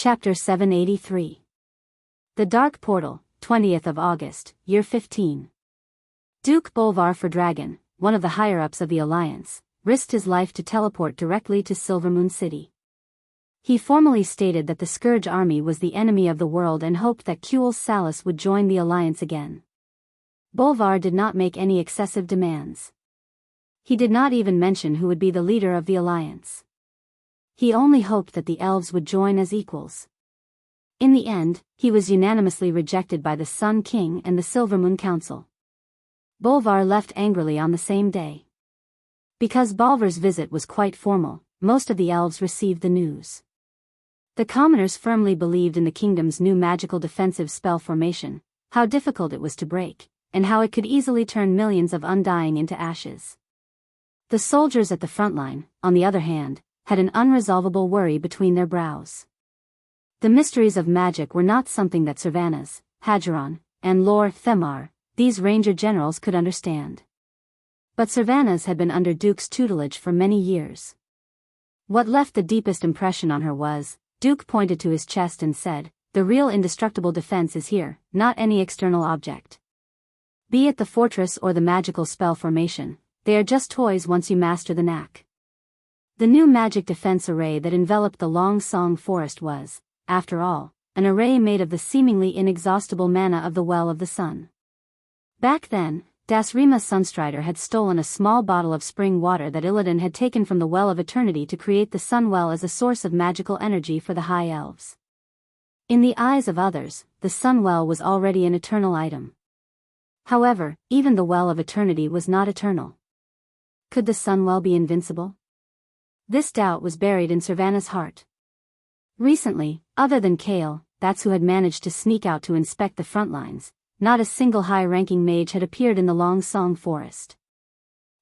Chapter 783. The Dark Portal, 20th of August, Year 15. Duke Bolvar for Dragon, one of the higher-ups of the Alliance, risked his life to teleport directly to Silvermoon City. He formally stated that the Scourge Army was the enemy of the world and hoped that Kuel Salus would join the Alliance again. Bolvar did not make any excessive demands. He did not even mention who would be the leader of the Alliance. He only hoped that the elves would join as equals. In the end, he was unanimously rejected by the Sun King and the Silvermoon Council. Bolvar left angrily on the same day. Because Bolvar's visit was quite formal, most of the elves received the news. The commoners firmly believed in the kingdom's new magical defensive spell formation, how difficult it was to break, and how it could easily turn millions of undying into ashes. The soldiers at the front line, on the other hand, had an unresolvable worry between their brows. The mysteries of magic were not something that Servanas, Hadgeron, and Lord Themar, these ranger generals, could understand. But Servanas had been under Duke's tutelage for many years. What left the deepest impression on her was, Duke pointed to his chest and said, "The real indestructible defense is here, not any external object. Be it the fortress or the magical spell formation, they are just toys once you master the knack." The new magic defense array that enveloped the Long Song Forest was, after all, an array made of the seemingly inexhaustible mana of the Well of the Sun. Back then, Dasrima Sunstrider had stolen a small bottle of spring water that Illidan had taken from the Well of Eternity to create the Sun Well as a source of magical energy for the High Elves. In the eyes of others, the Sun Well was already an eternal item. However, even the Well of Eternity was not eternal. Could the Sun Well be invincible? This doubt was buried in Servanas' heart. Recently, other than Kale, that's who had managed to sneak out to inspect the front lines, not a single high-ranking mage had appeared in the Long Song Forest.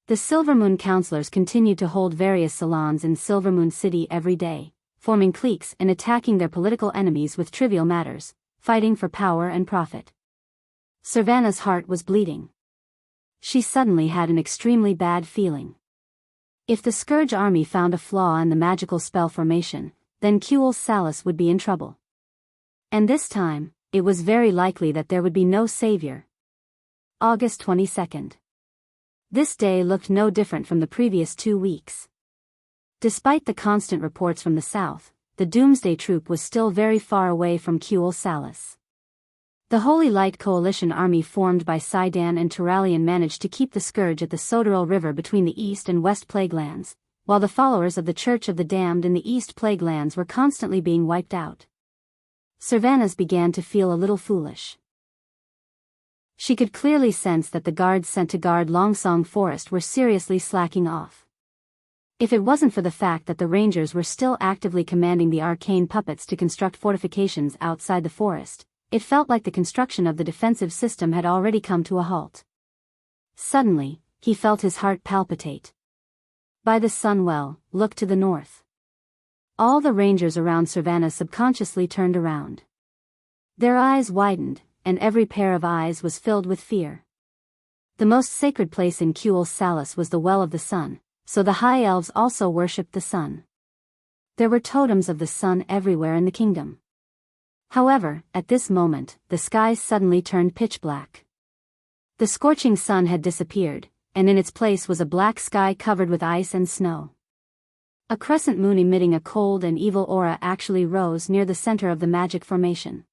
The Silvermoon counselors continued to hold various salons in Silvermoon City every day, forming cliques and attacking their political enemies with trivial matters, fighting for power and profit. Servanas' heart was bleeding. She suddenly had an extremely bad feeling. If the Scourge Army found a flaw in the magical spell formation, then Kuel Salus would be in trouble. And this time, it was very likely that there would be no savior. August 22nd. This day looked no different from the previous 2 weeks. Despite the constant reports from the south, the Doomsday Troop was still very far away from Kuel Salus. The Holy Light Coalition army formed by Sidon and Turalian managed to keep the Scourge at the Soderil River between the East and West Plaguelands, while the followers of the Church of the Damned in the East Plaguelands were constantly being wiped out. Servanas began to feel a little foolish. She could clearly sense that the guards sent to guard Longsong Forest were seriously slacking off. If it wasn't for the fact that the Rangers were still actively commanding the arcane puppets to construct fortifications outside the forest, it felt like the construction of the defensive system had already come to a halt. Suddenly, he felt his heart palpitate. By the Sun Well, look to the north. All the rangers around Servanas subconsciously turned around. Their eyes widened, and every pair of eyes was filled with fear. The most sacred place in Kuel Salus was the Well of the Sun, so the High Elves also worshipped the sun. There were totems of the sun everywhere in the kingdom. However, at this moment, the skies suddenly turned pitch black. The scorching sun had disappeared, and in its place was a black sky covered with ice and snow. A crescent moon emitting a cold and evil aura actually rose near the center of the magic formation.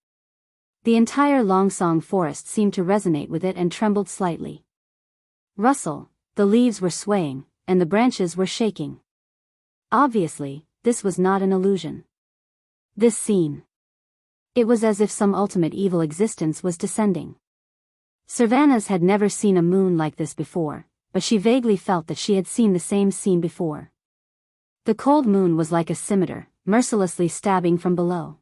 The entire Longsong Forest seemed to resonate with it and trembled slightly. Rustle, the leaves were swaying, and the branches were shaking. Obviously, this was not an illusion. This scene. It was as if some ultimate evil existence was descending. Servanas had never seen a moon like this before, but she vaguely felt that she had seen the same scene before. The cold moon was like a scimitar, mercilessly stabbing from below.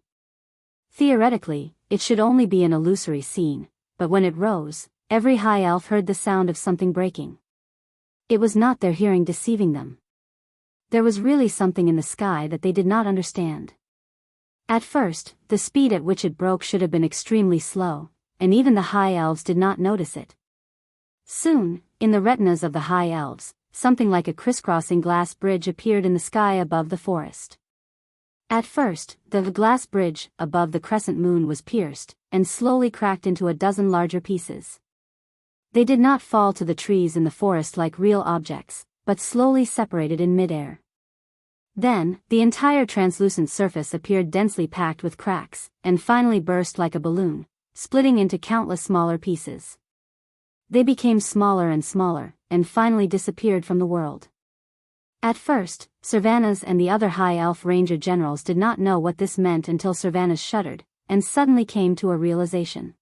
Theoretically, it should only be an illusory scene, but when it rose, every high elf heard the sound of something breaking. It was not their hearing deceiving them. There was really something in the sky that they did not understand. At first, the speed at which it broke should have been extremely slow, and even the High Elves did not notice it. Soon, in the retinas of the High Elves, something like a crisscrossing glass bridge appeared in the sky above the forest. At first, the glass bridge above the crescent moon was pierced, and slowly cracked into a dozen larger pieces. They did not fall to the trees in the forest like real objects, but slowly separated in midair. Then, the entire translucent surface appeared densely packed with cracks, and finally burst like a balloon, splitting into countless smaller pieces. They became smaller, and finally disappeared from the world. At first, Sylvanas and the other High Elf Ranger generals did not know what this meant until Sylvanas shuddered, and suddenly came to a realization.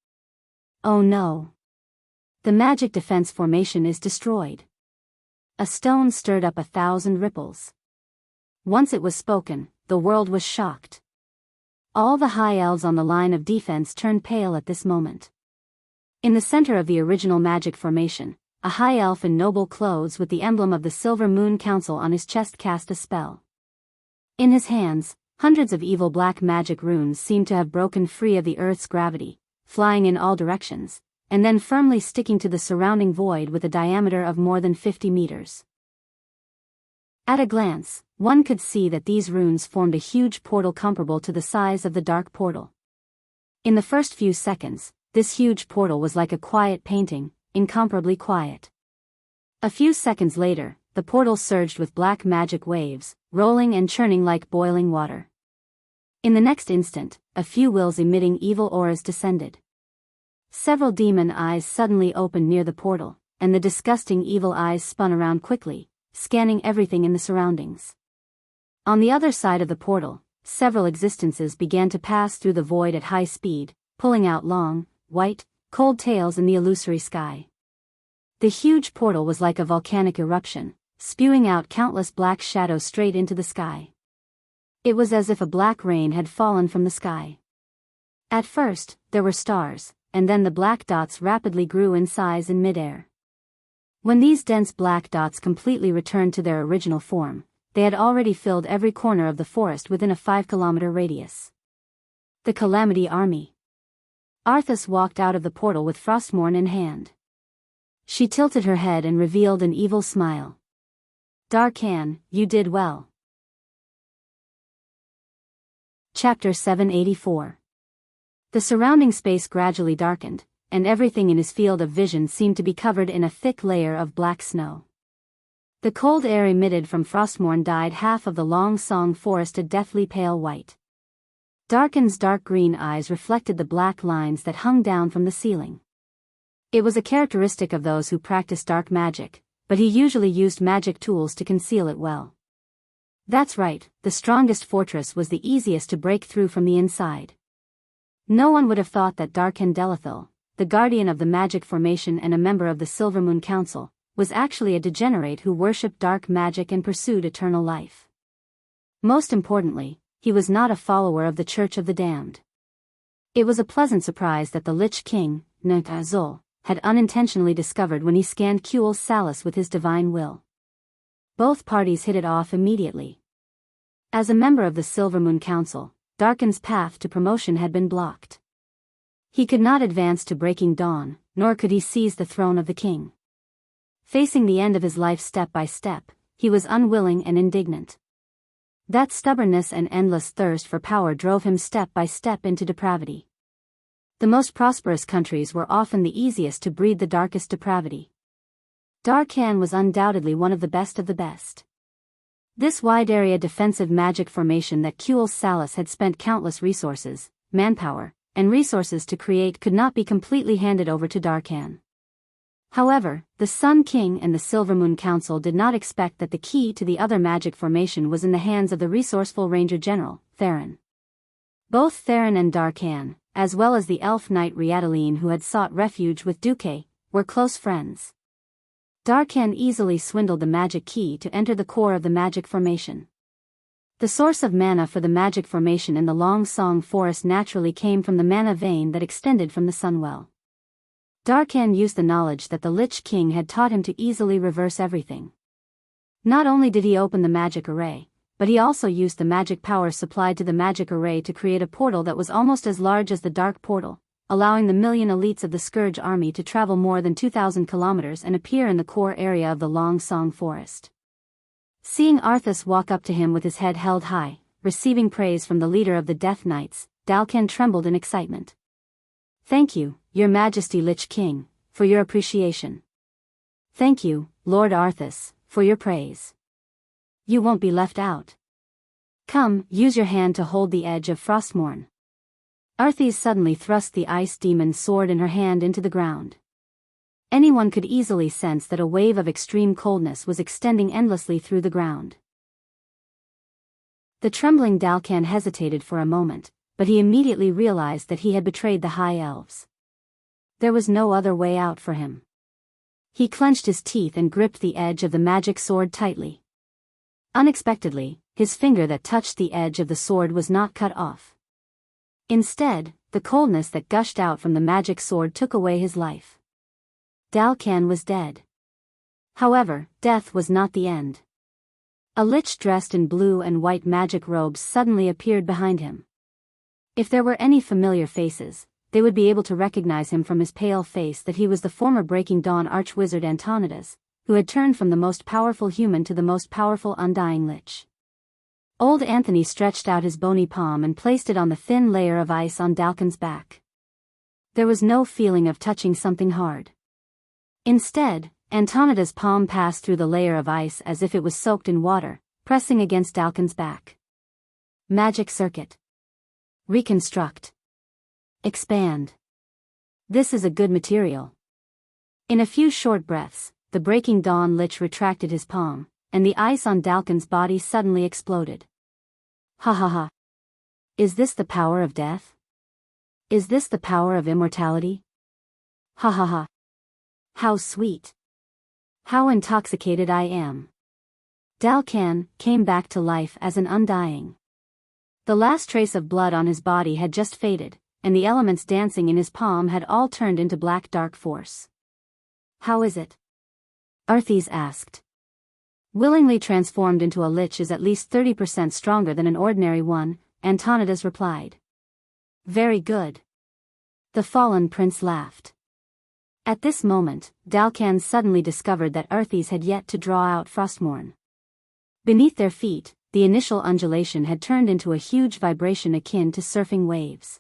Oh no! The magic defense formation is destroyed. A stone stirred up 1,000 ripples. Once it was spoken, the world was shocked. All the High Elves on the line of defense turned pale at this moment. In the center of the original magic formation, a High Elf in noble clothes with the emblem of the Silver Moon Council on his chest cast a spell. In his hands, hundreds of evil black magic runes seemed to have broken free of the Earth's gravity, flying in all directions, and then firmly sticking to the surrounding void with a diameter of more than 50 meters. At a glance, one could see that these runes formed a huge portal comparable to the size of the Dark Portal. In the first few seconds, this huge portal was like a quiet painting, incomparably quiet. A few seconds later, the portal surged with black magic waves, rolling and churning like boiling water. In the next instant, a few wills emitting evil auras descended. Several demon eyes suddenly opened near the portal, and the disgusting evil eyes spun around quickly, scanning everything in the surroundings. On the other side of the portal, several existences began to pass through the void at high speed, pulling out long, white, cold tails in the illusory sky. The huge portal was like a volcanic eruption, spewing out countless black shadows straight into the sky. It was as if a black rain had fallen from the sky. At first, there were stars, and then the black dots rapidly grew in size in midair. When these dense black dots completely returned to their original form, they had already filled every corner of the forest within a 5-kilometer radius. The Calamity Army. Arthas walked out of the portal with Frostmourne in hand. She tilted her head and revealed an evil smile. Darkan, you did well. Chapter 784. The surrounding space gradually darkened, and everything in his field of vision seemed to be covered in a thick layer of black snow. The cold air emitted from Frostmourne dyed half of the Long Song forest a deathly pale white. Darkan's dark green eyes reflected the black lines that hung down from the ceiling. It was a characteristic of those who practiced dark magic, but he usually used magic tools to conceal it well. That's right, the strongest fortress was the easiest to break through from the inside. No one would have thought that Darkan Delethil, the guardian of the magic formation and a member of the Silver Moon Council, was actually a degenerate who worshipped dark magic and pursued eternal life. Most importantly, he was not a follower of the Church of the Damned. It was a pleasant surprise that the Lich King, Nantazul, had unintentionally discovered when he scanned Kuel's Salus with his divine will. Both parties hit it off immediately. As a member of the Silver Moon Council, Darkan's path to promotion had been blocked. He could not advance to Breaking Dawn, nor could he seize the throne of the king. Facing the end of his life step by step, he was unwilling and indignant. That stubbornness and endless thirst for power drove him step by step into depravity. The most prosperous countries were often the easiest to breed the darkest depravity. Darkan was undoubtedly one of the best of the best. This wide-area defensive magic formation that Kuel's Salus had spent countless resources, manpower, and resources to create could not be completely handed over to Darkan. However, the Sun King and the Silver Moon Council did not expect that the key to the other magic formation was in the hands of the resourceful Ranger General, Theron. Both Theron and Darkan, as well as the elf knight Riadaline who had sought refuge with Duque, were close friends. Darkan easily swindled the magic key to enter the core of the magic formation. The source of mana for the magic formation in the Long Song forest naturally came from the mana vein that extended from the Sunwell. Darkan used the knowledge that the Lich King had taught him to easily reverse everything. Not only did he open the magic array, but he also used the magic power supplied to the magic array to create a portal that was almost as large as the Dark Portal, allowing the million elites of the Scourge army to travel more than 2,000 kilometers and appear in the core area of the Long Song forest. Seeing Arthas walk up to him with his head held high, receiving praise from the leader of the Death Knights, Dalcan trembled in excitement. "Thank you, Your Majesty Lich King, for your appreciation. Thank you, Lord Arthas, for your praise. You won't be left out. Come, use your hand to hold the edge of Frostmourne." Arthas suddenly thrust the ice demon's sword in her hand into the ground. Anyone could easily sense that a wave of extreme coldness was extending endlessly through the ground. The trembling Dalcan hesitated for a moment, but he immediately realized that he had betrayed the High Elves. There was no other way out for him. He clenched his teeth and gripped the edge of the magic sword tightly. Unexpectedly, his finger that touched the edge of the sword was not cut off. Instead, the coldness that gushed out from the magic sword took away his life. Dalcan was dead. However, death was not the end. A lich dressed in blue and white magic robes suddenly appeared behind him. If there were any familiar faces, they would be able to recognize him from his pale face that he was the former Breaking Dawn archwizard Antonidas, who had turned from the most powerful human to the most powerful undying lich. Old Anthony stretched out his bony palm and placed it on the thin layer of ice on Dalcan's back. There was no feeling of touching something hard. Instead, Antonida's palm passed through the layer of ice as if it was soaked in water, pressing against Dalcan's back. Magic circuit. Reconstruct. Expand. This is a good material. In a few short breaths, the Breaking Dawn lich retracted his palm, and the ice on Dalcan's body suddenly exploded. Ha ha ha. Is this the power of death? Is this the power of immortality? Ha ha ha. How sweet. How intoxicated I am. Dalcan came back to life as an undying. The last trace of blood on his body had just faded, and the elements dancing in his palm had all turned into black dark force. How is it? Arthas asked. Willingly transformed into a lich is at least 30% stronger than an ordinary one, Antonidas replied. Very good. The fallen prince laughed. At this moment, Dalcan suddenly discovered that Arthas had yet to draw out Frostmourne. Beneath their feet, the initial undulation had turned into a huge vibration akin to surfing waves.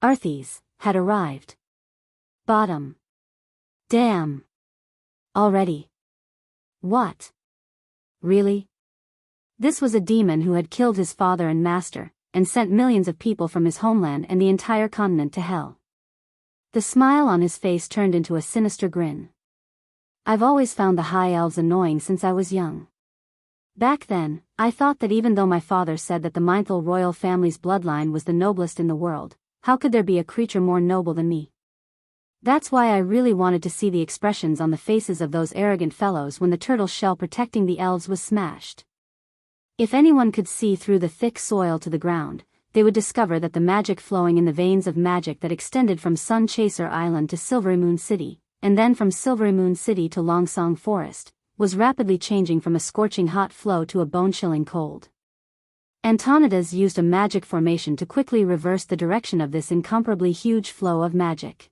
Arthas had arrived. Bottom. Damn. Already. What? Really? This was a demon who had killed his father and master, and sent millions of people from his homeland and the entire continent to hell. The smile on his face turned into a sinister grin. I've always found the High Elves annoying since I was young. Back then, I thought that even though my father said that the Mynthal royal family's bloodline was the noblest in the world, how could there be a creature more noble than me? That's why I really wanted to see the expressions on the faces of those arrogant fellows when the turtle shell protecting the elves was smashed. If anyone could see through the thick soil to the ground, they would discover that the magic flowing in the veins of magic that extended from Sun Chaser Island to Silvery Moon City, and then from Silvery Moon City to Longsong Forest, was rapidly changing from a scorching hot flow to a bone-chilling cold. Antonidas used a magic formation to quickly reverse the direction of this incomparably huge flow of magic.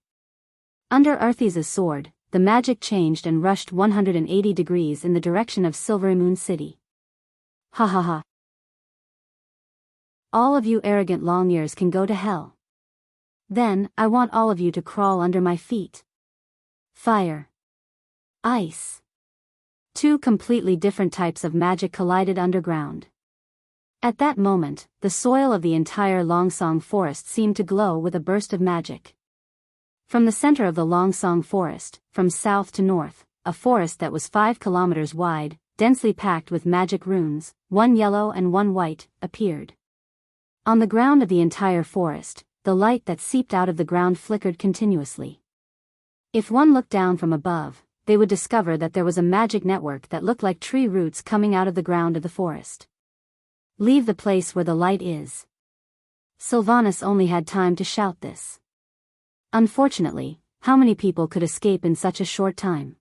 Under Arthas' sword, the magic changed and rushed 180 degrees in the direction of Silvery Moon City. Ha ha ha. All of you arrogant long-ears can go to hell. Then, I want all of you to crawl under my feet. Fire. Ice. Two completely different types of magic collided underground. At that moment, the soil of the entire Longsong Forest seemed to glow with a burst of magic. From the center of the Longsong Forest, from south to north, a forest that was 5 kilometers wide, densely packed with magic runes, one yellow and one white, appeared. On the ground of the entire forest, the light that seeped out of the ground flickered continuously. If one looked down from above, they would discover that there was a magic network that looked like tree roots coming out of the ground of the forest. Leave the place where the light is. Sylvanas only had time to shout this. Unfortunately, how many people could escape in such a short time?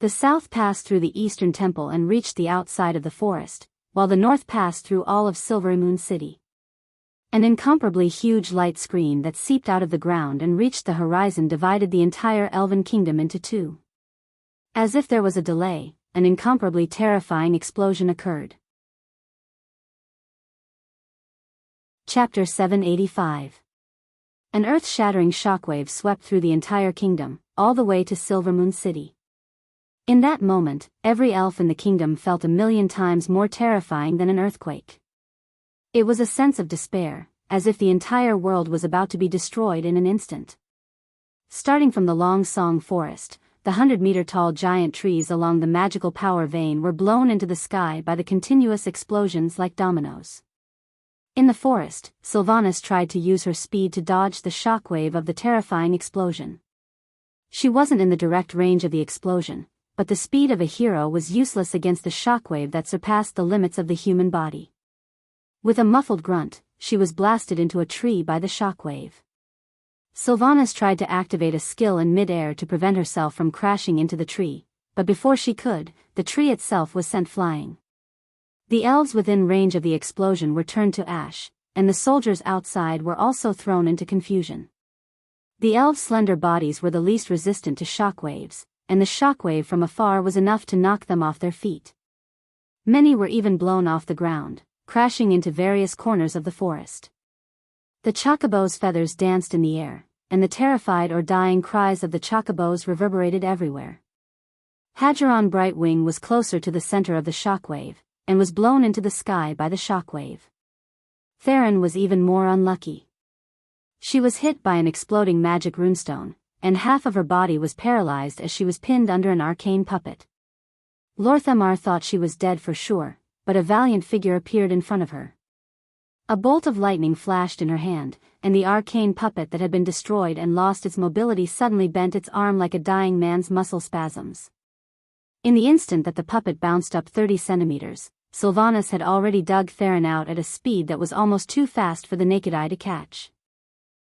The south passed through the eastern temple and reached the outside of the forest, while the north passed through all of Silvery Moon City. An incomparably huge light screen that seeped out of the ground and reached the horizon divided the entire Elven Kingdom into two. As if there was a delay, an incomparably terrifying explosion occurred. Chapter 785. An earth-shattering shockwave swept through the entire kingdom, all the way to Silvermoon City. In that moment, every elf in the kingdom felt 1,000,000 times more terrifying than an earthquake. It was a sense of despair, as if the entire world was about to be destroyed in an instant. Starting from the Long Song Forest, the 100-meter-tall giant trees along the magical power vein were blown into the sky by the continuous explosions like dominoes. In the forest, Sylvanas tried to use her speed to dodge the shockwave of the terrifying explosion. She wasn't in the direct range of the explosion, but the speed of a hero was useless against the shockwave that surpassed the limits of the human body. With a muffled grunt, she was blasted into a tree by the shockwave. Sylvanas tried to activate a skill in mid-air to prevent herself from crashing into the tree, but before she could, the tree itself was sent flying. The elves within range of the explosion were turned to ash, and the soldiers outside were also thrown into confusion. The elves' slender bodies were the least resistant to shockwaves, and the shockwave from afar was enough to knock them off their feet. Many were even blown off the ground, crashing into various corners of the forest. The chocobo's feathers danced in the air, and the terrified or dying cries of the chocobos reverberated everywhere. Hadgeron Brightwing was closer to the center of the shockwave, and was blown into the sky by the shockwave. Theron was even more unlucky. She was hit by an exploding magic runestone, and half of her body was paralyzed as she was pinned under an arcane puppet. Lorthamar thought she was dead for sure, but a valiant figure appeared in front of her. A bolt of lightning flashed in her hand, and the arcane puppet that had been destroyed and lost its mobility suddenly bent its arm like a dying man's muscle spasms. In the instant that the puppet bounced up 30 centimeters, Sylvanas had already dug Theron out at a speed that was almost too fast for the naked eye to catch.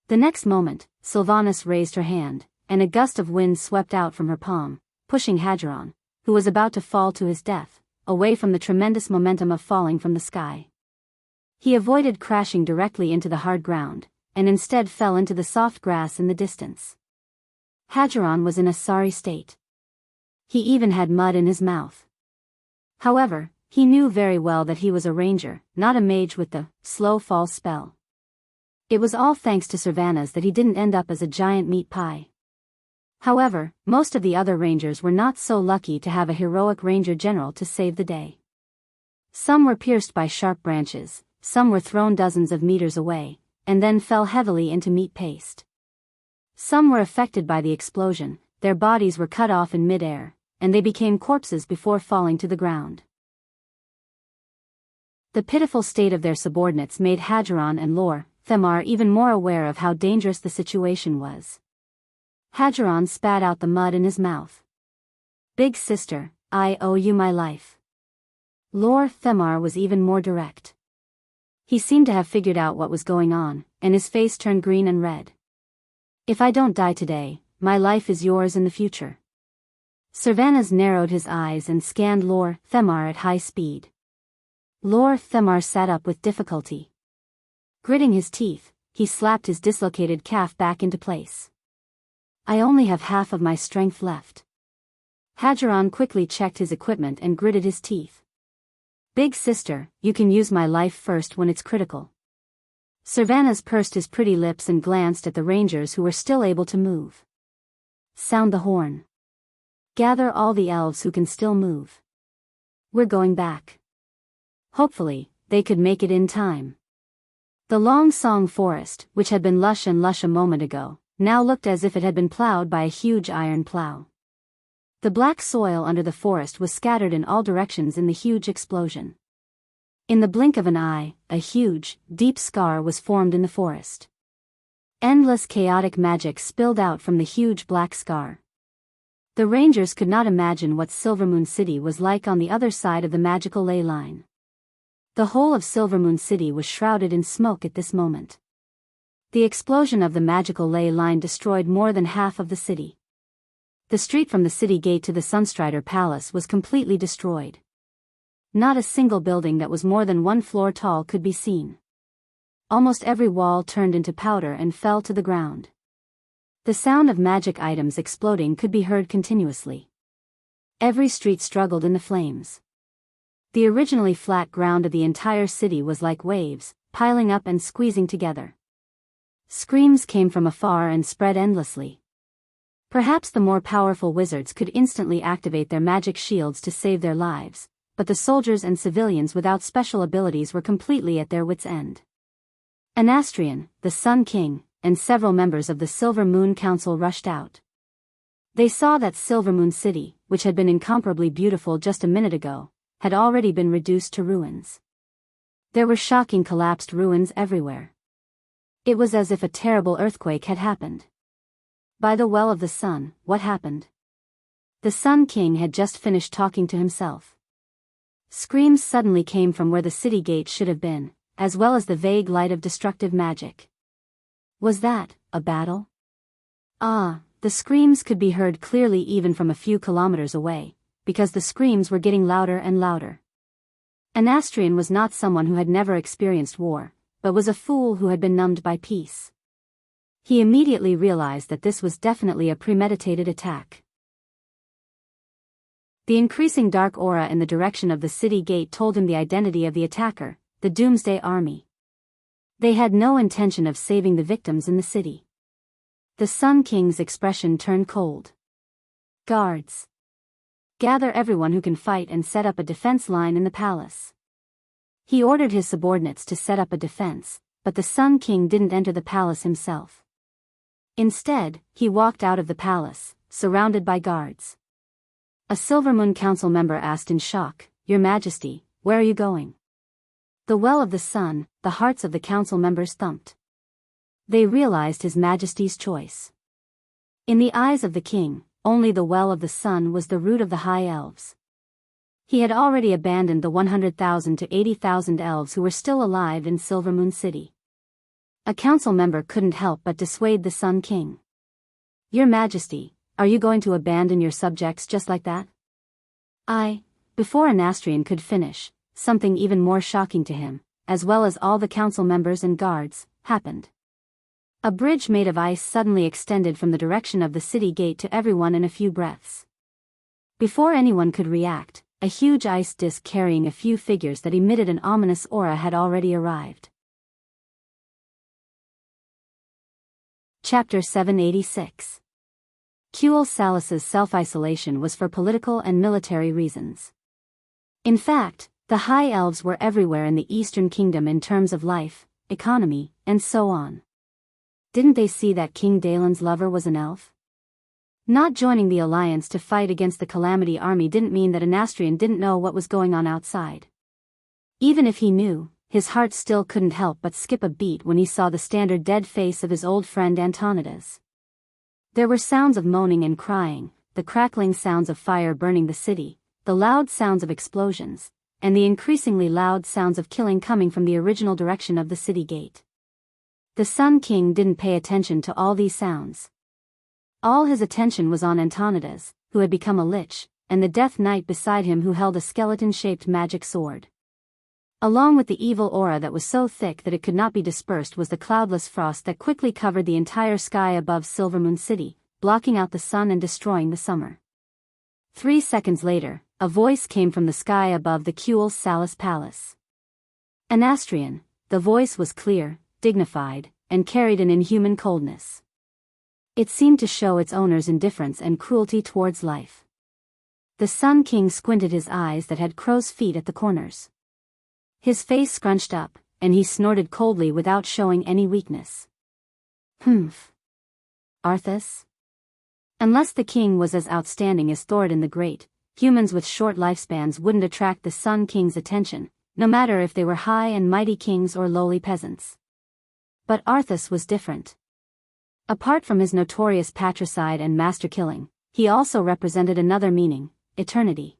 The next moment, Sylvanas raised her hand, and a gust of wind swept out from her palm, pushing Hadgeron, who was about to fall to his death, away from the tremendous momentum of falling from the sky. He avoided crashing directly into the hard ground, and instead fell into the soft grass in the distance. Hadgeron was in a sorry state. He even had mud in his mouth. However, he knew very well that he was a ranger, not a mage with the slow fall spell. It was all thanks to Sylvanas that he didn't end up as a giant meat pie. However, most of the other rangers were not so lucky to have a heroic ranger general to save the day. Some were pierced by sharp branches, some were thrown dozens of meters away, and then fell heavily into meat paste. Some were affected by the explosion, their bodies were cut off in mid-air, and they became corpses before falling to the ground. The pitiful state of their subordinates made Hadgeron and Lorthamar even more aware of how dangerous the situation was. Hadgeron spat out the mud in his mouth. "Big sister, I owe you my life." Lorthamar was even more direct. He seemed to have figured out what was going on, and his face turned green and red. "If I don't die today, my life is yours in the future." Sylvanas narrowed his eyes and scanned Lorthamar at high speed. Lorthamar sat up with difficulty. Gritting his teeth, he slapped his dislocated calf back into place. "I only have half of my strength left." Hadgeron quickly checked his equipment and gritted his teeth. "Big sister, you can use my life first when it's critical." Sylvanas pursed his pretty lips and glanced at the rangers who were still able to move. "Sound the horn. Gather all the elves who can still move. We're going back." Hopefully, they could make it in time. The Long Song Forest, which had been lush and lush a moment ago, now looked as if it had been plowed by a huge iron plow. The black soil under the forest was scattered in all directions in the huge explosion. In the blink of an eye, a huge, deep scar was formed in the forest. Endless chaotic magic spilled out from the huge black scar. The rangers could not imagine what Silvermoon City was like on the other side of the magical ley line. The whole of Silvermoon City was shrouded in smoke at this moment. The explosion of the magical ley line destroyed more than half of the city. The street from the city gate to the Sunstrider Palace was completely destroyed. Not a single building that was more than 1 floor tall could be seen. Almost every wall turned into powder and fell to the ground. The sound of magic items exploding could be heard continuously. Every street struggled in the flames. The originally flat ground of the entire city was like waves, piling up and squeezing together. Screams came from afar and spread endlessly. Perhaps the more powerful wizards could instantly activate their magic shields to save their lives, but the soldiers and civilians without special abilities were completely at their wits' end. Anastrian, the Sun King, and several members of the Silver Moon Council rushed out. They saw that Silver Moon City, which had been incomparably beautiful just a minute ago, had already been reduced to ruins. There were shocking collapsed ruins everywhere. It was as if a terrible earthquake had happened. By the Well of the Sun, what happened? The Sun King had just finished talking to himself. Screams suddenly came from where the city gate should have been, as well as the vague light of destructive magic. Was that a battle? Ah, the screams could be heard clearly even from a few kilometers away, because the screams were getting louder and louder. Anastrian was not someone who had never experienced war, but was a fool who had been numbed by peace. He immediately realized that this was definitely a premeditated attack. The increasing dark aura in the direction of the city gate told him the identity of the attacker, the Doomsday Army. They had no intention of saving the victims in the city. The Sun King's expression turned cold. Guards. Gather everyone who can fight and set up a defense line in the palace. He ordered his subordinates to set up a defense, but the Sun King didn't enter the palace himself. Instead, he walked out of the palace, surrounded by guards. A Silver Moon Council member asked in shock, "Your Majesty, where are you going?" The Well of the Sun, the hearts of the council members thumped. They realized His Majesty's choice. In the eyes of the king, only the Well of the Sun was the root of the High Elves. He had already abandoned the 100,000 to 80,000 elves who were still alive in Silver Moon City. A council member couldn't help but dissuade the Sun King. "Your Majesty, are you going to abandon your subjects just like that?" Before Anastrian could finish, something even more shocking to him, as well as all the council members and guards, happened. A bridge made of ice suddenly extended from the direction of the city gate to everyone in a few breaths. Before anyone could react, a huge ice disk carrying a few figures that emitted an ominous aura had already arrived. Chapter 786. Kuel Salas's self-isolation was for political and military reasons. In fact, the High Elves were everywhere in the Eastern Kingdom in terms of life, economy, and so on. Didn't they see that King Dalen's lover was an elf? Not joining the alliance to fight against the Calamity Army didn't mean that Anastrian didn't know what was going on outside. Even if he knew, his heart still couldn't help but skip a beat when he saw the standard dead face of his old friend Antonidas. There were sounds of moaning and crying, the crackling sounds of fire burning the city, the loud sounds of explosions, and the increasingly loud sounds of killing coming from the original direction of the city gate. The Sun King didn't pay attention to all these sounds. All his attention was on Antonidas, who had become a lich, and the Death Knight beside him who held a skeleton-shaped magic sword. Along with the evil aura that was so thick that it could not be dispersed was the cloudless frost that quickly covered the entire sky above Silver Moon City, blocking out the sun and destroying the summer. 3 seconds later, a voice came from the sky above the Kuel Salas Palace. Anastrian. The voice was clear, dignified, and carried an inhuman coldness. It seemed to show its owner's indifference and cruelty towards life. The Sun King squinted his eyes that had crow's feet at the corners. His face scrunched up, and he snorted coldly without showing any weakness. "Humph. Arthas?" Unless the king was as outstanding as Thoradin the Great, humans with short lifespans wouldn't attract the Sun King's attention, no matter if they were high and mighty kings or lowly peasants. But Arthas was different. Apart from his notorious patricide and master-killing, he also represented another meaning, eternity.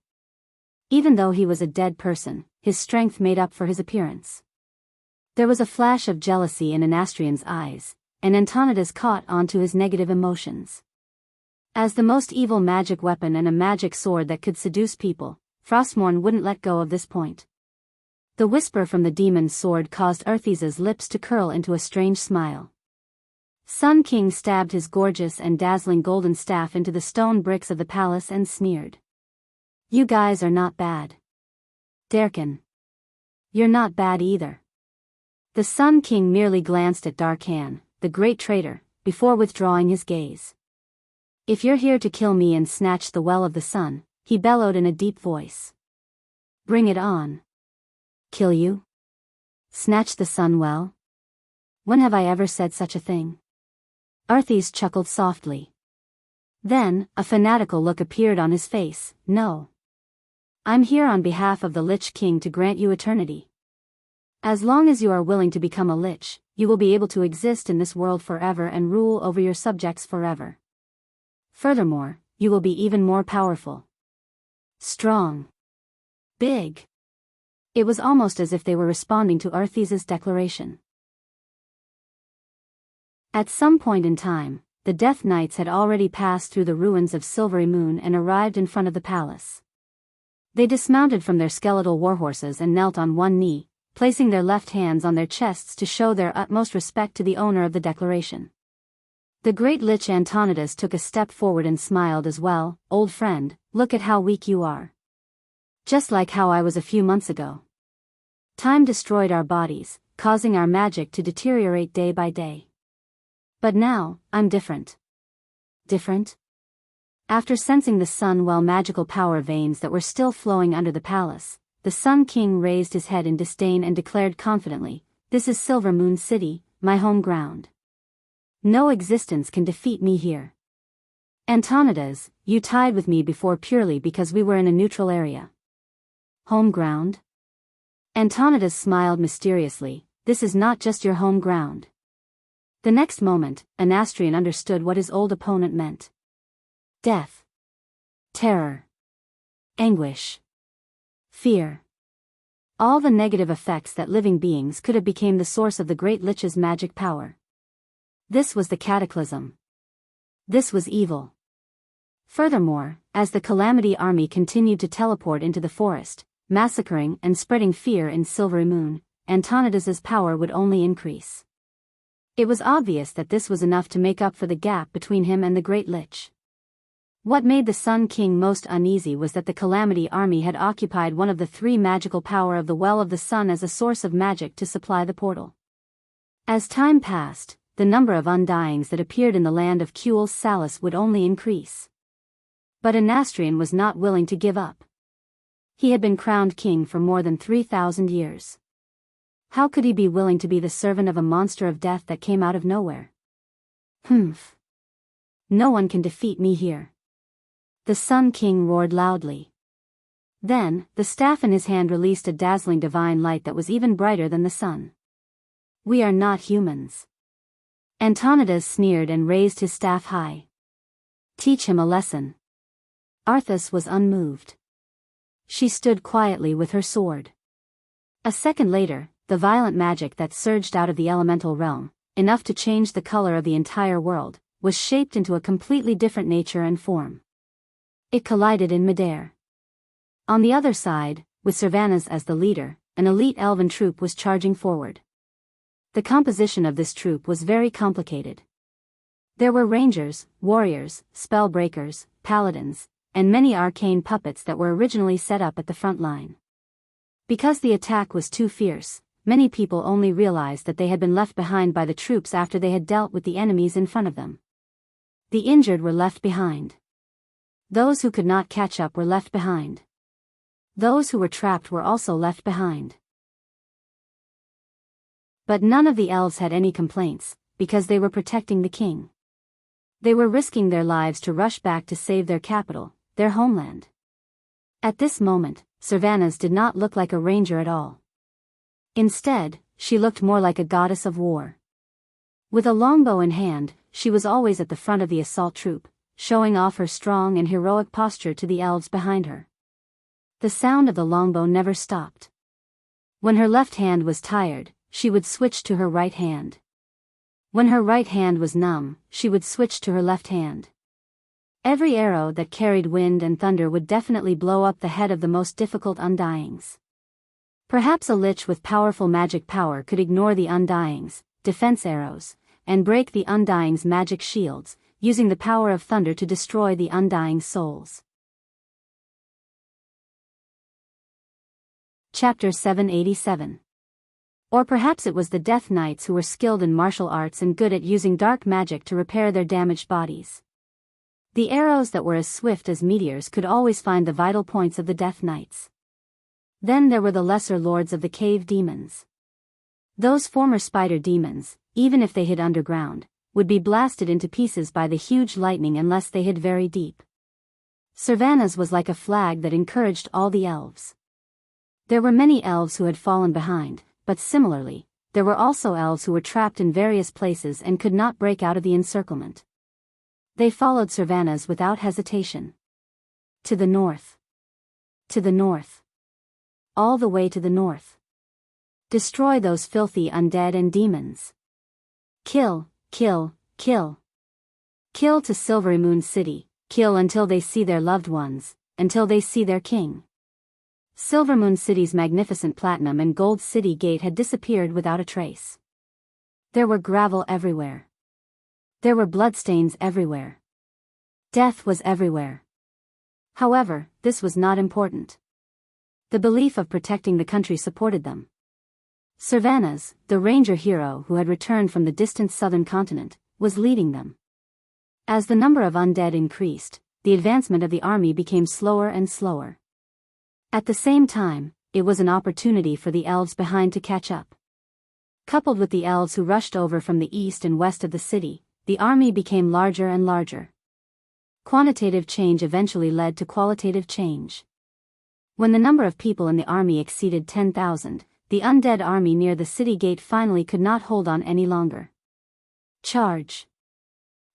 Even though he was a dead person, his strength made up for his appearance. There was a flash of jealousy in Anastrian's eyes, and Antonidas caught on to his negative emotions. As the most evil magic weapon and a magic sword that could seduce people, Frostmourne wouldn't let go of this point. The whisper from the demon's sword caused Arthesa's lips to curl into a strange smile. Sun King stabbed his gorgeous and dazzling golden staff into the stone bricks of the palace and sneered. "You guys are not bad. Derkin. You're not bad either." The Sun King merely glanced at Dark Han, the great traitor, before withdrawing his gaze. "If you're here to kill me and snatch the Well of the Sun," he bellowed in a deep voice. "Bring it on." "Kill you? Snatch the Sun Well? When have I ever said such a thing?" Arthas chuckled softly. Then, a fanatical look appeared on his face. "No. I'm here on behalf of the Lich King to grant you eternity. As long as you are willing to become a Lich, you will be able to exist in this world forever and rule over your subjects forever. Furthermore, you will be even more powerful. Strong. Big." It was almost as if they were responding to Arthas's declaration. At some point in time, the Death Knights had already passed through the ruins of Silvery Moon and arrived in front of the palace. They dismounted from their skeletal warhorses and knelt on one knee, placing their left hands on their chests to show their utmost respect to the owner of the declaration. The great Lich Antonidas took a step forward and smiled as well. "Old friend, look at how weak you are. Just like how I was a few months ago. Time destroyed our bodies, causing our magic to deteriorate day by day. But now, I'm different." "Different?" After sensing the Sun Well magical power veins that were still flowing under the palace, the Sun King raised his head in disdain and declared confidently, "This is Silver Moon City, my home ground. No existence can defeat me here. Antonidas, you tied with me before purely because we were in a neutral area." "Home ground?" Antonidas smiled mysteriously. "This is not just your home ground." The next moment, Anastrian understood what his old opponent meant. Death. Terror. Anguish. Fear. All the negative effects that living beings could have became the source of the Great Lich's magic power. This was the cataclysm. This was evil. Furthermore, as the Calamity Army continued to teleport into the forest, massacring and spreading fear in Silvery Moon, Antonidas's power would only increase. It was obvious that this was enough to make up for the gap between him and the Great Lich. What made the Sun King most uneasy was that the Calamity Army had occupied one of the three magical power of the Well of the Sun as a source of magic to supply the portal. As time passed, the number of undyings that appeared in the land of Kuel's Salus would only increase. But Anastrian was not willing to give up. He had been crowned king for more than 3,000 years. How could he be willing to be the servant of a monster of death that came out of nowhere? "Humph. No one can defeat me here." The Sun King roared loudly. Then, the staff in his hand released a dazzling divine light that was even brighter than the sun. "We are not humans." Antonidas sneered and raised his staff high. "Teach him a lesson." Arthas was unmoved. She stood quietly with her sword. A second later, the violent magic that surged out of the elemental realm, enough to change the color of the entire world, was shaped into a completely different nature and form. It collided in midair. On the other side, with Servanas as the leader, an elite elven troop was charging forward. The composition of this troop was very complicated. There were rangers, warriors, spellbreakers, paladins, and many arcane puppets that were originally set up at the front line. Because the attack was too fierce, many people only realized that they had been left behind by the troops after they had dealt with the enemies in front of them. The injured were left behind. Those who could not catch up were left behind. Those who were trapped were also left behind. But none of the elves had any complaints, because they were protecting the king. They were risking their lives to rush back to save their capital, their homeland. At this moment, Servanas did not look like a ranger at all. Instead, she looked more like a goddess of war. With a longbow in hand, she was always at the front of the assault troop, showing off her strong and heroic posture to the elves behind her. The sound of the longbow never stopped. When her left hand was tired, she would switch to her right hand. When her right hand was numb, she would switch to her left hand. Every arrow that carried wind and thunder would definitely blow up the head of the most difficult undyings. Perhaps a lich with powerful magic power could ignore the undyings' defense arrows, and break the undyings' magic shields, using the power of thunder to destroy the undying souls. Chapter 787. Or perhaps it was the Death Knights who were skilled in martial arts and good at using dark magic to repair their damaged bodies. The arrows that were as swift as meteors could always find the vital points of the Death Knights. Then there were the lesser lords of the cave demons. Those former spider demons, even if they hid underground, would be blasted into pieces by the huge lightning unless they hid very deep. Sylvanas was like a flag that encouraged all the elves. There were many elves who had fallen behind, but similarly, there were also elves who were trapped in various places and could not break out of the encirclement. They followed Sylvanas without hesitation. To the north. To the north. All the way to the north. Destroy those filthy undead and demons. Kill, kill, kill. Kill to Silvery Moon City, kill until they see their loved ones, until they see their king. Silvermoon City's magnificent platinum and gold city gate had disappeared without a trace. There were gravel everywhere. There were bloodstains everywhere. Death was everywhere. However, this was not important. The belief of protecting the country supported them. Sylvanas, the ranger hero who had returned from the distant southern continent, was leading them. As the number of undead increased, the advancement of the army became slower and slower. At the same time, it was an opportunity for the elves behind to catch up. Coupled with the elves who rushed over from the east and west of the city, the army became larger and larger. Quantitative change eventually led to qualitative change. When the number of people in the army exceeded 10,000, the undead army near the city gate finally could not hold on any longer. Charge!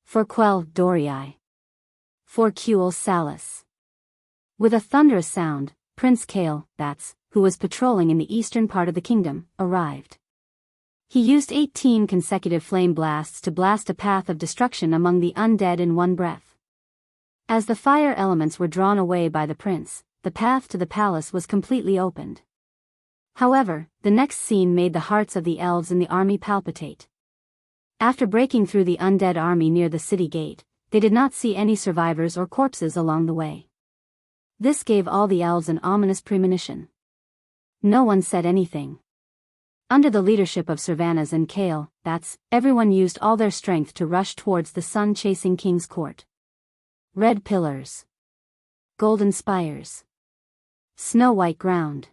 For Quell Dorii. For Quell Salus. With a thunderous sound, Prince Kale, who was patrolling in the eastern part of the kingdom, arrived. He used 18 consecutive flame blasts to blast a path of destruction among the undead in one breath. As the fire elements were drawn away by the prince, the path to the palace was completely opened. However, the next scene made the hearts of the elves in the army palpitate. After breaking through the undead army near the city gate, they did not see any survivors or corpses along the way. This gave all the elves an ominous premonition. No one said anything. Under the leadership of Sylvanas and Kale, everyone used all their strength to rush towards the sun-chasing king's court. Red pillars. Golden spires. Snow-white ground.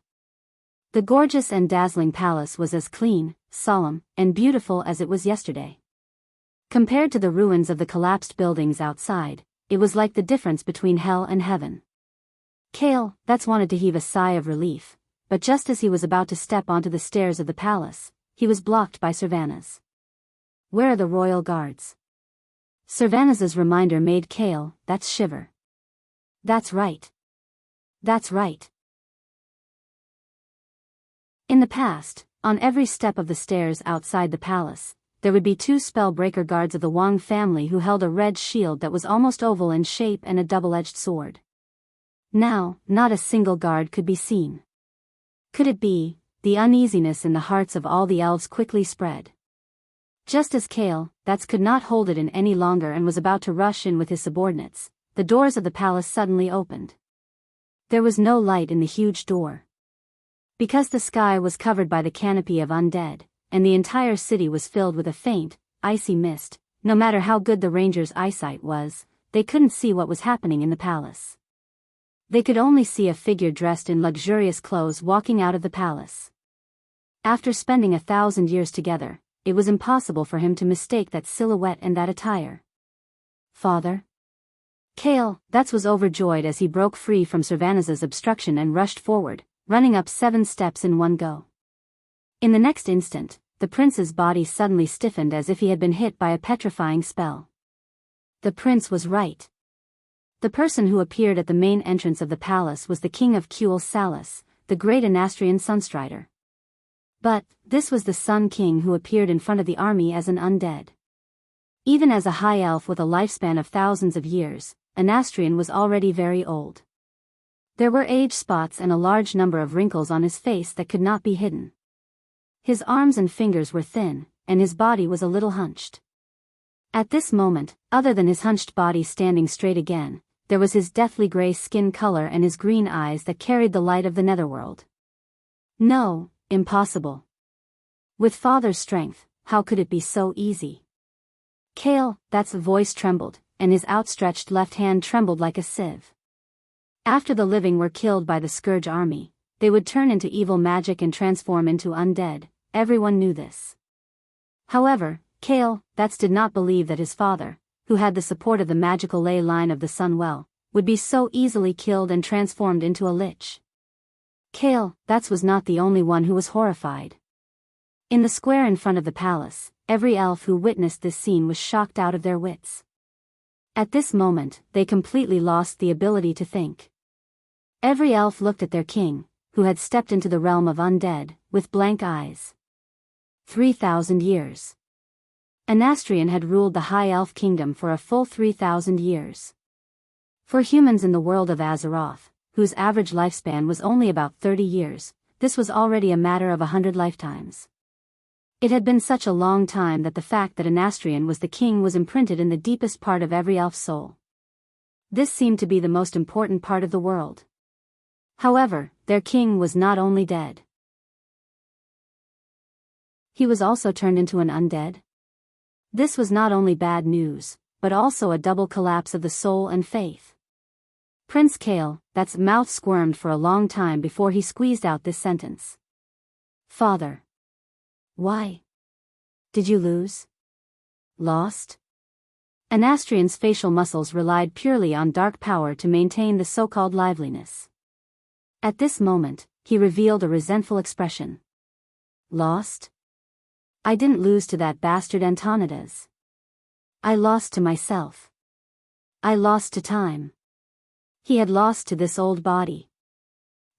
The gorgeous and dazzling palace was as clean, solemn, and beautiful as it was yesterday. Compared to the ruins of the collapsed buildings outside, it was like the difference between hell and heaven. Kale, wanted to heave a sigh of relief, but just as he was about to step onto the stairs of the palace, he was blocked by Sylvanas. Where are the royal guards? Sylvanas's reminder made Kale, shiver. That's right. That's right. In the past, on every step of the stairs outside the palace, there would be 2 spellbreaker guards of the Wang family who held a red shield that was almost oval in shape and a double-edged sword. Now, not a single guard could be seen. Could it be? The uneasiness in the hearts of all the elves quickly spread. Just as Kale, could not hold it in any longer and was about to rush in with his subordinates, the doors of the palace suddenly opened. There was no light in the huge door. Because the sky was covered by the canopy of undead, and the entire city was filled with a faint, icy mist, no matter how good the rangers' eyesight was, they couldn't see what was happening in the palace. They could only see a figure dressed in luxurious clothes walking out of the palace. After spending 1,000 years together, it was impossible for him to mistake that silhouette and that attire. Father? Kale, was overjoyed as he broke free from Sylvanas's obstruction and rushed forward, running up 7 steps in one go. In the next instant, the prince's body suddenly stiffened as if he had been hit by a petrifying spell. The prince was right. The person who appeared at the main entrance of the palace was the king of Quell Salus, the great Anastrian Sunstrider. But, this was the Sun King who appeared in front of the army as an undead. Even as a high elf with a lifespan of thousands of years, Anastrian was already very old. There were age spots and a large number of wrinkles on his face that could not be hidden. His arms and fingers were thin, and his body was a little hunched. At this moment, other than his hunched body standing straight again, there was his deathly gray skin color and his green eyes that carried the light of the netherworld. No, impossible. With father's strength, how could it be so easy? Kale, that's voice trembled, and his outstretched left hand trembled like a sieve. After the living were killed by the Scourge army, they would turn into evil magic and transform into undead. Everyone knew this. However, Kale, that's did not believe that his father, who had the support of the magical ley line of the Sun Well, would be so easily killed and transformed into a lich. Kale, that's was not the only one who was horrified. In the square in front of the palace, every elf who witnessed this scene was shocked out of their wits. At this moment, they completely lost the ability to think. Every elf looked at their king, who had stepped into the realm of undead, with blank eyes. 3,000 years. Anastrian had ruled the High Elf Kingdom for a full 3,000 years. For humans in the world of Azeroth, whose average lifespan was only about 30 years, this was already a matter of 100 lifetimes. It had been such a long time that the fact that Anastrian was the king was imprinted in the deepest part of every elf's soul. This seemed to be the most important part of the world. However, their king was not only dead. He was also turned into an undead. This was not only bad news, but also a double collapse of the soul and faith. Prince Kale, that's mouth squirmed for a long time before he squeezed out this sentence. Father. Why? Did you lose? Lost? Anastrian's facial muscles relied purely on dark power to maintain the so-called liveliness. At this moment, he revealed a resentful expression. Lost? I didn't lose to that bastard Antonidas. I lost to myself. I lost to time. He had lost to this old body.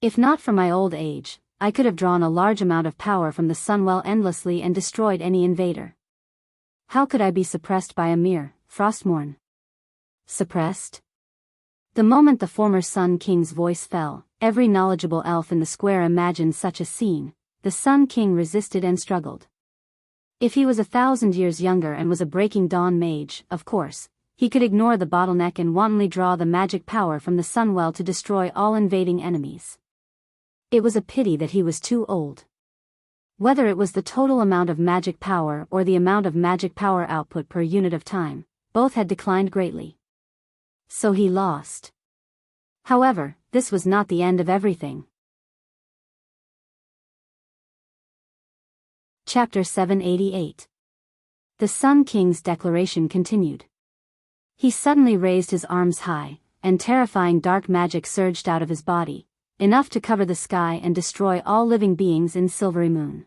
If not for my old age, I could have drawn a large amount of power from the Sunwell endlessly and destroyed any invader. How could I be suppressed by a mere Frostmourne? Suppressed? The moment the former Sun King's voice fell, every knowledgeable elf in the square imagined such a scene. The Sun King resisted and struggled. If he was 1,000 years younger and was a Breaking Dawn mage, of course, he could ignore the bottleneck and wantonly draw the magic power from the Sunwell to destroy all invading enemies. It was a pity that he was too old. Whether it was the total amount of magic power or the amount of magic power output per unit of time, both had declined greatly. So he lost. However, this was not the end of everything. Chapter 788. The Sun King's declaration continued. He suddenly raised his arms high, and terrifying dark magic surged out of his body, enough to cover the sky and destroy all living beings in Silvery Moon.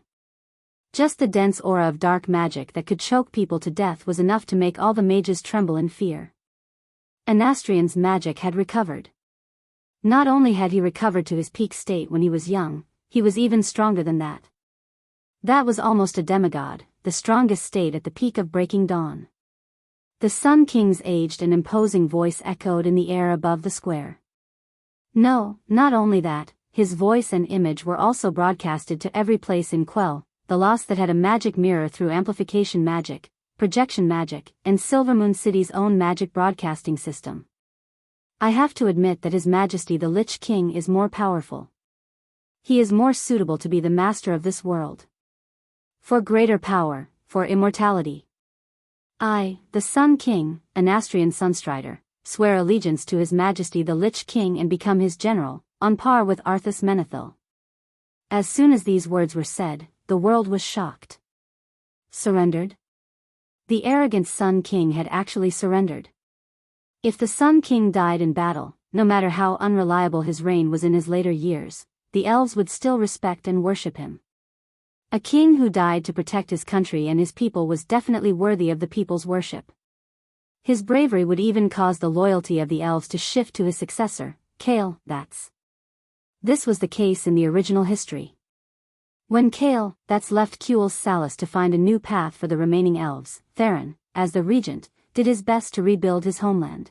Just the dense aura of dark magic that could choke people to death was enough to make all the mages tremble in fear. Anastrian's magic had recovered. Not only had he recovered to his peak state when he was young, he was even stronger than that. That was almost a demigod, the strongest state at the peak of Breaking Dawn. The Sun King's aged and imposing voice echoed in the air above the square. No, not only that, his voice and image were also broadcasted to every place in Quell, the lost that had a magic mirror through amplification magic, projection magic, and Silvermoon City's own magic broadcasting system. I have to admit that His Majesty the Lich King is more powerful. He is more suitable to be the master of this world. For greater power, for immortality. I, the Sun King, Anastrian Sunstrider, swear allegiance to His Majesty the Lich King and become his general, on par with Arthas Menethil. As soon as these words were said, the world was shocked. Surrendered? The arrogant Sun King had actually surrendered. If the Sun King died in battle, no matter how unreliable his reign was in his later years, the elves would still respect and worship him. A king who died to protect his country and his people was definitely worthy of the people's worship. His bravery would even cause the loyalty of the elves to shift to his successor, Kale. This was the case in the original history. When Kale left Kuel's Salus to find a new path for the remaining elves, Theron, as the regent, did his best to rebuild his homeland.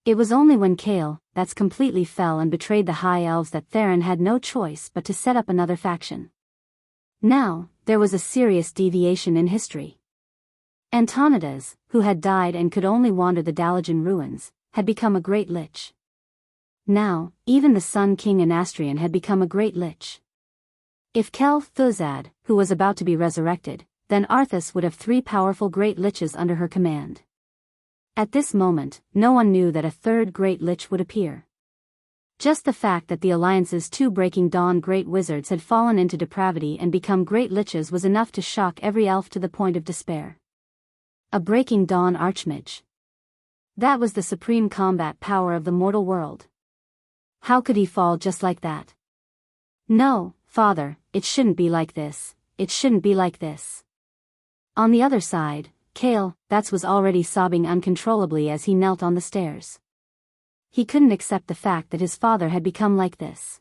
It was only when Kale completely fell and betrayed the High Elves that Theron had no choice but to set up another faction. Now, there was a serious deviation in history. Antonidas, who had died and could only wander the Dalajan ruins, had become a great lich. Now, even the Sun King Anastrian had become a great lich. If Kel Thuzad, who was about to be resurrected, then Arthas would have 3 powerful great liches under her command. At this moment, no one knew that a third great lich would appear. Just the fact that the Alliance's 2 Breaking Dawn great wizards had fallen into depravity and become great liches was enough to shock every elf to the point of despair. A Breaking Dawn archmage. That was the supreme combat power of the mortal world. How could he fall just like that? No, father, it shouldn't be like this, it shouldn't be like this. On the other side, Kale, that was already sobbing uncontrollably as he knelt on the stairs. He couldn't accept the fact that his father had become like this.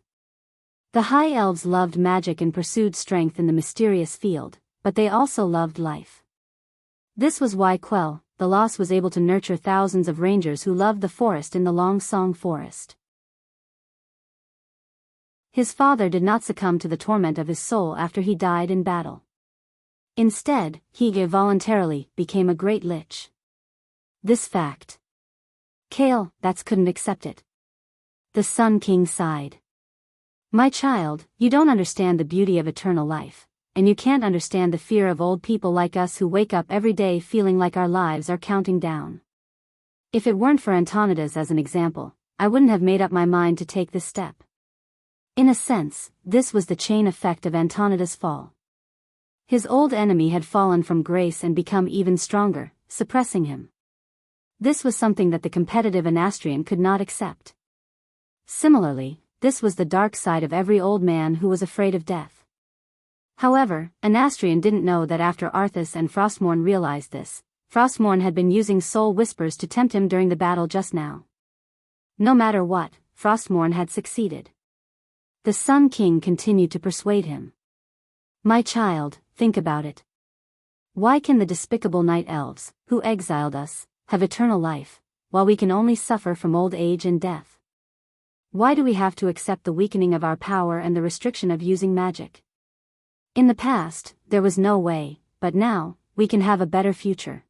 The High Elves loved magic and pursued strength in the mysterious field, but they also loved life. This was why Quell, the Lost, was able to nurture thousands of rangers who loved the forest in the Long Song Forest. His father did not succumb to the torment of his soul after he died in battle. Instead, he voluntarily became a great lich. This fact, Kale, that couldn't accept it. The Sun King sighed. My child, you don't understand the beauty of eternal life, and you can't understand the fear of old people like us who wake up every day feeling like our lives are counting down. If it weren't for Antonidas as an example, I wouldn't have made up my mind to take this step. In a sense, this was the chain effect of Antonidas' fall. His old enemy had fallen from grace and become even stronger, suppressing him. This was something that the competitive Anastrian could not accept. Similarly, this was the dark side of every old man who was afraid of death. However, Anastrian didn't know that after Arthas and Frostmourne realized this, Frostmourne had been using soul whispers to tempt him during the battle just now. No matter what, Frostmourne had succeeded. The Sun King continued to persuade him. My child, think about it. Why can the despicable night elves, who exiled us, have eternal life, while we can only suffer from old age and death? Why do we have to accept the weakening of our power and the restriction of using magic? In the past, there was no way, but now, we can have a better future.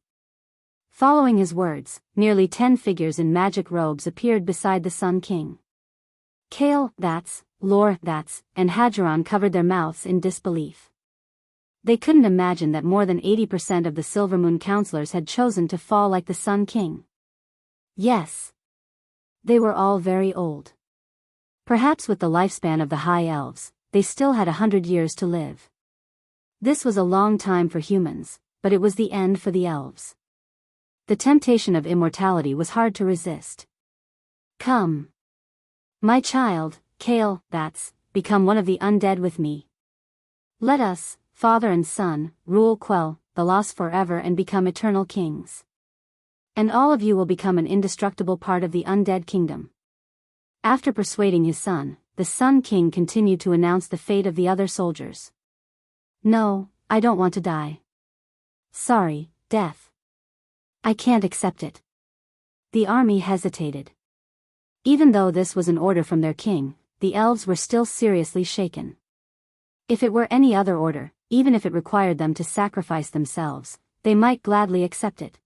Following his words, nearly 10 figures in magic robes appeared beside the Sun King. Kale, Lor, and Hadgeron covered their mouths in disbelief. They couldn't imagine that more than 80% of the Silvermoon counselors had chosen to fall like the Sun King. Yes. They were all very old. Perhaps with the lifespan of the High Elves, they still had 100 years to live. This was a long time for humans, but it was the end for the elves. The temptation of immortality was hard to resist. Come. My child, Kale, become one of the undead with me. Let us, father and son, rule Quell, the Lost forever and become eternal kings. And all of you will become an indestructible part of the undead kingdom. After persuading his son, the Sun King continued to announce the fate of the other soldiers. No, I don't want to die. Sorry, death. I can't accept it. The army hesitated. Even though this was an order from their king, the elves were still seriously shaken. If it were any other order, even if it required them to sacrifice themselves, they might gladly accept it.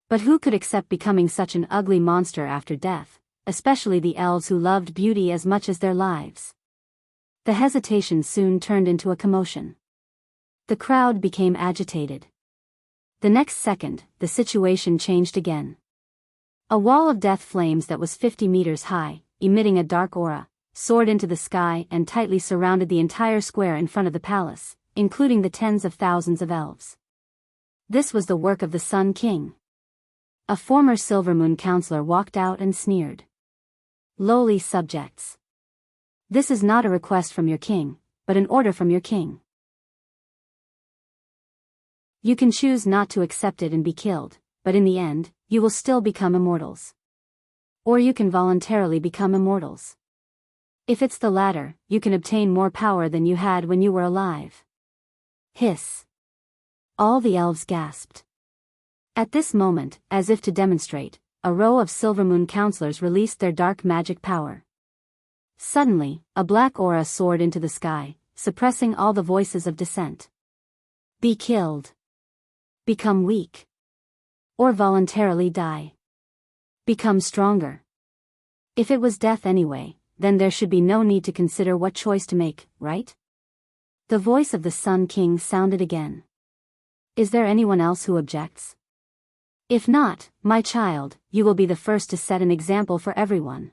But who could accept becoming such an ugly monster after death, especially the elves who loved beauty as much as their lives? The hesitation soon turned into a commotion. The crowd became agitated. The next second, the situation changed again. A wall of death flames that was 50 meters high, emitting a dark aura, soared into the sky and tightly surrounded the entire square in front of the palace, including the tens of thousands of elves. This was the work of the Sun King. A former Silvermoon counselor walked out and sneered. Lowly subjects. This is not a request from your king, but an order from your king. You can choose not to accept it and be killed, but in the end, you will still become immortals. Or you can voluntarily become immortals. If it's the latter, you can obtain more power than you had when you were alive. Hiss. All the elves gasped. At this moment, as if to demonstrate, a row of Silvermoon counselors released their dark magic power. Suddenly, a black aura soared into the sky, suppressing all the voices of dissent. Be killed. Become weak. Or voluntarily die. Become stronger. If it was death anyway, then there should be no need to consider what choice to make, right? The voice of the Sun King sounded again. Is there anyone else who objects? If not, my child, you will be the first to set an example for everyone.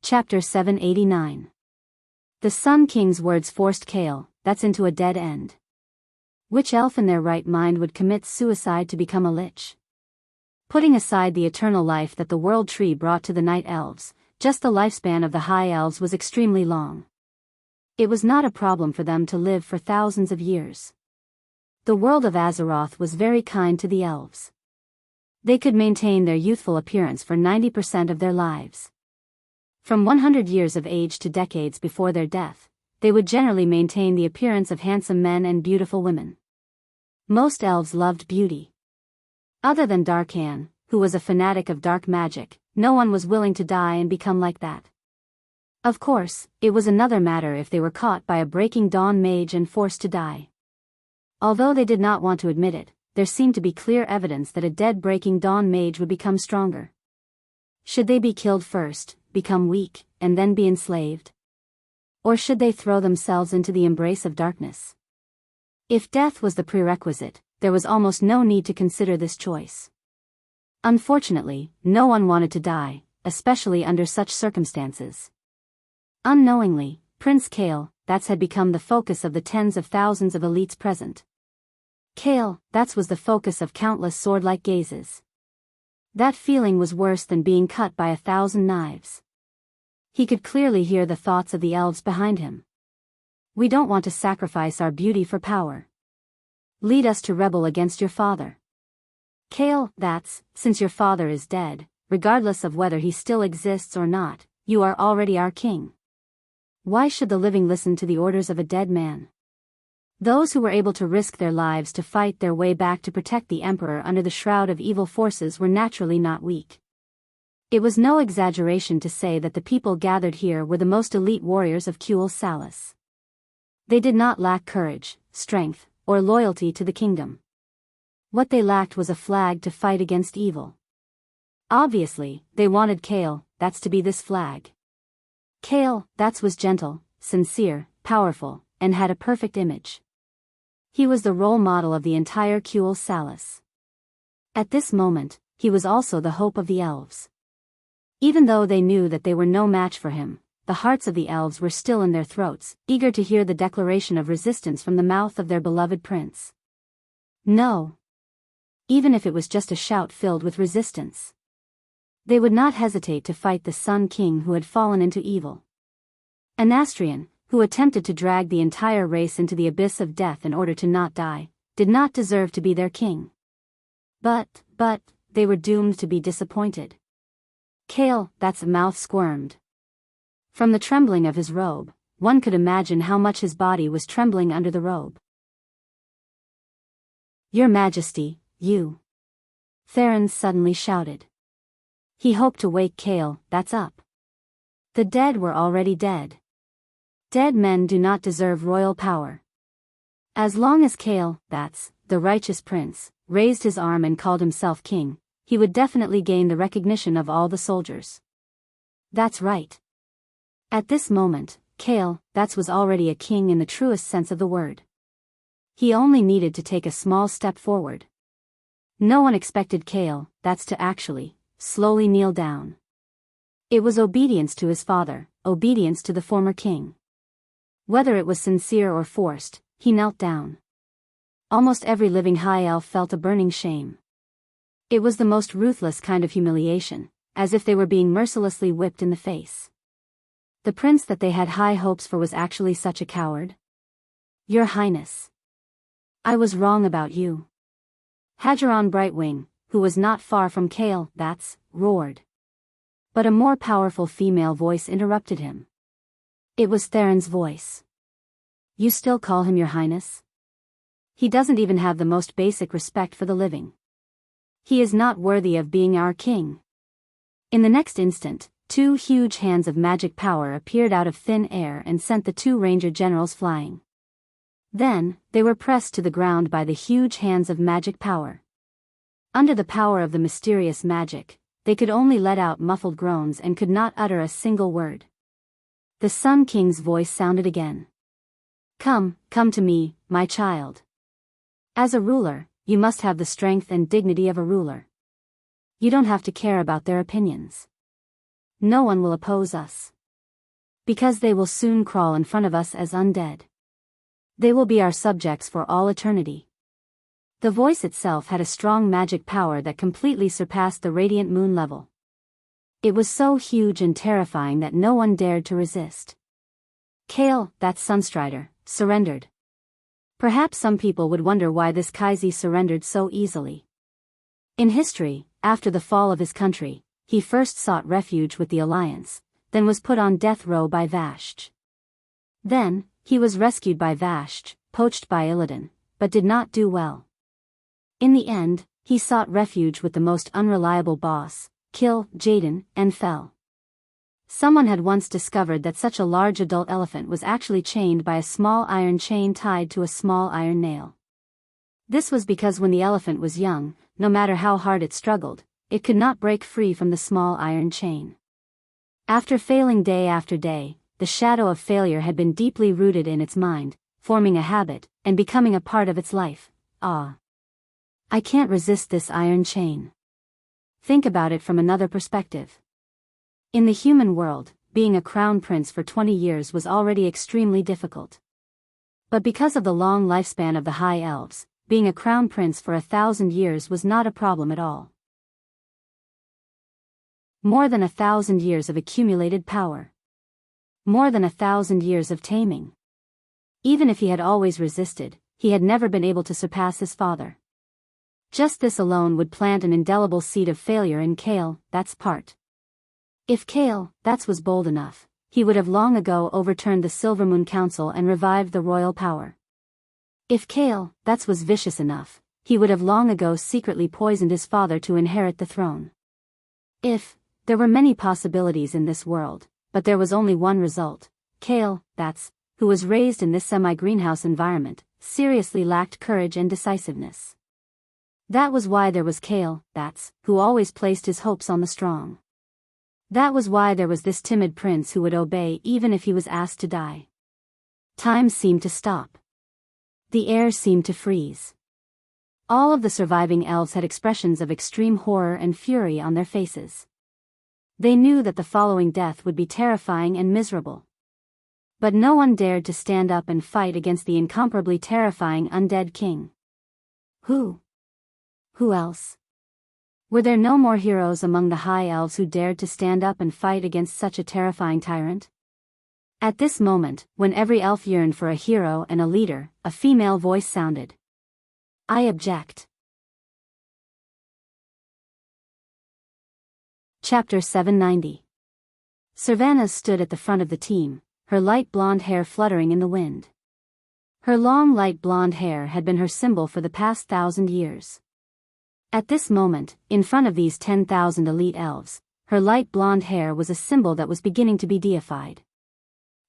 Chapter 789. The Sun King's words forced Kale, that's into a dead end. Which elf in their right mind would commit suicide to become a lich? Putting aside the eternal life that the world tree brought to the night elves, just the lifespan of the high elves was extremely long. It was not a problem for them to live for thousands of years. The world of Azeroth was very kind to the elves. They could maintain their youthful appearance for 90% of their lives. From 100 years of age to decades before their death, they would generally maintain the appearance of handsome men and beautiful women. Most elves loved beauty. Other than Darkan, who was a fanatic of dark magic, no one was willing to die and become like that. Of course, it was another matter if they were caught by a Breaking Dawn mage and forced to die. Although they did not want to admit it, there seemed to be clear evidence that a dead Breaking Dawn mage would become stronger. Should they be killed first, become weak, and then be enslaved? Or should they throw themselves into the embrace of darkness? If death was the prerequisite, there was almost no need to consider this choice. Unfortunately, no one wanted to die, especially under such circumstances. Unknowingly, Prince Kale, that's had become the focus of the tens of thousands of elites present. Kale, that's was the focus of countless sword-like gazes. That feeling was worse than being cut by 1,000 knives. He could clearly hear the thoughts of the elves behind him. We don't want to sacrifice our beauty for power. Lead us to rebel against your father. Kale, that's, since your father is dead, regardless of whether he still exists or not, you are already our king. Why should the living listen to the orders of a dead man? Those who were able to risk their lives to fight their way back to protect the emperor under the shroud of evil forces were naturally not weak. It was no exaggeration to say that the people gathered here were the most elite warriors of Kuel Salis. They did not lack courage, strength, or loyalty to the kingdom. What they lacked was a flag to fight against evil. Obviously, they wanted Kale, that's to be this flag. Kale, that's was gentle, sincere, powerful, and had a perfect image. He was the role model of the entire Kuel Salis. At this moment, he was also the hope of the elves. Even though they knew that they were no match for him, the hearts of the elves were still in their throats, eager to hear the declaration of resistance from the mouth of their beloved prince. No. Even if it was just a shout filled with resistance. They would not hesitate to fight the Sun King who had fallen into evil. An Astrian, who attempted to drag the entire race into the abyss of death in order to not die, did not deserve to be their king. But, they were doomed to be disappointed. Kale, that's mouth squirmed. From the trembling of his robe, one could imagine how much his body was trembling under the robe. Your Majesty, you. Theron suddenly shouted. He hoped to wake Kale, that's up. The dead were already dead. Dead men do not deserve royal power. As long as Kale, that's, the righteous prince, raised his arm and called himself king, he would definitely gain the recognition of all the soldiers. That's right. At this moment, Kale, that's was already a king in the truest sense of the word. He only needed to take a small step forward. No one expected Kale, that's to actually, slowly kneel down. It was obedience to his father, obedience to the former king. Whether it was sincere or forced, he knelt down. Almost every living high elf felt a burning shame. It was the most ruthless kind of humiliation, as if they were being mercilessly whipped in the face. The prince that they had high hopes for was actually such a coward? Your Highness. I was wrong about you. Hageron Brightwing, who was not far from Kale, that's, roared. But a more powerful female voice interrupted him. It was Theron's voice. You still call him your Highness? He doesn't even have the most basic respect for the living. He is not worthy of being our king. In the next instant, two huge hands of magic power appeared out of thin air and sent the two ranger generals flying. Then, they were pressed to the ground by the huge hands of magic power. Under the power of the mysterious magic, they could only let out muffled groans and could not utter a single word. The Sun King's voice sounded again. Come to me, my child. As a ruler, you must have the strength and dignity of a ruler. You don't have to care about their opinions. No one will oppose us. Because they will soon crawl in front of us as undead. They will be our subjects for all eternity. The voice itself had a strong magic power that completely surpassed the radiant moon level. It was so huge and terrifying that no one dared to resist. Kale, that Sunstrider, surrendered. Perhaps some people would wonder why this Kaiser surrendered so easily. In history, after the fall of his country, he first sought refuge with the Alliance, then was put on death row by Vashj. Then, he was rescued by Vashj, poached by Illidan, but did not do well. In the end, he sought refuge with the most unreliable boss, Kil, Jaden, and fell. Someone had once discovered that such a large adult elephant was actually chained by a small iron chain tied to a small iron nail. This was because when the elephant was young, no matter how hard it struggled, it could not break free from the small iron chain. After failing day after day, the shadow of failure had been deeply rooted in its mind, forming a habit, and becoming a part of its life. I can't resist this iron chain. Think about it from another perspective. In the human world, being a crown prince for 20 years was already extremely difficult. But because of the long lifespan of the High Elves, being a crown prince for 1,000 years was not a problem at all. More than 1,000 years of accumulated power. More than 1,000 years of taming. Even if he had always resisted, he had never been able to surpass his father. Just this alone would plant an indelible seed of failure in Kale, that's part. If Kale, that's was bold enough, he would have long ago overturned the Silvermoon Council and revived the royal power. If Kale, that's was vicious enough, he would have long ago secretly poisoned his father to inherit the throne. There were many possibilities in this world, but there was only one result. Kale, who was raised in this semi-greenhouse environment, seriously lacked courage and decisiveness. That was why there was Kale, who always placed his hopes on the strong. That was why there was this timid prince who would obey even if he was asked to die. Time seemed to stop. The air seemed to freeze. All of the surviving elves had expressions of extreme horror and fury on their faces. They knew that the following death would be terrifying and miserable. But no one dared to stand up and fight against the incomparably terrifying undead king. Who else? Were there no more heroes among the High Elves who dared to stand up and fight against such a terrifying tyrant? At this moment, when every elf yearned for a hero and a leader, a female voice sounded. I object. Chapter 790. Servanas stood at the front of the team, her light blonde hair fluttering in the wind. Her long light blonde hair had been her symbol for the past 1,000 years. At this moment, in front of these 10,000 elite elves, her light blonde hair was a symbol that was beginning to be deified.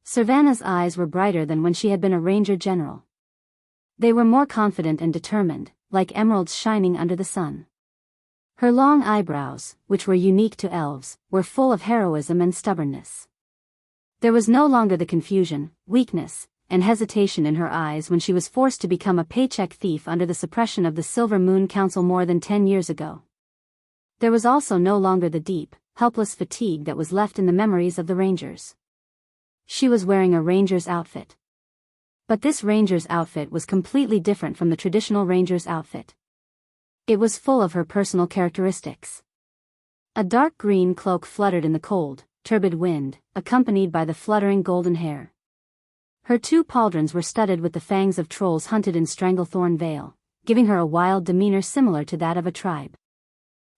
Servanas' eyes were brighter than when she had been a ranger general. They were more confident and determined, like emeralds shining under the sun. Her long eyebrows, which were unique to elves, were full of heroism and stubbornness. There was no longer the confusion, weakness, and hesitation in her eyes when she was forced to become a paycheck thief under the suppression of the Silver Moon Council more than 10 years ago. There was also no longer the deep, helpless fatigue that was left in the memories of the Rangers. She was wearing a Ranger's outfit. But this Ranger's outfit was completely different from the traditional Ranger's outfit. It was full of her personal characteristics. A dark green cloak fluttered in the cold, turbid wind, accompanied by the fluttering golden hair. Her 2 pauldrons were studded with the fangs of trolls hunted in Stranglethorn Vale, giving her a wild demeanor similar to that of a tribe.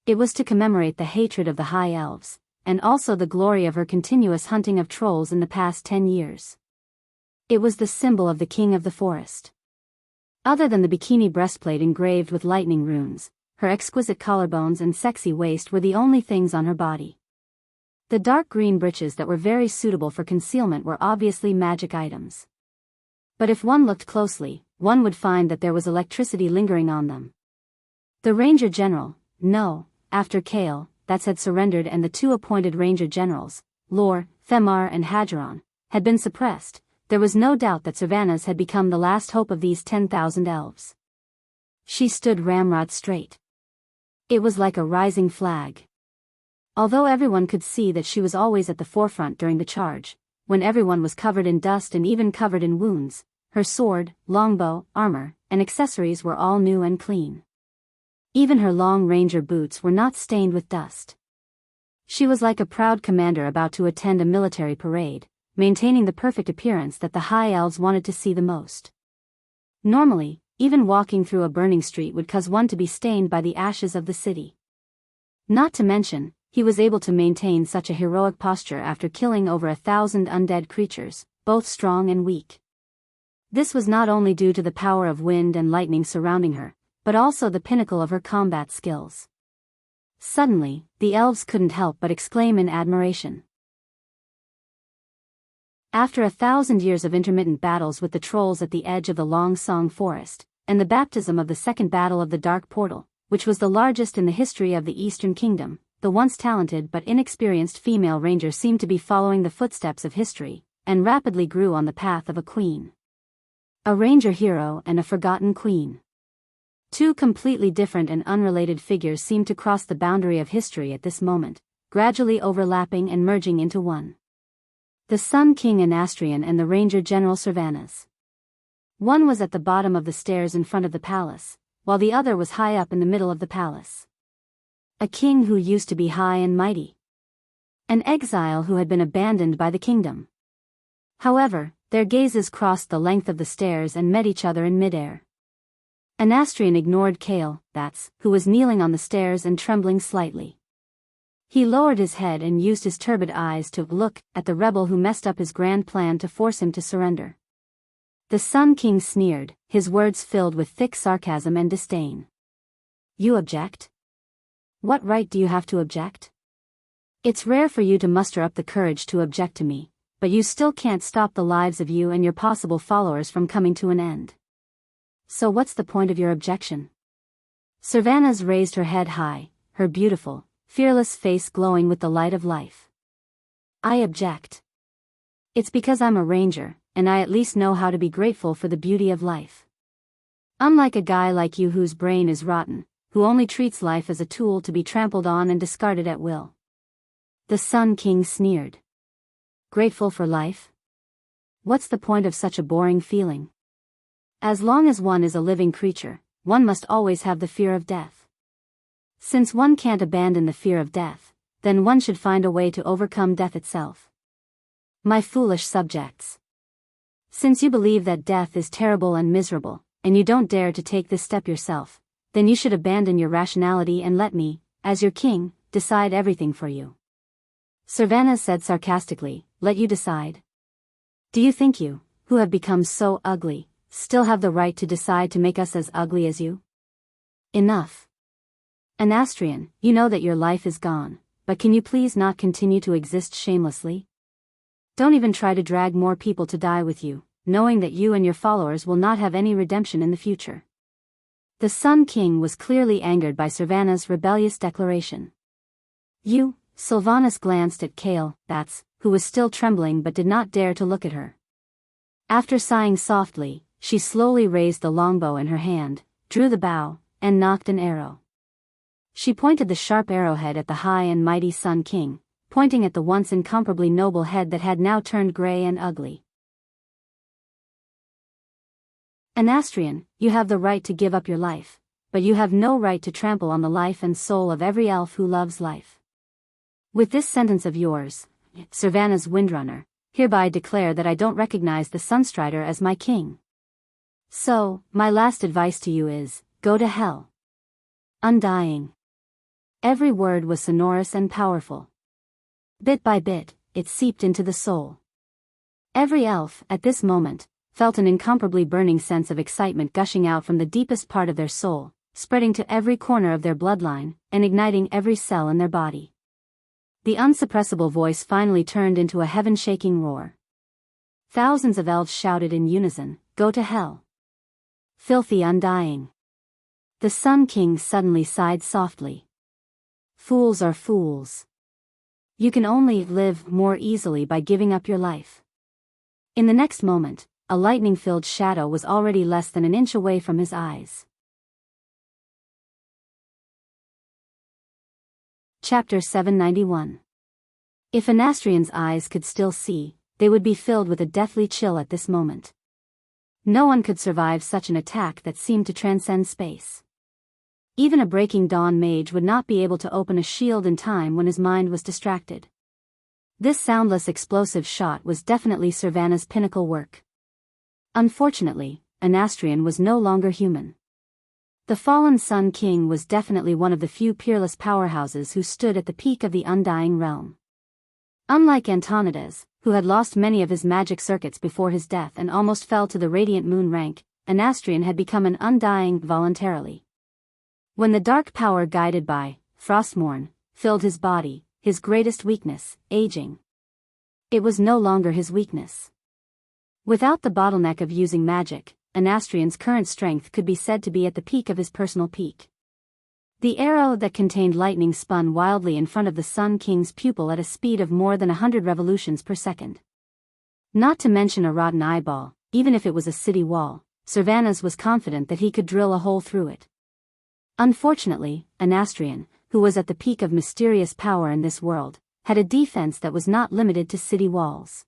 It was to commemorate the hatred of the High Elves, and also the glory of her continuous hunting of trolls in the past 10 years. It was the symbol of the king of the forest. Other than the bikini breastplate engraved with lightning runes, her exquisite collarbones and sexy waist were the only things on her body. The dark green breeches that were very suitable for concealment were obviously magic items. But if one looked closely, one would find that there was electricity lingering on them. The Ranger General, after Kale, had surrendered, and the 2 appointed Ranger Generals, Lor, Femar and Hadron, had been suppressed, there was no doubt that Sylvanas had become the last hope of these 10,000 elves. She stood ramrod straight. It was like a rising flag. Although everyone could see that she was always at the forefront during the charge, when everyone was covered in dust and even covered in wounds, her sword, longbow, armor, and accessories were all new and clean. Even her long ranger boots were not stained with dust. She was like a proud commander about to attend a military parade, maintaining the perfect appearance that the high elves wanted to see the most. Normally, even walking through a burning street would cause one to be stained by the ashes of the city. Not to mention, he was able to maintain such a heroic posture after killing over 1,000 undead creatures, both strong and weak. This was not only due to the power of wind and lightning surrounding her, but also the pinnacle of her combat skills. Suddenly, the elves couldn't help but exclaim in admiration. After 1,000 years of intermittent battles with the trolls at the edge of the Long Song Forest, and the baptism of the Second Battle of the Dark Portal, which was the largest in the history of the Eastern Kingdom, the once talented but inexperienced female ranger seemed to be following the footsteps of history, and rapidly grew on the path of a queen. A ranger hero and a forgotten queen. Two completely different and unrelated figures seemed to cross the boundary of history at this moment, gradually overlapping and merging into one. The Sun King Anastrian and the Ranger General Sylvanas. One was at the bottom of the stairs in front of the palace, while the other was high up in the middle of the palace. A king who used to be high and mighty. An exile who had been abandoned by the kingdom. However, their gazes crossed the length of the stairs and met each other in midair. Anastrian ignored Kale, who was kneeling on the stairs and trembling slightly. He lowered his head and used his turbid eyes to look at the rebel who messed up his grand plan to force him to surrender. The Sun King sneered, his words filled with thick sarcasm and disdain. You object? What right do you have to object? It's rare for you to muster up the courage to object to me, but you still can't stop the lives of you and your possible followers from coming to an end. So what's the point of your objection? Sylvanas raised her head high, her beautiful, fearless face glowing with the light of life. I object. It's because I'm a ranger, and I at least know how to be grateful for the beauty of life. Unlike a guy like you whose brain is rotten, who only treats life as a tool to be trampled on and discarded at will. The Sun King sneered. Grateful for life? What's the point of such a boring feeling? As long as one is a living creature, one must always have the fear of death. Since one can't abandon the fear of death, then one should find a way to overcome death itself. My foolish subjects. Since you believe that death is terrible and miserable, and you don't dare to take this step yourself, then you should abandon your rationality and let me, as your king, decide everything for you. Sylvanas said sarcastically, let you decide? Do you think you, who have become so ugly, still have the right to decide to make us as ugly as you? Enough. Anastrian, you know that your life is gone, but can you please not continue to exist shamelessly? Don't even try to drag more people to die with you, knowing that you and your followers will not have any redemption in the future. The Sun King was clearly angered by Sylvanas' rebellious declaration. You, Sylvanas glanced at Kale, who was still trembling but did not dare to look at her. After sighing softly, she slowly raised the longbow in her hand, drew the bow, and nocked an arrow. She pointed the sharp arrowhead at the high and mighty Sun King, pointing at the once incomparably noble head that had now turned gray and ugly. Anastrian, you have the right to give up your life, but you have no right to trample on the life and soul of every elf who loves life. With this sentence of yours, Sylvanas Windrunner, hereby declare that I don't recognize the Sunstrider as my king. So, my last advice to you is, go to hell. Undying. Every word was sonorous and powerful. Bit by bit, it seeped into the soul. Every elf, at this moment, felt an incomparably burning sense of excitement gushing out from the deepest part of their soul, spreading to every corner of their bloodline, and igniting every cell in their body. The unsuppressible voice finally turned into a heaven-shaking roar. Thousands of elves shouted in unison, go to hell. Filthy undying. The Sun King suddenly sighed softly. Fools are fools. You can only live more easily by giving up your life. In the next moment, a lightning-filled shadow was already less than an inch away from his eyes. Chapter 791. If Anastrian's eyes could still see, they would be filled with a deathly chill at this moment. No one could survive such an attack that seemed to transcend space. Even a Breaking Dawn mage would not be able to open a shield in time when his mind was distracted. This soundless explosive shot was definitely Servana's pinnacle work. Unfortunately, Anastrian was no longer human. The fallen Sun King was definitely one of the few peerless powerhouses who stood at the peak of the undying realm. Unlike Antonides, who had lost many of his magic circuits before his death and almost fell to the Radiant Moon rank, Anastrian had become an undying voluntarily. When the dark power guided by Frostmourne filled his body, his greatest weakness, aging, it was no longer his weakness. Without the bottleneck of using magic, Anastrian's current strength could be said to be at the peak of his personal peak. The arrow that contained lightning spun wildly in front of the Sun King's pupil at a speed of more than 100 revolutions per second. Not to mention a rotten eyeball, even if it was a city wall, Servanas was confident that he could drill a hole through it. Unfortunately, Anastrian, who was at the peak of mysterious power in this world, had a defense that was not limited to city walls.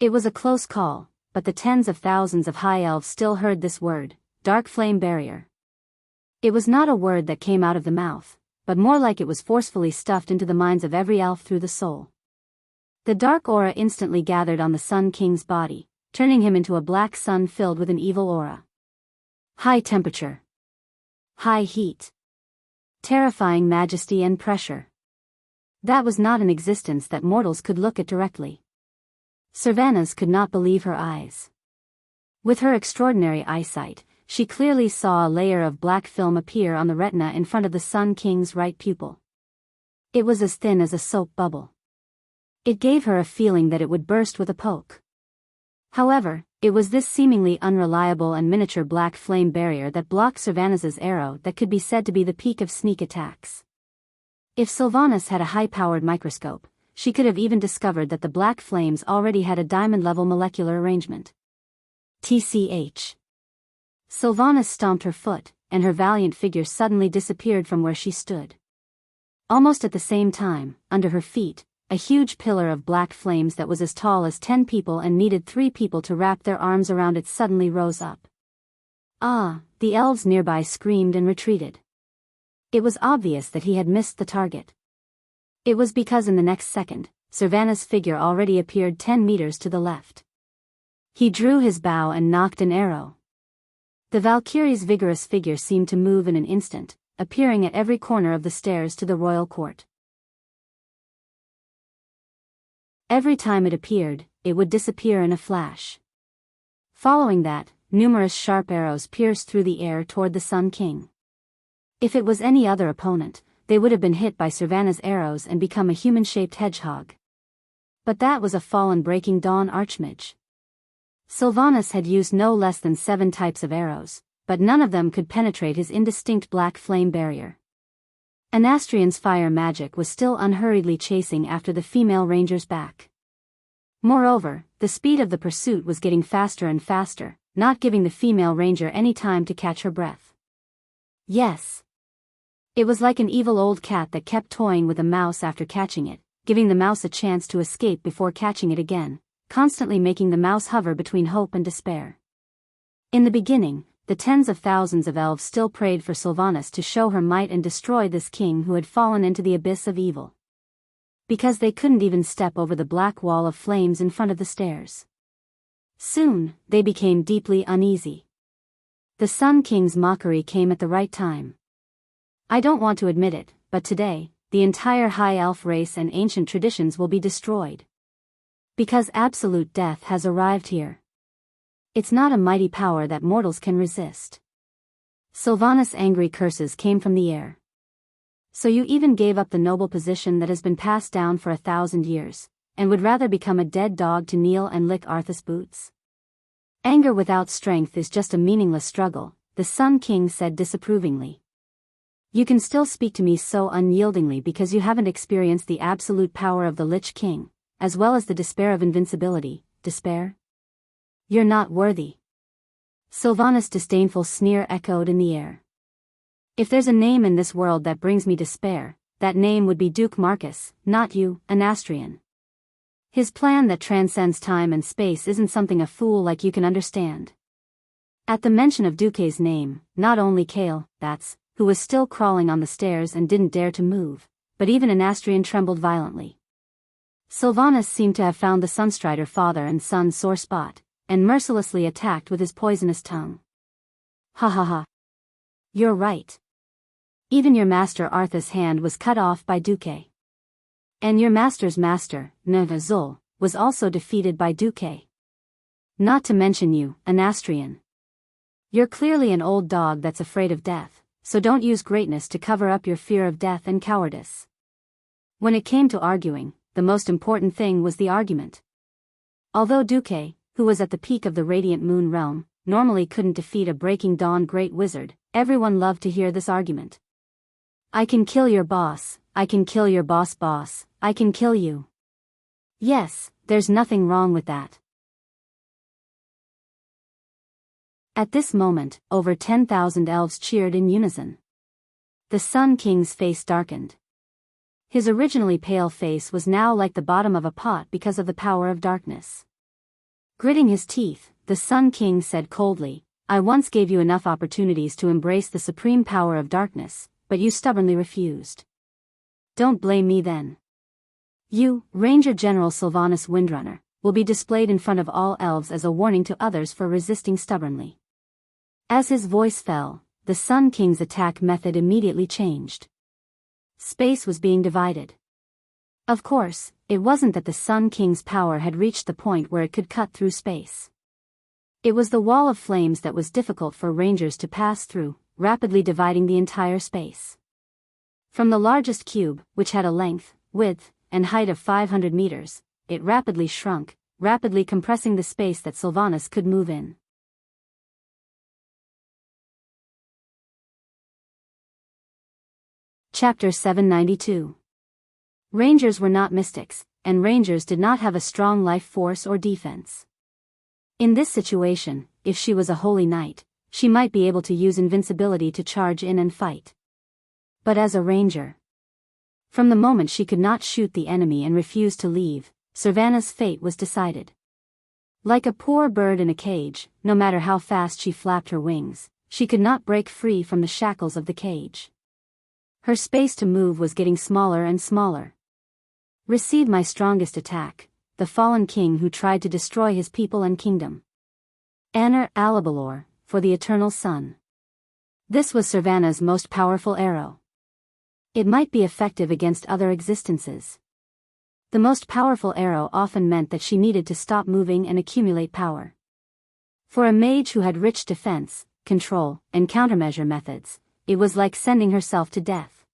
It was a close call, but the tens of thousands of high elves still heard this word, dark flame barrier. It was not a word that came out of the mouth, but more like it was forcefully stuffed into the minds of every elf through the soul. The dark aura instantly gathered on the Sun King's body, turning him into a black sun filled with an evil aura. High temperature. High heat. Terrifying majesty and pressure. That was not an existence that mortals could look at directly. Servanas could not believe her eyes. With her extraordinary eyesight, she clearly saw a layer of black film appear on the retina in front of the Sun King's right pupil. It was as thin as a soap bubble. It gave her a feeling that it would burst with a poke. However, it was this seemingly unreliable and miniature black flame barrier that blocked Servanas's arrow that could be said to be the peak of sneak attacks. If Sylvanas had a high-powered microscope, she could have even discovered that the black flames already had a diamond-level molecular arrangement. TCH. Sylvanas stomped her foot, and her valiant figure suddenly disappeared from where she stood. Almost at the same time, under her feet, a huge pillar of black flames that was as tall as 10 people and needed 3 people to wrap their arms around it suddenly rose up. Ah, the elves nearby screamed and retreated. It was obvious that he had missed the target. It was because in the next second, Servanas' figure already appeared 10 meters to the left. He drew his bow and nocked an arrow. The Valkyrie's vigorous figure seemed to move in an instant, appearing at every corner of the stairs to the royal court. Every time it appeared, it would disappear in a flash. Following that, numerous sharp arrows pierced through the air toward the Sun King. If it was any other opponent, they would have been hit by Servanas' arrows and become a human-shaped hedgehog. But that was a fallen Breaking Dawn archmage. Sylvanas had used no less than 7 types of arrows, but none of them could penetrate his indistinct black flame barrier. Anastrian's fire magic was still unhurriedly chasing after the female ranger's back. Moreover, the speed of the pursuit was getting faster and faster, not giving the female ranger any time to catch her breath. Yes. It was like an evil old cat that kept toying with a mouse after catching it, giving the mouse a chance to escape before catching it again, constantly making the mouse hover between hope and despair. In the beginning, the tens of thousands of elves still prayed for Sylvanas to show her might and destroy this king who had fallen into the abyss of evil. Because they couldn't even step over the black wall of flames in front of the stairs. Soon, they became deeply uneasy. The Sun King's mockery came at the right time. I don't want to admit it, but today, the entire High Elf race and ancient traditions will be destroyed. Because absolute death has arrived here. It's not a mighty power that mortals can resist. Sylvanas' angry curses came from the air. So you even gave up the noble position that has been passed down for 1,000 years, and would rather become a dead dog to kneel and lick Arthas' boots? Anger without strength is just a meaningless struggle, the Sun King said disapprovingly. You can still speak to me so unyieldingly because you haven't experienced the absolute power of the Lich King, as well as the despair of invincibility. Despair? You're not worthy. Sylvanas' disdainful sneer echoed in the air. If there's a name in this world that brings me despair, that name would be Duke Marcus, not you, Anastrian. His plan that transcends time and space isn't something a fool like you can understand. At the mention of Duque's name, not only Kale, who was still crawling on the stairs and didn't dare to move, but even Anastrian trembled violently. Sylvanas seemed to have found the Sunstrider father and son's sore spot, and mercilessly attacked with his poisonous tongue. Ha ha ha. You're right. Even your master Arthas' hand was cut off by Duque. And your master's master, Ner'zhul, was also defeated by Duque. Not to mention you, Anastrian. You're clearly an old dog that's afraid of death, so don't use greatness to cover up your fear of death and cowardice. When it came to arguing, the most important thing was the argument. Although Duque, who was at the peak of the Radiant Moon realm, normally couldn't defeat a Breaking Dawn great wizard, everyone loved to hear this argument. I can kill your boss, I can kill your boss, I can kill you. Yes, there's nothing wrong with that. At this moment, over 10,000 elves cheered in unison. The Sun King's face darkened. His originally pale face was now like the bottom of a pot because of the power of darkness. Gritting his teeth, the Sun King said coldly, I once gave you enough opportunities to embrace the supreme power of darkness, but you stubbornly refused. Don't blame me then. You, Ranger General Sylvanas Windrunner, will be displayed in front of all elves as a warning to others for resisting stubbornly. As his voice fell, the Sun King's attack method immediately changed. Space was being divided. Of course, it wasn't that the Sun King's power had reached the point where it could cut through space. It was the wall of flames that was difficult for rangers to pass through, rapidly dividing the entire space. From the largest cube, which had a length, width, and height of 500 meters, it rapidly shrunk, rapidly compressing the space that Sylvanas could move in. Chapter 792. Rangers were not mystics, and rangers did not have a strong life force or defense. In this situation, if she was a holy knight, she might be able to use invincibility to charge in and fight. But as a ranger, from the moment she could not shoot the enemy and refused to leave, Sylvanas' fate was decided. Like a poor bird in a cage, no matter how fast she flapped her wings, she could not break free from the shackles of the cage. Her space to move was getting smaller and smaller. Receive my strongest attack, the fallen king who tried to destroy his people and kingdom. Anar Alabalor, for the eternal sun. This was Sylvanas' most powerful arrow. It might be effective against other existences. The most powerful arrow often meant that she needed to stop moving and accumulate power. For a mage who had rich defense, control, and countermeasure methods, it was like sending herself to death.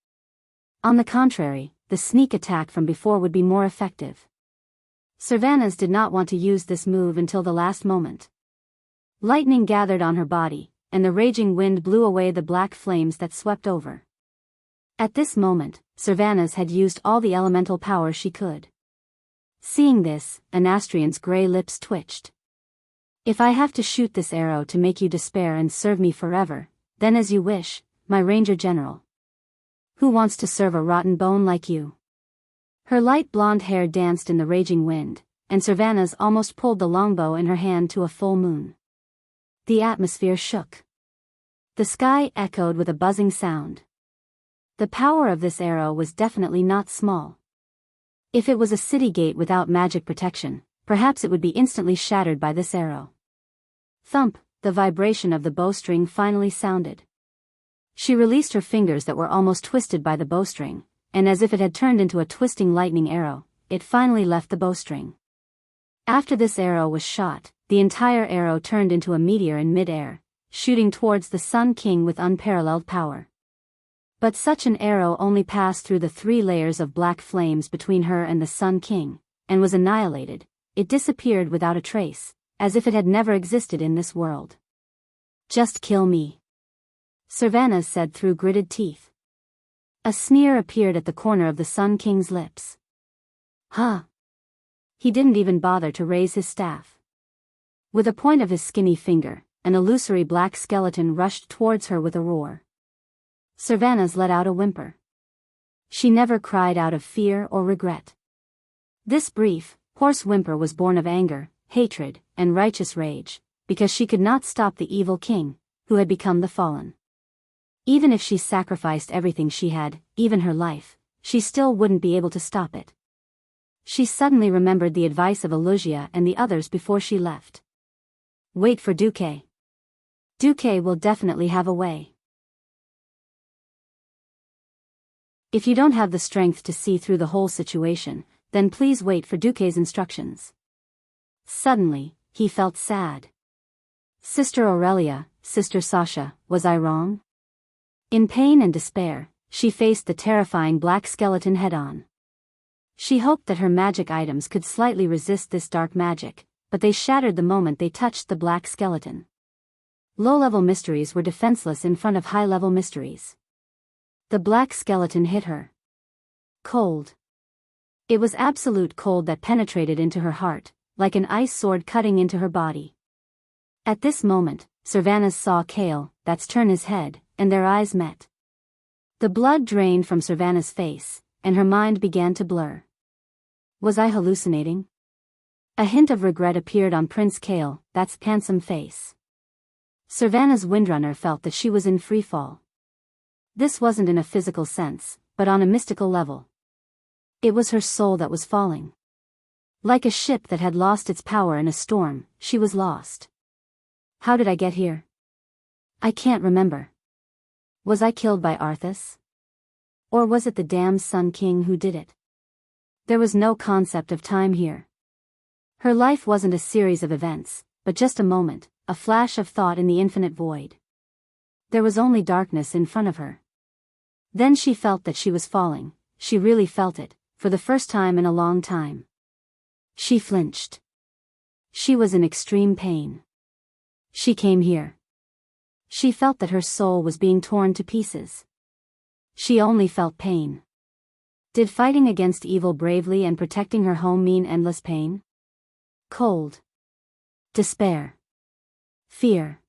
On the contrary, the sneak attack from before would be more effective. Sylvanas did not want to use this move until the last moment. Lightning gathered on her body, and the raging wind blew away the black flames that swept over. At this moment, Sylvanas had used all the elemental power she could. Seeing this, Anastrian's gray lips twitched. If I have to shoot this arrow to make you despair and serve me forever, then as you wish, my Ranger General. Who wants to serve a rotten bone like you? Her light blonde hair danced in the raging wind, and Sylvanas almost pulled the longbow in her hand to a full moon. The atmosphere shook. The sky echoed with a buzzing sound. The power of this arrow was definitely not small. If it was a city gate without magic protection, perhaps it would be instantly shattered by this arrow. Thump, the vibration of the bowstring finally sounded. She released her fingers that were almost twisted by the bowstring, and as if it had turned into a twisting lightning arrow, it finally left the bowstring. After this arrow was shot, the entire arrow turned into a meteor in mid-air, shooting towards the Sun King with unparalleled power. But such an arrow only passed through the 3 layers of black flames between her and the Sun King, and was annihilated. It disappeared without a trace, as if it had never existed in this world. Just kill me, Sylvanas said through gritted teeth. A sneer appeared at the corner of the Sun King's lips. Huh. He didn't even bother to raise his staff. With a point of his skinny finger, an illusory black skeleton rushed towards her with a roar. Sylvanas let out a whimper. She never cried out of fear or regret. This brief, hoarse whimper was born of anger, hatred, and righteous rage, because she could not stop the evil king, who had become the fallen. Even if she sacrificed everything she had, even her life, she still wouldn't be able to stop it. She suddenly remembered the advice of Alusia and the others before she left. Wait for Duque. Duque will definitely have a way. If you don't have the strength to see through the whole situation, then please wait for Duque's instructions. Suddenly, he felt sad. Sister Aurelia, Sister Sasha, was I wrong? In pain and despair, she faced the terrifying black skeleton head-on. She hoped that her magic items could slightly resist this dark magic, but they shattered the moment they touched the black skeleton. Low-level mysteries were defenseless in front of high-level mysteries. The black skeleton hit her. Cold. It was absolute cold that penetrated into her heart, like an ice sword cutting into her body. At this moment, Sylvanas saw Kale, that's turn his head, and their eyes met. The blood drained from Sylvanas' face, and her mind began to blur. Was I hallucinating? A hint of regret appeared on Prince Kale, that's handsome face. Sylvanas Windrunner felt that she was in free fall. This wasn't in a physical sense, but on a mystical level. It was her soul that was falling. Like a ship that had lost its power in a storm, she was lost. How did I get here? I can't remember. Was I killed by Arthas? Or was it the damned Sun King who did it? There was no concept of time here. Her life wasn't a series of events, but just a moment, a flash of thought in the infinite void. There was only darkness in front of her. Then she felt that she was falling, she really felt it, for the first time in a long time. She flinched. She was in extreme pain. She came here. She felt that her soul was being torn to pieces. She only felt pain. Did fighting against evil bravely and protecting her home mean endless pain? Cold. Despair. Fear.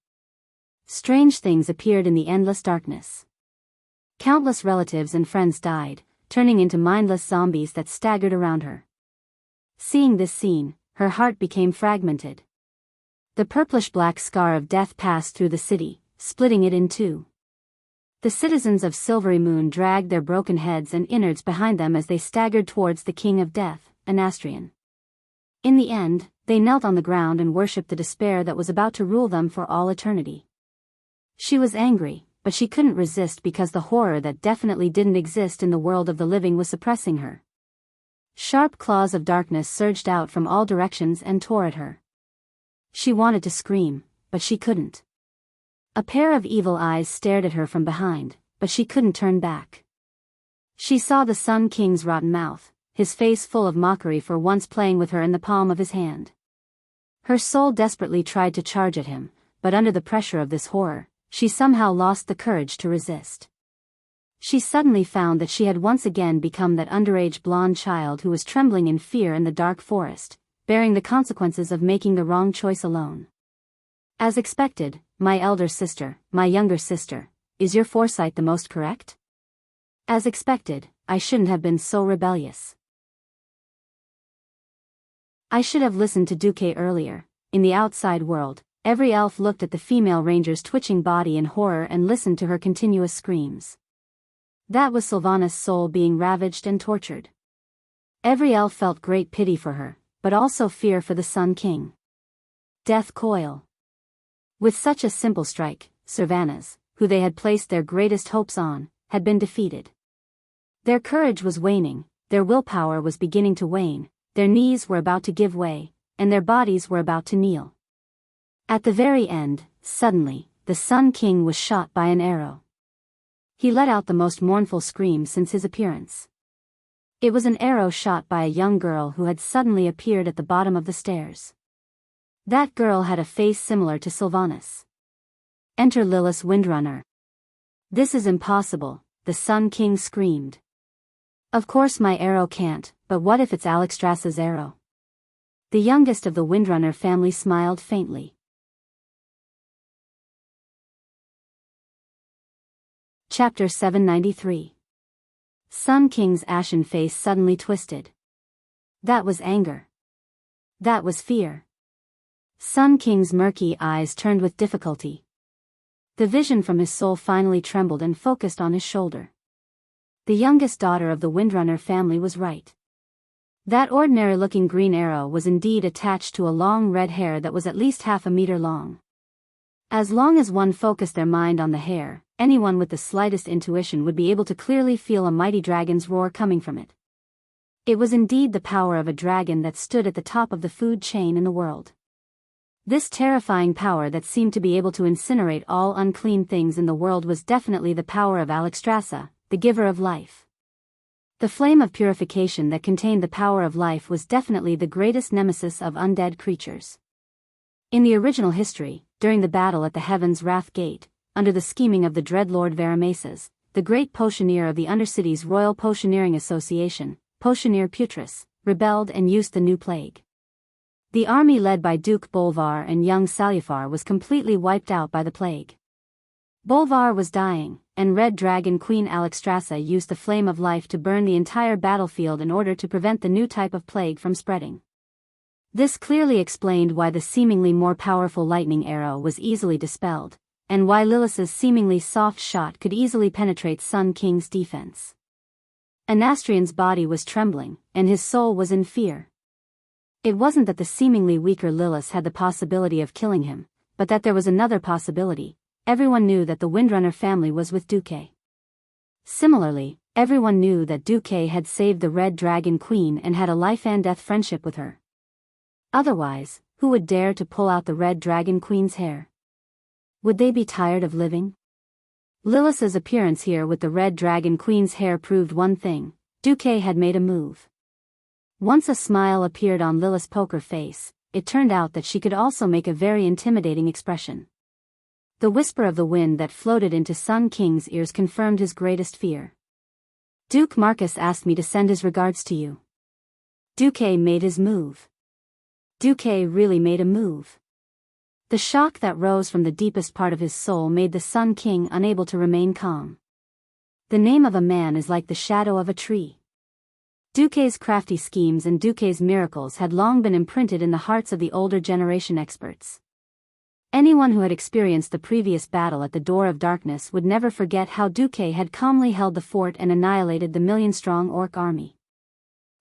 Strange things appeared in the endless darkness. Countless relatives and friends died, turning into mindless zombies that staggered around her. Seeing this scene, her heart became fragmented. The purplish-black scar of death passed through the city, splitting it in two. The citizens of Silvery Moon dragged their broken heads and innards behind them as they staggered towards the King of Death, Anastrian. In the end, they knelt on the ground and worshipped the despair that was about to rule them for all eternity. She was angry, but she couldn't resist because the horror that definitely didn't exist in the world of the living was suppressing her. Sharp claws of darkness surged out from all directions and tore at her. She wanted to scream, but she couldn't. A pair of evil eyes stared at her from behind, but she couldn't turn back. She saw the Sun King's rotten mouth, his face full of mockery for once playing with her in the palm of his hand. Her soul desperately tried to charge at him, but under the pressure of this horror, she somehow lost the courage to resist. She suddenly found that she had once again become that underage blonde child who was trembling in fear in the dark forest, bearing the consequences of making the wrong choice alone. As expected, my elder sister, my younger sister, is your foresight the most correct? As expected, I shouldn't have been so rebellious. I should have listened to Duque earlier. In the outside world, every elf looked at the female ranger's twitching body in horror and listened to her continuous screams. That was Sylvanas' soul being ravaged and tortured. Every elf felt great pity for her, but also fear for the Sun King. Death coil. With such a simple strike, Sylvanas, who they had placed their greatest hopes on, had been defeated. Their courage was waning, their willpower was beginning to wane, their knees were about to give way, and their bodies were about to kneel. At the very end, suddenly, the Sun King was shot by an arrow. He let out the most mournful scream since his appearance. It was an arrow shot by a young girl who had suddenly appeared at the bottom of the stairs. That girl had a face similar to Sylvanas. Enter Lilith Windrunner. This is impossible, the Sun King screamed. Of course my arrow can't, but what if it's Alexstrasza's arrow? The youngest of the Windrunner family smiled faintly. Chapter 793. Sun King's ashen face suddenly twisted. That was anger. That was fear. Sun King's murky eyes turned with difficulty. The vision from his soul finally trembled and focused on his shoulder. The youngest daughter of the Windrunner family was right. That ordinary-looking green arrow was indeed attached to a long red hair that was at least half a meter long. As long as one focused their mind on the hair, anyone with the slightest intuition would be able to clearly feel a mighty dragon's roar coming from it. It was indeed the power of a dragon that stood at the top of the food chain in the world. This terrifying power that seemed to be able to incinerate all unclean things in the world was definitely the power of Alexstrasza, the giver of life. The flame of purification that contained the power of life was definitely the greatest nemesis of undead creatures. In the original history, during the battle at the Heaven's Wrath Gate, under the scheming of the Dreadlord Varamesas, the great potioneer of the Undercity's Royal Potioneering Association, Potioneer Putris, rebelled and used the new plague. The army led by Duke Bolvar and young Salufar was completely wiped out by the plague. Bolvar was dying, and Red Dragon Queen Alexstrasza used the flame of life to burn the entire battlefield in order to prevent the new type of plague from spreading. This clearly explained why the seemingly more powerful lightning arrow was easily dispelled, and why Lilith's seemingly soft shot could easily penetrate Sun King's defense. Anastrian's body was trembling, and his soul was in fear. It wasn't that the seemingly weaker Lilith had the possibility of killing him, but that there was another possibility. Everyone knew that the Windrunner family was with Duque. Similarly, everyone knew that Duque had saved the Red Dragon Queen and had a life-and-death friendship with her. Otherwise, who would dare to pull out the Red Dragon Queen's hair? Would they be tired of living? Lilith's appearance here with the Red Dragon Queen's hair proved one thing: Duque had made a move. Once a smile appeared on Lilith's poker face, it turned out that she could also make a very intimidating expression. The whisper of the wind that floated into Sun King's ears confirmed his greatest fear. Duke Marcus asked me to send his regards to you. Duque made his move. Duque really made a move. The shock that rose from the deepest part of his soul made the Sun King unable to remain calm. The name of a man is like the shadow of a tree. Duque's crafty schemes and Duque's miracles had long been imprinted in the hearts of the older generation experts. Anyone who had experienced the previous battle at the Door of Darkness would never forget how Duque had calmly held the fort and annihilated the million-strong orc army.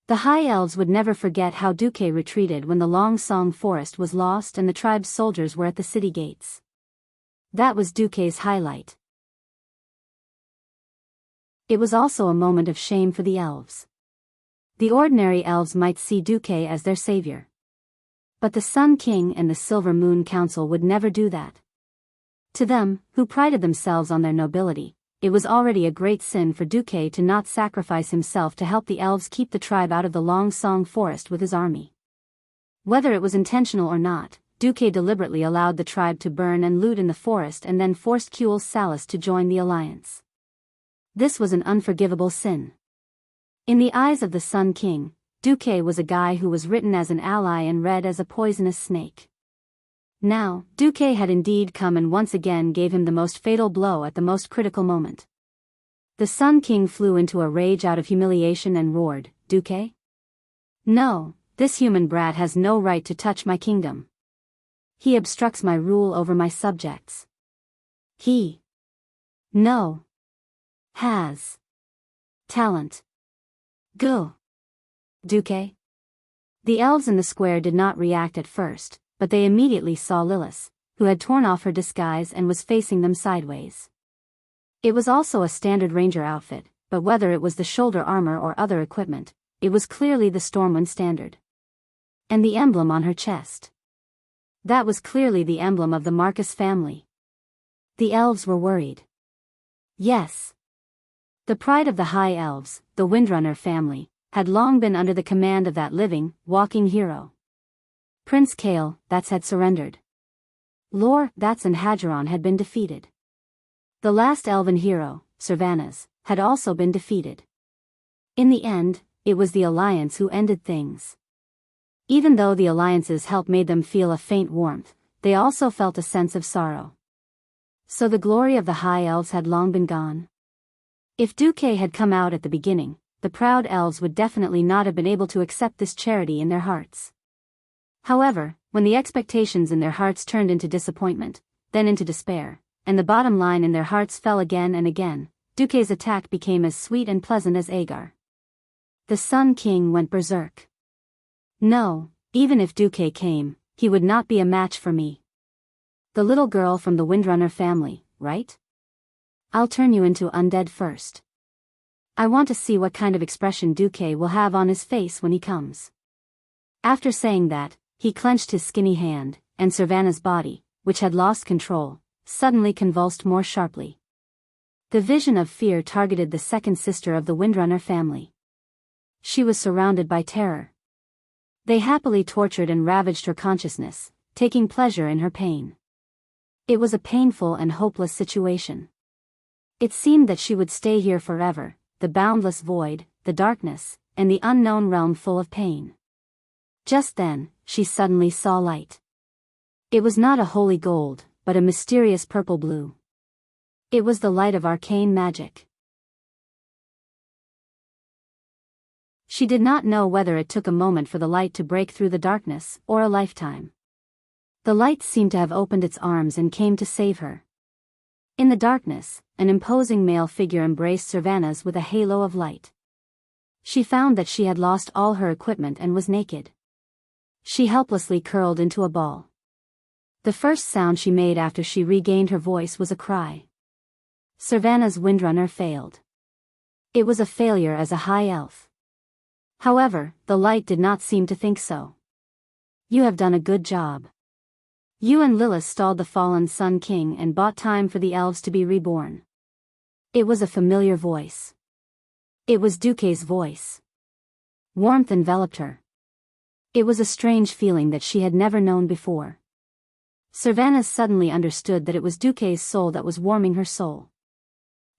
The High Elves would never forget how Duque retreated when the Long Song Forest was lost and the tribe's soldiers were at the city gates. That was Duque's highlight. It was also a moment of shame for the elves. The ordinary elves might see Duque as their savior. But the Sun King and the Silver Moon Council would never do that. To them, who prided themselves on their nobility, it was already a great sin for Duque to not sacrifice himself to help the elves keep the tribe out of the Long Song Forest with his army. Whether it was intentional or not, Duque deliberately allowed the tribe to burn and loot in the forest and then forced Kuel Salus to join the alliance. This was an unforgivable sin. In the eyes of the Sun King, Duque was a guy who was written as an ally and read as a poisonous snake. Now, Duque had indeed come and once again gave him the most fatal blow at the most critical moment. The Sun King flew into a rage out of humiliation and roared, "Duque? No, this human brat has no right to touch my kingdom. He obstructs my rule over my subjects. He has talent. Go, Duque." The elves in the square did not react at first, but they immediately saw Lilith, who had torn off her disguise and was facing them sideways. It was also a standard ranger outfit, but whether it was the shoulder armor or other equipment, it was clearly the Stormwind standard. And the emblem on her chest. That was clearly the emblem of the Marcus family. The elves were worried. Yes. The pride of the High Elves, the Windrunner family, had long been under the command of that living, walking hero. Prince Kale, that's had surrendered. Lor, that's and Hadgeron had been defeated. The last elven hero, Servanas, had also been defeated. In the end, it was the Alliance who ended things. Even though the alliance's help made them feel a faint warmth, they also felt a sense of sorrow. So the glory of the high elves had long been gone. If Duque had come out at the beginning, the proud elves would definitely not have been able to accept this charity in their hearts. However, when the expectations in their hearts turned into disappointment, then into despair, and the bottom line in their hearts fell again and again, Duque's attack became as sweet and pleasant as agar. The Sun King went berserk. No, even if Duque came, he would not be a match for me. The little girl from the Windrunner family, right? I'll turn you into undead first. I want to see what kind of expression Duque will have on his face when he comes. After saying that, he clenched his skinny hand, and Savannah's body, which had lost control, suddenly convulsed more sharply. The vision of fear targeted the second sister of the Windrunner family. She was surrounded by terror. They happily tortured and ravaged her consciousness, taking pleasure in her pain. It was a painful and hopeless situation. It seemed that she would stay here forever, the boundless void, the darkness, and the unknown realm full of pain. Just then, she suddenly saw light. It was not a holy gold, but a mysterious purple blue. It was the light of arcane magic. She did not know whether it took a moment for the light to break through the darkness, or a lifetime. The light seemed to have opened its arms and came to save her. In the darkness, an imposing male figure embraced Savannah's with a halo of light. She found that she had lost all her equipment and was naked. She helplessly curled into a ball. The first sound she made after she regained her voice was a cry. Savannah's Windrunner failed. It was a failure as a high elf. However, the light did not seem to think so. You have done a good job. You and Lilith stalled the fallen Sun King and bought time for the elves to be reborn. It was a familiar voice. It was Duque's voice. Warmth enveloped her. It was a strange feeling that she had never known before. Savannah suddenly understood that it was Duque's soul that was warming her soul.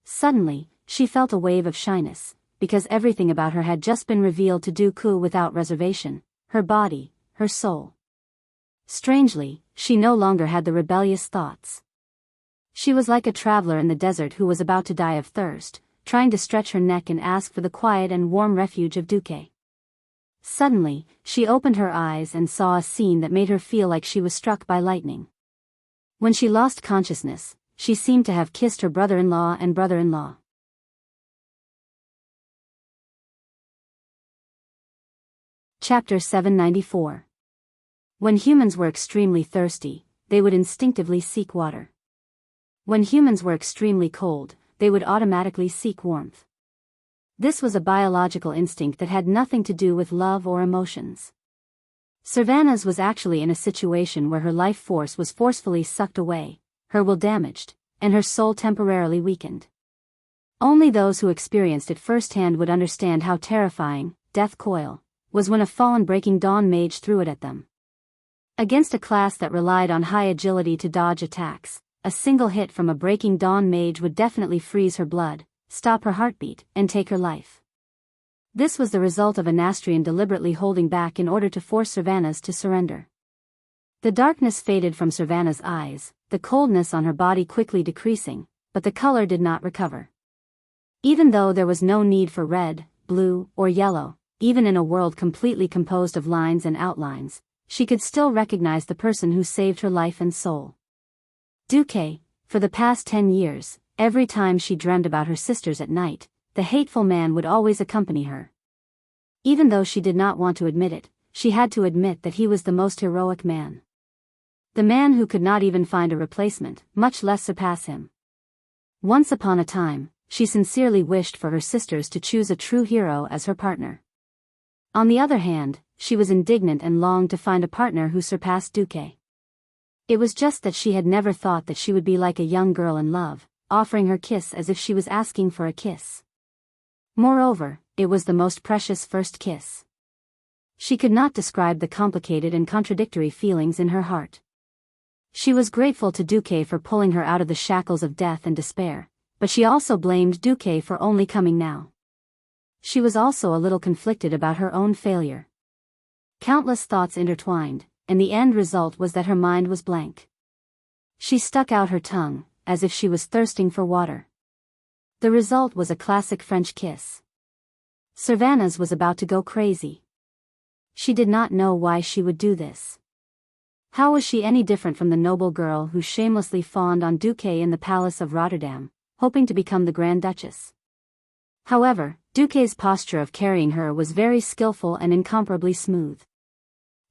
Suddenly, she felt a wave of shyness, because everything about her had just been revealed to Duque without reservation, her body, her soul. Strangely, she no longer had the rebellious thoughts. She was like a traveler in the desert who was about to die of thirst, trying to stretch her neck and ask for the quiet and warm refuge of Duque. Suddenly, she opened her eyes and saw a scene that made her feel like she was struck by lightning. When she lost consciousness, she seemed to have kissed her brother-in-law and brother-in-law. Chapter 794. When humans were extremely thirsty, they would instinctively seek water. When humans were extremely cold, they would automatically seek warmth. This was a biological instinct that had nothing to do with love or emotions. Savannah's was actually in a situation where her life force was forcefully sucked away, her will damaged, and her soul temporarily weakened. Only those who experienced it firsthand would understand how terrifying Death Coil was when a fallen Breaking Dawn mage threw it at them. Against a class that relied on high agility to dodge attacks, a single hit from a Breaking Dawn mage would definitely freeze her blood, stop her heartbeat, and take her life. This was the result of a Nastrian deliberately holding back in order to force Savannah's to surrender. The darkness faded from Savannah's eyes, the coldness on her body quickly decreasing, but the color did not recover. Even though there was no need for red, blue, or yellow, even in a world completely composed of lines and outlines, she could still recognize the person who saved her life and soul. Duque, for the past 10 years, every time she dreamed about her sisters at night, the hateful man would always accompany her. Even though she did not want to admit it, she had to admit that he was the most heroic man. The man who could not even find a replacement, much less surpass him. Once upon a time, she sincerely wished for her sisters to choose a true hero as her partner. On the other hand, she was indignant and longed to find a partner who surpassed Duque. It was just that she had never thought that she would be like a young girl in love, offering her kiss as if she was asking for a kiss. Moreover, it was the most precious first kiss. She could not describe the complicated and contradictory feelings in her heart. She was grateful to Duque for pulling her out of the shackles of death and despair, but she also blamed Duque for only coming now. She was also a little conflicted about her own failure. Countless thoughts intertwined, and the end result was that her mind was blank. She stuck out her tongue, as if she was thirsting for water. The result was a classic French kiss. Cervantes was about to go crazy. She did not know why she would do this. How was she any different from the noble girl who shamelessly fawned on Duque in the Palace of Rotterdam, hoping to become the Grand Duchess? However, Duque's posture of carrying her was very skillful and incomparably smooth.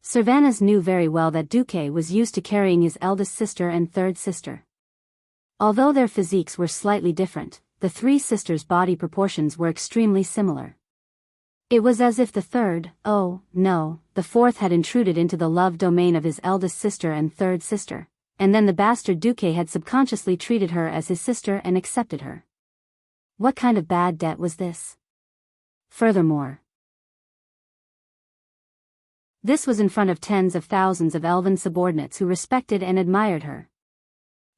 Cervantes knew very well that Duque was used to carrying his eldest sister and third sister. Although their physiques were slightly different, the three sisters' body proportions were extremely similar. It was as if the third, oh, no, the fourth had intruded into the love domain of his eldest sister and third sister, and then the bastard Duque had subconsciously treated her as his sister and accepted her. What kind of bad debt was this? Furthermore, this was in front of tens of thousands of elven subordinates who respected and admired her.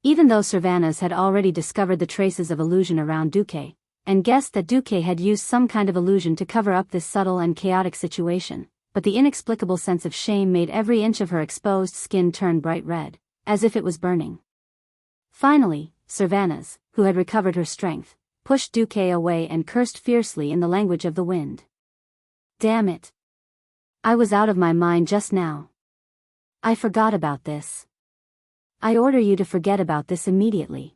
Even though Cervantes had already discovered the traces of illusion around Duque, and guessed that Duque had used some kind of illusion to cover up this subtle and chaotic situation, but the inexplicable sense of shame made every inch of her exposed skin turn bright red, as if it was burning. Finally, Cervantes, who had recovered her strength, pushed Duque away and cursed fiercely in the language of the wind. Damn it! I was out of my mind just now. I forgot about this. I order you to forget about this immediately.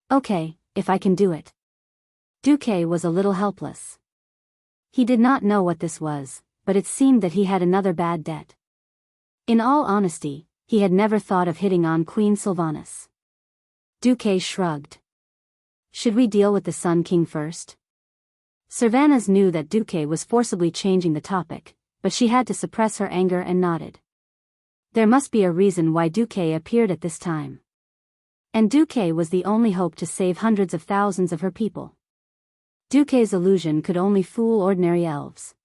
Okay, if I can do it. Duque was a little helpless. He did not know what this was, but it seemed that he had another bad debt. In all honesty, he had never thought of hitting on Queen Sylvanas. Duque shrugged. Should we deal with the Sun King first? Cervantes knew that Duque was forcibly changing the topic, but she had to suppress her anger and nodded. There must be a reason why Duque appeared at this time. And Duque was the only hope to save hundreds of thousands of her people. Duque's illusion could only fool ordinary elves.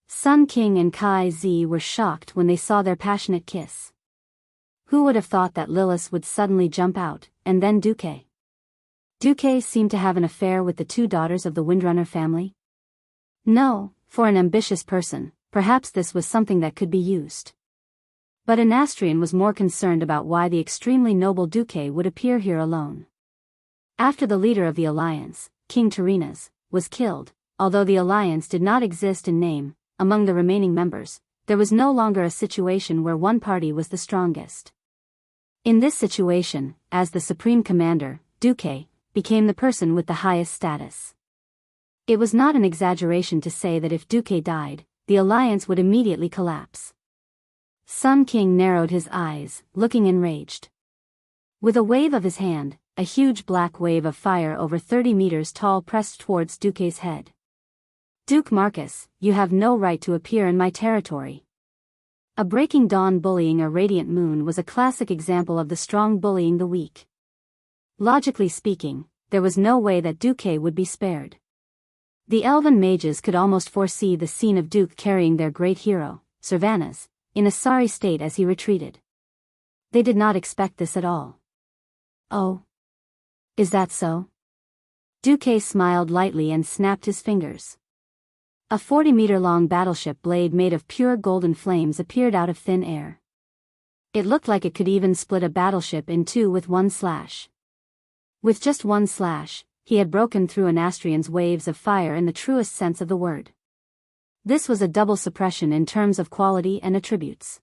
Sun King and Kai Zi were shocked when they saw their passionate kiss. Who would have thought that Lilith would suddenly jump out, and then Duque? Duque seemed to have an affair with the two daughters of the Windrunner family? No, for an ambitious person, perhaps this was something that could be used. But Anastrian was more concerned about why the extremely noble Duque would appear here alone. After the leader of the alliance, King Tyrrhenas, was killed, although the alliance did not exist in name, among the remaining members, there was no longer a situation where one party was the strongest. In this situation, as the supreme commander, Duque became the person with the highest status. It was not an exaggeration to say that if Duque died, the alliance would immediately collapse. Sun King narrowed his eyes, looking enraged. With a wave of his hand, a huge black wave of fire over 30 meters tall pressed towards Duque's head. Duke Marcus, you have no right to appear in my territory. A breaking dawn bullying a radiant moon was a classic example of the strong bullying the weak. Logically speaking, there was no way that Duque would be spared. The elven mages could almost foresee the scene of Duke carrying their great hero, Cervantes, in a sorry state as he retreated. They did not expect this at all. Oh. Is that so? Duque smiled lightly and snapped his fingers. A 40-meter-long battleship blade made of pure golden flames appeared out of thin air. It looked like it could even split a battleship in two with one slash. With just one slash, he had broken through Anastrian's waves of fire in the truest sense of the word. This was a double suppression in terms of quality and attributes.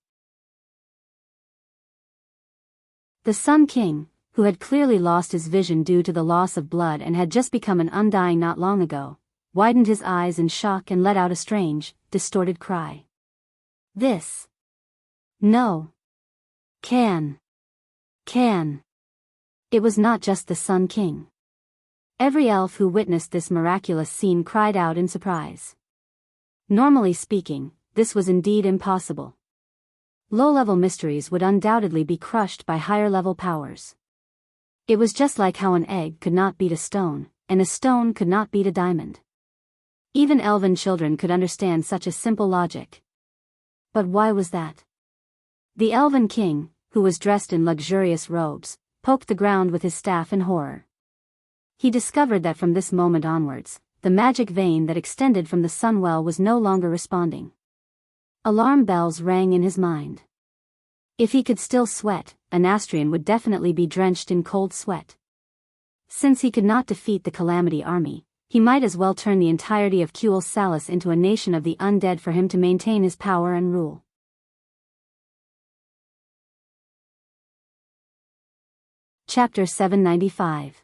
The Sun King, who had clearly lost his vision due to the loss of blood and had just become an undying not long ago, widened his eyes in shock and let out a strange, distorted cry. This. No. Can. It was not just the Sun King. Every elf who witnessed this miraculous scene cried out in surprise. Normally speaking, this was indeed impossible. Low-level mysteries would undoubtedly be crushed by higher-level powers. It was just like how an egg could not beat a stone, and a stone could not beat a diamond. Even elven children could understand such a simple logic. But why was that? The Elven King, who was dressed in luxurious robes, poked the ground with his staff in horror. He discovered that from this moment onwards, the magic vein that extended from the Sunwell was no longer responding. Alarm bells rang in his mind. If he could still sweat, Anastrian would definitely be drenched in cold sweat. Since he could not defeat the Calamity army, he might as well turn the entirety of Kuel Salis into a nation of the undead for him to maintain his power and rule. Chapter 795.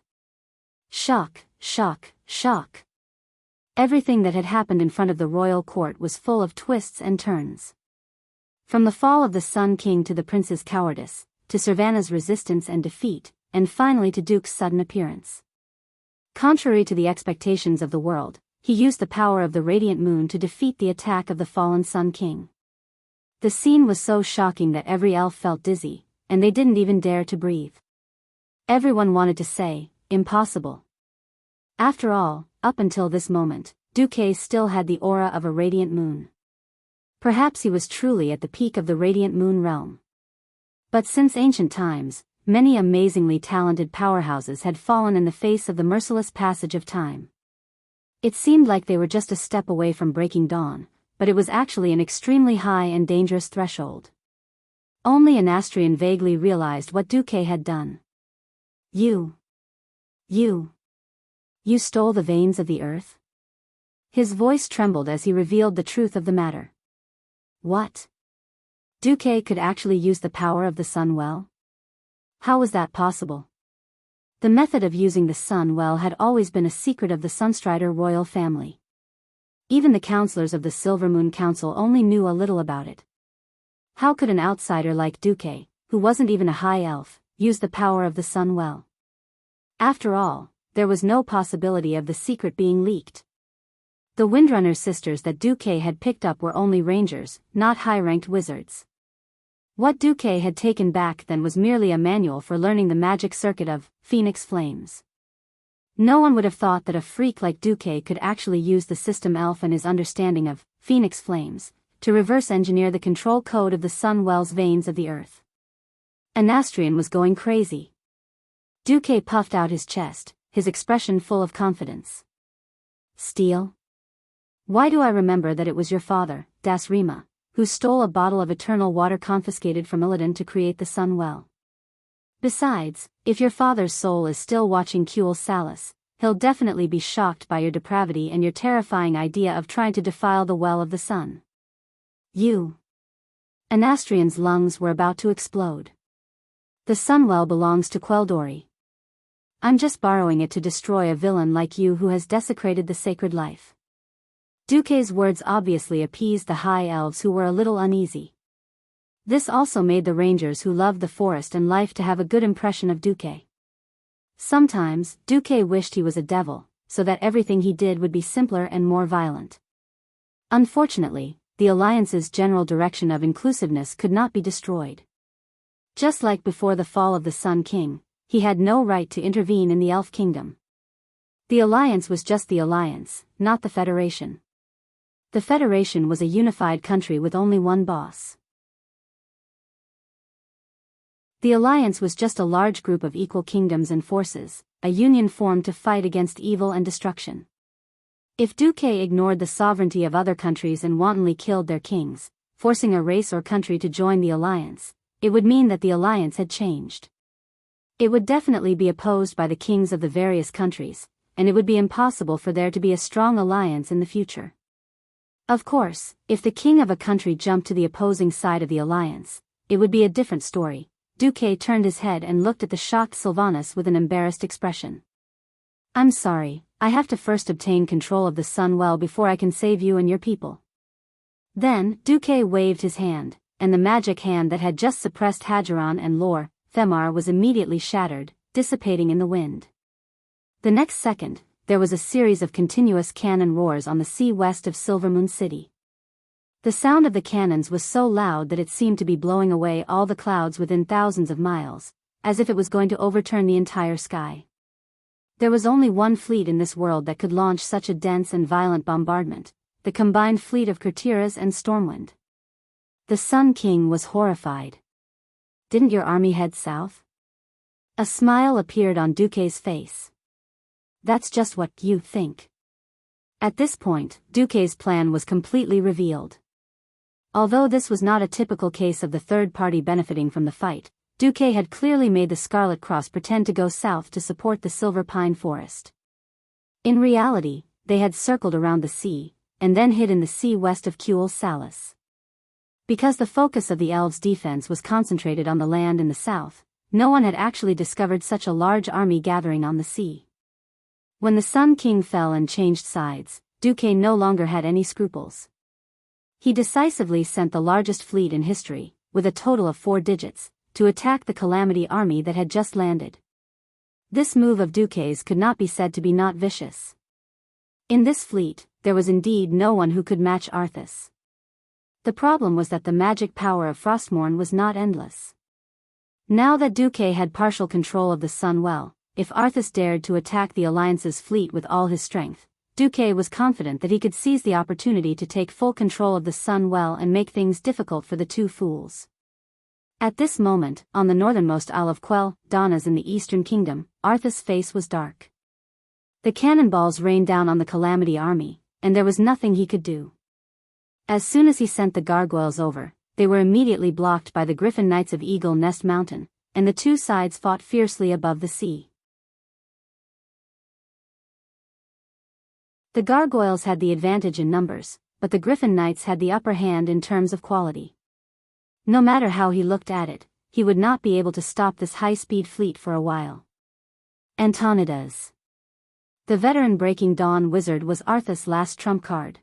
Shock, shock, shock. Everything that had happened in front of the royal court was full of twists and turns. From the fall of the Sun King to the prince's cowardice, to Servana's resistance and defeat, and finally to Duke's sudden appearance. Contrary to the expectations of the world, he used the power of the radiant moon to defeat the attack of the fallen Sun King. The scene was so shocking that every elf felt dizzy, and they didn't even dare to breathe. Everyone wanted to say, impossible. After all, up until this moment, Duque still had the aura of a radiant moon. Perhaps he was truly at the peak of the radiant moon realm. But since ancient times, many amazingly talented powerhouses had fallen in the face of the merciless passage of time. It seemed like they were just a step away from breaking dawn, but it was actually an extremely high and dangerous threshold. Only Anastrian vaguely realized what Duque had done. You stole the veins of the earth? His voice trembled as he revealed the truth of the matter. What? Duque could actually use the power of the sun well? How was that possible? The method of using the sun well had always been a secret of the Sunstrider royal family. Even the counselors of the Silvermoon Council only knew a little about it. How could an outsider like Duque, who wasn't even a high elf, use the power of the sun well? After all, there was no possibility of the secret being leaked. The Windrunner sisters that Duque had picked up were only rangers, not high-ranked wizards. What Duque had taken back then was merely a manual for learning the magic circuit of Phoenix Flames. No one would have thought that a freak like Duque could actually use the system elf and his understanding of Phoenix Flames to reverse engineer the control code of the sun well's veins of the earth. Anastrian was going crazy. Duque puffed out his chest, his expression full of confidence. Steal? Why do I remember that it was your father, Das Rima, who stole a bottle of eternal water confiscated from Illidan to create the sun well? Besides, if your father's soul is still watching Kuel Salis, he'll definitely be shocked by your depravity and your terrifying idea of trying to defile the well of the sun. You. Anastrian's lungs were about to explode. The sunwell belongs to Queldori. I'm just borrowing it to destroy a villain like you who has desecrated the sacred life. Duque's words obviously appeased the high elves who were a little uneasy. This also made the rangers who loved the forest and life to have a good impression of Duque. Sometimes, Duque wished he was a devil, so that everything he did would be simpler and more violent. Unfortunately, the Alliance's general direction of inclusiveness could not be destroyed. Just like before the fall of the Sun King, he had no right to intervene in the Elf Kingdom. The Alliance was just the Alliance, not the Federation. The Federation was a unified country with only one boss. The Alliance was just a large group of equal kingdoms and forces, a union formed to fight against evil and destruction. If Duque ignored the sovereignty of other countries and wantonly killed their kings, forcing a race or country to join the Alliance, it would mean that the Alliance had changed. It would definitely be opposed by the kings of the various countries, and it would be impossible for there to be a strong alliance in the future. Of course, if the king of a country jumped to the opposing side of the alliance, it would be a different story. Duque turned his head and looked at the shocked Sylvanas with an embarrassed expression. I'm sorry, I have to first obtain control of the sun well before I can save you and your people. Then, Duque waved his hand, and the magic hand that had just suppressed Hadgeron and Lor Themar was immediately shattered, dissipating in the wind. The next second, there was a series of continuous cannon roars on the sea west of Silvermoon City. The sound of the cannons was so loud that it seemed to be blowing away all the clouds within thousands of miles, as if it was going to overturn the entire sky. There was only one fleet in this world that could launch such a dense and violent bombardment, the combined fleet of Kurtiras and Stormwind. The Sun King was horrified. Didn't your army head south? A smile appeared on Duque's face. That's just what you think. At this point, Duque's plan was completely revealed. Although this was not a typical case of the third party benefiting from the fight, Duque had clearly made the Scarlet Cross pretend to go south to support the Silver Pine Forest. In reality, they had circled around the sea, and then hid in the sea west of Cuel Salis. Because the focus of the elves' defense was concentrated on the land in the south, no one had actually discovered such a large army gathering on the sea. When the Sun King fell and changed sides, Duque no longer had any scruples. He decisively sent the largest fleet in history, with a total of 4 digits, to attack the Calamity army that had just landed. This move of Duque's could not be said to be not vicious. In this fleet, there was indeed no one who could match Arthas. The problem was that the magic power of Frostmourne was not endless. Now that Duque had partial control of the Sun Well, if Arthas dared to attack the Alliance's fleet with all his strength, Duque was confident that he could seize the opportunity to take full control of the Sun Well and make things difficult for the two fools. At this moment, on the northernmost Isle of Quell, Donna's in the Eastern Kingdom, Arthas' face was dark. The cannonballs rained down on the Calamity army, and there was nothing he could do. As soon as he sent the gargoyles over, they were immediately blocked by the Griffin Knights of Eagle Nest Mountain, and the two sides fought fiercely above the sea. The gargoyles had the advantage in numbers, but the Griffin Knights had the upper hand in terms of quality. No matter how he looked at it, he would not be able to stop this high-speed fleet for a while. Antonidas. The veteran Breaking Dawn wizard was Arthas' last trump card.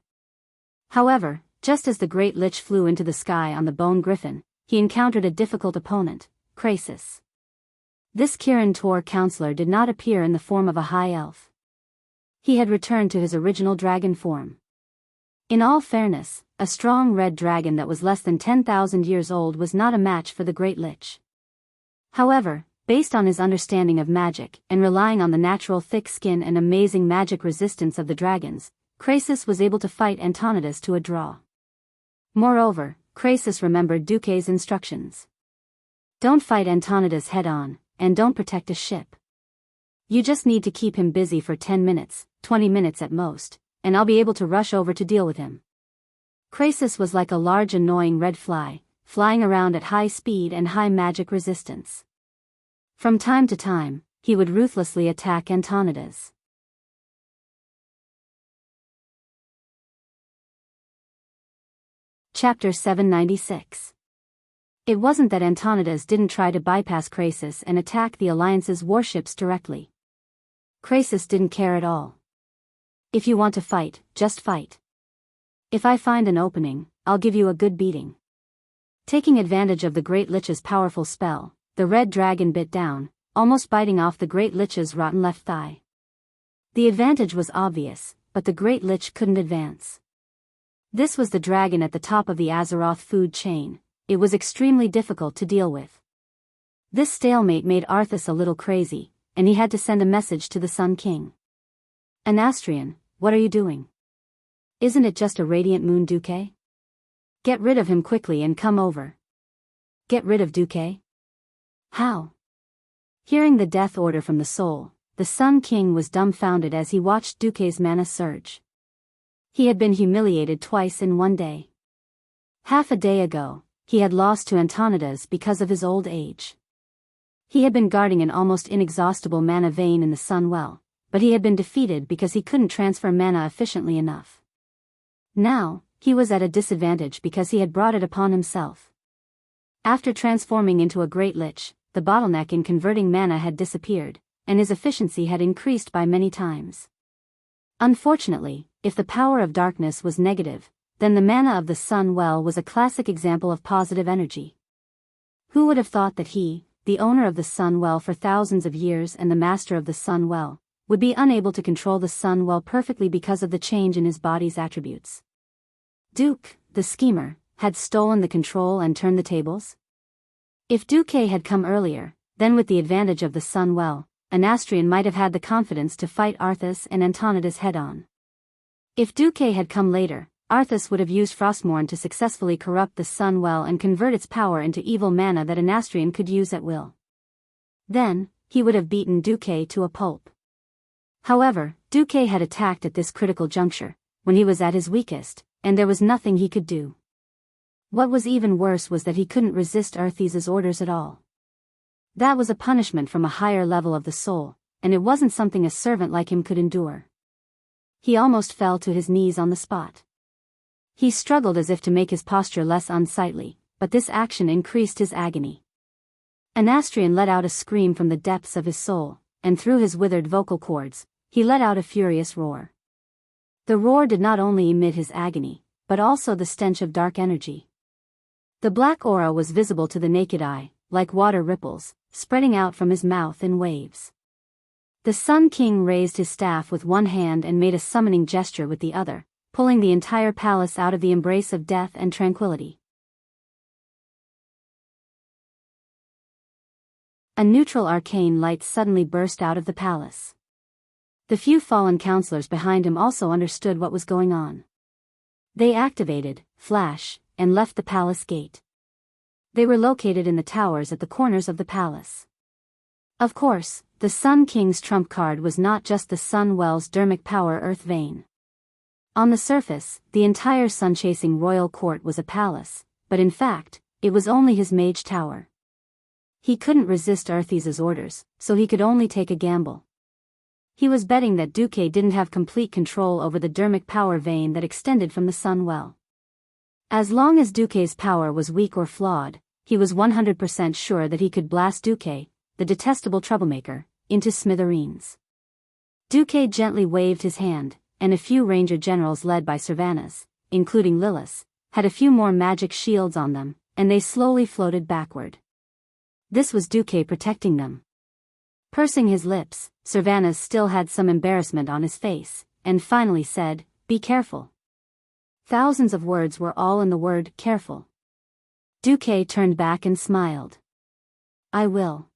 However, just as the Great Lich flew into the sky on the Bone Griffin, he encountered a difficult opponent, Krasis. This Kirin Tor counselor did not appear in the form of a high elf. He had returned to his original dragon form. In all fairness, a strong red dragon that was less than 10,000 years old was not a match for the Great Lich. However, based on his understanding of magic and relying on the natural thick skin and amazing magic resistance of the dragons, Krasis was able to fight Antonidas to a draw. Moreover, Krasis remembered Duque's instructions. Don't fight Antonidas head-on, and don't protect a ship. You just need to keep him busy for 10 minutes, 20 minutes at most, and I'll be able to rush over to deal with him. Krasis was like a large annoying red fly, flying around at high speed and high magic resistance. From time to time, he would ruthlessly attack Antonidas. Chapter 796. It wasn't that Antonidas didn't try to bypass Krasis and attack the Alliance's warships directly. Krasis didn't care at all. If you want to fight, just fight. If I find an opening, I'll give you a good beating. Taking advantage of the Great Lich's powerful spell, the red dragon bit down, almost biting off the Great Lich's rotten left thigh. The advantage was obvious, but the Great Lich couldn't advance. This was the dragon at the top of the Azeroth food chain. It was extremely difficult to deal with. This stalemate made Arthas a little crazy, and he had to send a message to the Sun King. Anastrian, what are you doing? Isn't it just a radiant moon Duque? Get rid of him quickly and come over. Get rid of Duque? How? Hearing the death order from the soul, the Sun King was dumbfounded as he watched Duque's mana surge. He had been humiliated twice in one day. Half a day ago, he had lost to Antonidas because of his old age. He had been guarding an almost inexhaustible mana vein in the Sun Well, but he had been defeated because he couldn't transfer mana efficiently enough. Now, he was at a disadvantage because he had brought it upon himself. After transforming into a Great Lich, the bottleneck in converting mana had disappeared, and his efficiency had increased by many times. Unfortunately, if the power of darkness was negative, then the mana of the Sun Well was a classic example of positive energy. Who would have thought that he, the owner of the Sun Well for thousands of years and the master of the Sun Well, would be unable to control the Sun Well perfectly because of the change in his body's attributes? Duke, the schemer, had stolen the control and turned the tables? If Duque had come earlier, then with the advantage of the Sun Well, Anastrian might have had the confidence to fight Arthas and Antonidas head-on. If Duque had come later, Arthas would have used Frostmourne to successfully corrupt the Sun Well and convert its power into evil mana that Anastrian could use at will. Then, he would have beaten Duque to a pulp. However, Duque had attacked at this critical juncture, when he was at his weakest, and there was nothing he could do. What was even worse was that he couldn't resist Arthes's orders at all. That was a punishment from a higher level of the soul, and it wasn't something a servant like him could endure. He almost fell to his knees on the spot. He struggled as if to make his posture less unsightly, but this action increased his agony. Anastrian let out a scream from the depths of his soul, and through his withered vocal cords, he let out a furious roar. The roar did not only emit his agony, but also the stench of dark energy. The black aura was visible to the naked eye, like water ripples, spreading out from his mouth in waves. The Sun King raised his staff with one hand and made a summoning gesture with the other, pulling the entire palace out of the embrace of death and tranquility. A neutral arcane light suddenly burst out of the palace. The few fallen counselors behind him also understood what was going on. They activated, flash, and left the palace gate. They were located in the towers at the corners of the palace. Of course, the Sun King's trump card was not just the Sun Well's dermic power earth vein. On the surface, the entire sun-chasing royal court was a palace, but in fact, it was only his mage tower. He couldn't resist Arthes's orders, so he could only take a gamble. He was betting that Duque didn't have complete control over the dermic power vein that extended from the Sun Well. As long as Duque's power was weak or flawed, he was 100% sure that he could blast Duque, the detestable troublemaker, into smithereens. Duque gently waved his hand, and a few ranger generals led by Cervanus, including Lillis, had a few more magic shields on them, and they slowly floated backward. This was Duque protecting them. Pursing his lips, Cervanus still had some embarrassment on his face, and finally said, "Be careful." Thousands of words were all in the word careful. Duque turned back and smiled. "I will."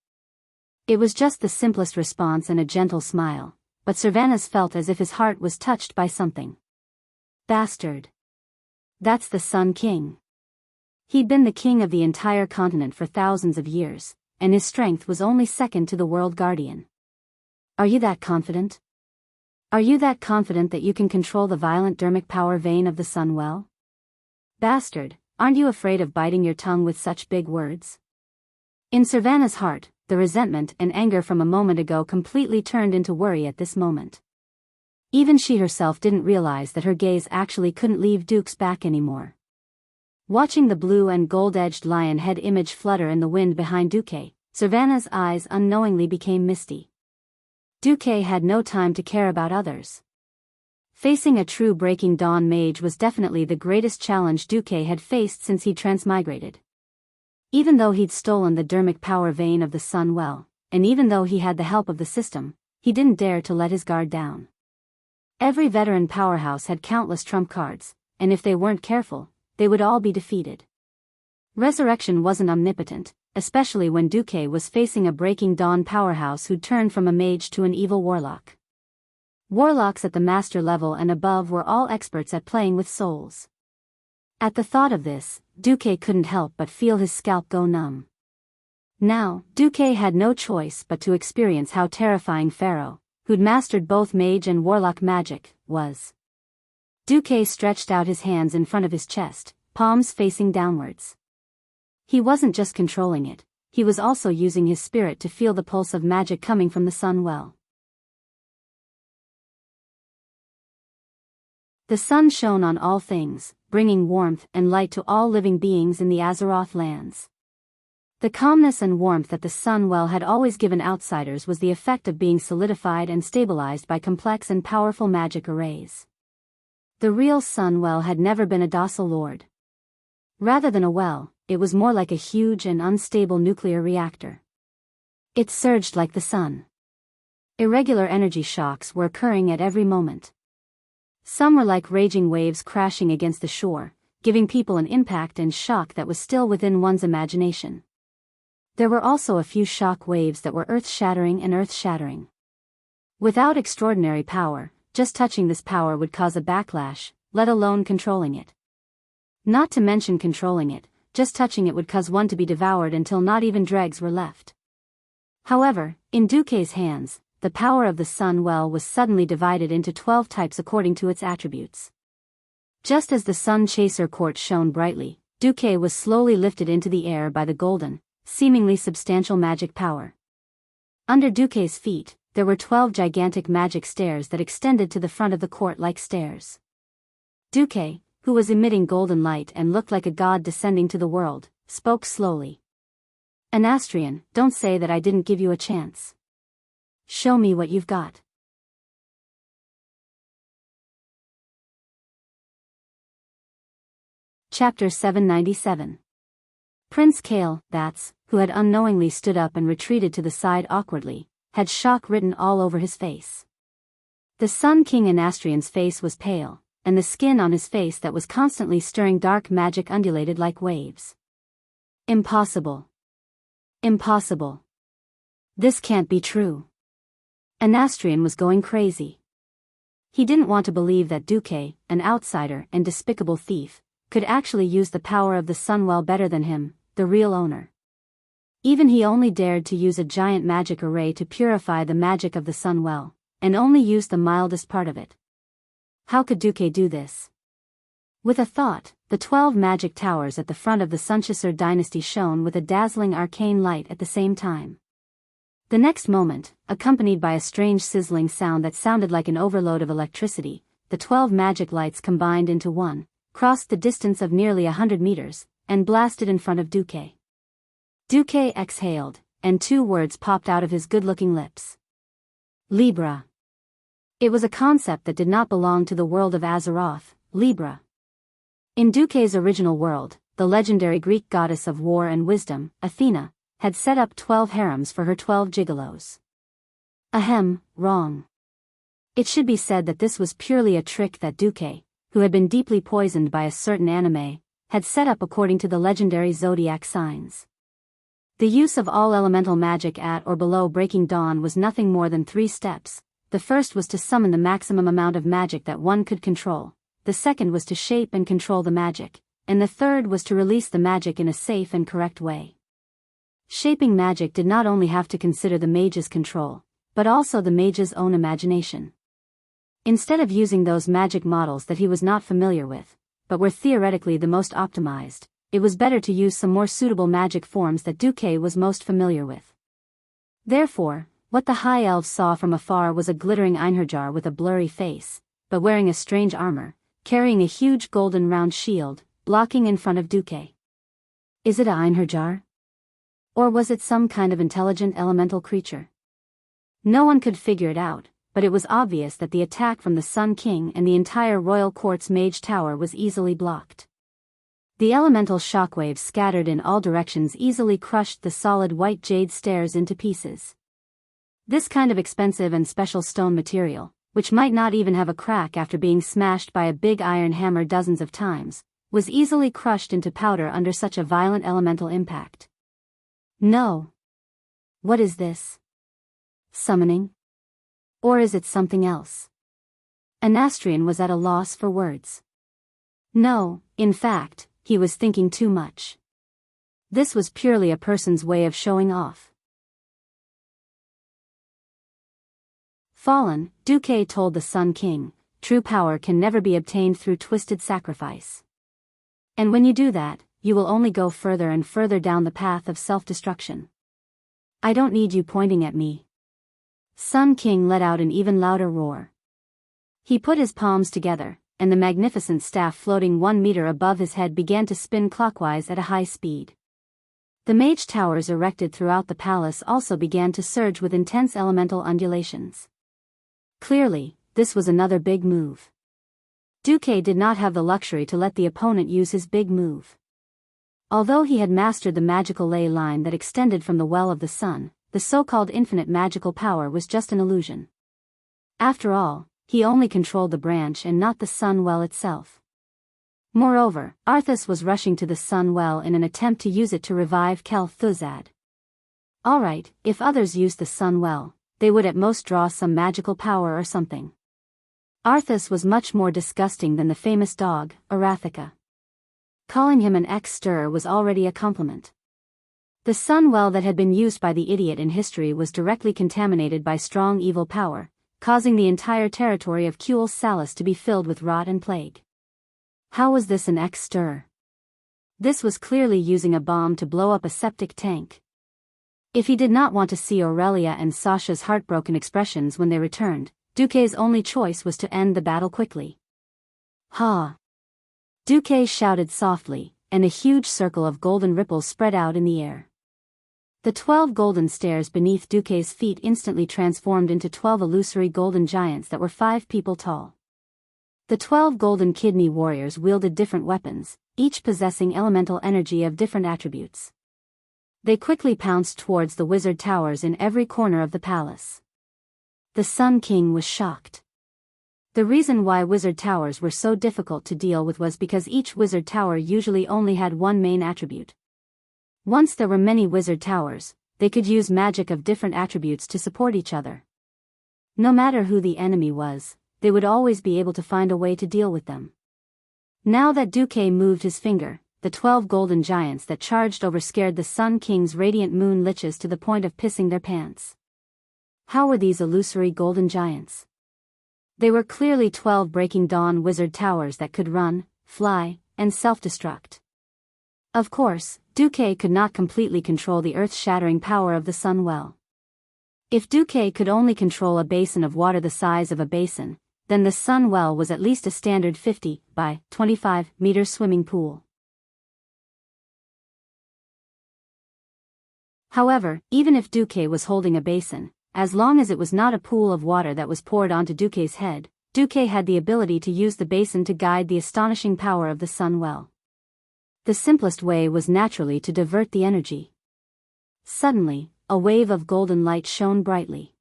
It was just the simplest response and a gentle smile, but Cervanus felt as if his heart was touched by something. Bastard. That's the Sun King. He'd been the king of the entire continent for thousands of years, and his strength was only second to the World Guardian. Are you that confident? Are you that confident that you can control the violent dermic power vein of the Sun Well? Bastard, aren't you afraid of biting your tongue with such big words? In Cervanus' heart, the resentment and anger from a moment ago completely turned into worry at this moment. Even she herself didn't realize that her gaze actually couldn't leave Duke's back anymore. Watching the blue and gold-edged lion head image flutter in the wind behind Duque, Cervanus' eyes unknowingly became misty. Duque had no time to care about others. Facing a true Breaking Dawn mage was definitely the greatest challenge Duque had faced since he transmigrated. Even though he'd stolen the dermic power vein of the Sun Well, and even though he had the help of the system, he didn't dare to let his guard down. Every veteran powerhouse had countless trump cards, and if they weren't careful, they would all be defeated. Resurrection wasn't omnipotent, especially when Duque was facing a Breaking Dawn powerhouse who'd turned from a mage to an evil warlock. Warlocks at the master level and above were all experts at playing with souls. At the thought of this, Duque couldn't help but feel his scalp go numb. Now, Duque had no choice but to experience how terrifying Pharaoh, who'd mastered both mage and warlock magic, was. Duque stretched out his hands in front of his chest, palms facing downwards. He wasn't just controlling it, he was also using his spirit to feel the pulse of magic coming from the Sun Well. The sun shone on all things, bringing warmth and light to all living beings in the Azeroth lands. The calmness and warmth that the Sun Well had always given outsiders was the effect of being solidified and stabilized by complex and powerful magic arrays. The real Sun Well had never been a docile lord. Rather than a well, it was more like a huge and unstable nuclear reactor. It surged like the sun. Irregular energy shocks were occurring at every moment. Some were like raging waves crashing against the shore, giving people an impact and shock that was still within one's imagination. There were also a few shock waves that were earth-shattering and earth-shattering. Without extraordinary power, just touching this power would cause a backlash, let alone controlling it. Not to mention controlling it, just touching it would cause one to be devoured until not even dregs were left. However, in Duque's hands, the power of the Sun Well was suddenly divided into 12 types according to its attributes. Just as the Sun Chaser Court shone brightly, Duque was slowly lifted into the air by the golden, seemingly substantial magic power. Under Duque's feet, there were 12 gigantic magic stairs that extended to the front of the court like stairs. Duque, who was emitting golden light and looked like a god descending to the world, spoke slowly. Anastrian, don't say that I didn't give you a chance. Show me what you've got. Chapter 797. Prince Kale, who had unknowingly stood up and retreated to the side awkwardly, had shock written all over his face. The Sun King Anastrian's face was pale, and the skin on his face that was constantly stirring dark magic undulated like waves. Impossible. Impossible. This can't be true. Anastrian was going crazy. He didn't want to believe that Duque, an outsider and despicable thief, could actually use the power of the Sunwell better than him, the real owner. Even he only dared to use a giant magic array to purify the magic of the Sunwell, and only used the mildest part of it. How could Duque do this? With a thought, the 12 magic towers at the front of the Sunchaser dynasty shone with a dazzling arcane light at the same time. The next moment, accompanied by a strange sizzling sound that sounded like an overload of electricity, the 12 magic lights combined into one, crossed the distance of nearly 100 meters, and blasted in front of Duque. Duque exhaled, and 2 words popped out of his good-looking lips. Libra. It was a concept that did not belong to the world of Azeroth, Libra. In Duque's original world, the legendary Greek goddess of war and wisdom, Athena, had set up 12 harems for her 12 gigolos. Ahem, wrong. It should be said that this was purely a trick that Duque, who had been deeply poisoned by a certain anime, had set up according to the legendary zodiac signs. The use of all elemental magic at or below breaking dawn was nothing more than 3 steps. The first was to summon the maximum amount of magic that one could control, the second was to shape and control the magic, and the third was to release the magic in a safe and correct way. Shaping magic did not only have to consider the mage's control, but also the mage's own imagination. Instead of using those magic models that he was not familiar with, but were theoretically the most optimized, it was better to use some more suitable magic forms that Duque was most familiar with. Therefore, what the High Elves saw from afar was a glittering Einherjar with a blurry face, but wearing a strange armor, carrying a huge golden round shield, blocking in front of Duque. Is it a Einherjar? Or was it some kind of intelligent elemental creature? No one could figure it out, but it was obvious that the attack from the Sun King and the entire Royal Court's Mage Tower was easily blocked. The elemental shockwaves scattered in all directions easily crushed the solid white jade stairs into pieces. This kind of expensive and special stone material, which might not even have a crack after being smashed by a big iron hammer dozens of times, was easily crushed into powder under such a violent elemental impact. No. What is this? Summoning? Or is it something else? Anastrian was at a loss for words. No, in fact, he was thinking too much. This was purely a person's way of showing off. Fallen, Duque told the Sun King, true power can never be obtained through twisted sacrifice. And when you do that, you will only go further and further down the path of self-destruction. I don't need you pointing at me. Sun King let out an even louder roar. He put his palms together, and the magnificent staff floating 1 meter above his head began to spin clockwise at a high speed. The mage towers erected throughout the palace also began to surge with intense elemental undulations. Clearly, this was another big move. Duque did not have the luxury to let the opponent use his big move. Although he had mastered the magical ley line that extended from the Well of the Sun, the so-called infinite magical power was just an illusion. After all, he only controlled the branch and not the Sun Well itself. Moreover, Arthas was rushing to the Sun Well in an attempt to use it to revive Kel Thuzad. Alright, if others used the Sun Well, they would at most draw some magical power or something. Arthas was much more disgusting than the famous dog, Arathika. Calling him an ex-stirrer was already a compliment. The Sun Well that had been used by the idiot in history was directly contaminated by strong evil power, causing the entire territory of Kuel Salus to be filled with rot and plague. How was this an ex-stirrer? This was clearly using a bomb to blow up a septic tank. If he did not want to see Aurelia and Sasha's heartbroken expressions when they returned, Duque's only choice was to end the battle quickly. Ha! Duque shouted softly, and a huge circle of golden ripples spread out in the air. The 12 golden stairs beneath Duque's feet instantly transformed into 12 illusory golden giants that were 5 people tall. The 12 golden kidney warriors wielded different weapons, each possessing elemental energy of different attributes. They quickly pounced towards the wizard towers in every corner of the palace. The Sun King was shocked. The reason why wizard towers were so difficult to deal with was because each wizard tower usually only had one main attribute. Once there were many wizard towers, they could use magic of different attributes to support each other. No matter who the enemy was, they would always be able to find a way to deal with them. Now that Duque moved his finger, the 12 golden giants that charged over scared the Sun King's radiant moon liches to the point of pissing their pants. How were these illusory golden giants? They were clearly 12 breaking dawn wizard towers that could run, fly, and self-destruct. Of course, Duque could not completely control the earth-shattering power of the sun well. If Duque could only control a basin of water the size of a basin, then the sun well was at least a standard 50 by 25 meter swimming pool. However, even if Duque was holding a basin, as long as it was not a pool of water that was poured onto Duque's head, Duque had the ability to use the basin to guide the astonishing power of the sun well. The simplest way was naturally to divert the energy. Suddenly, a wave of golden light shone brightly.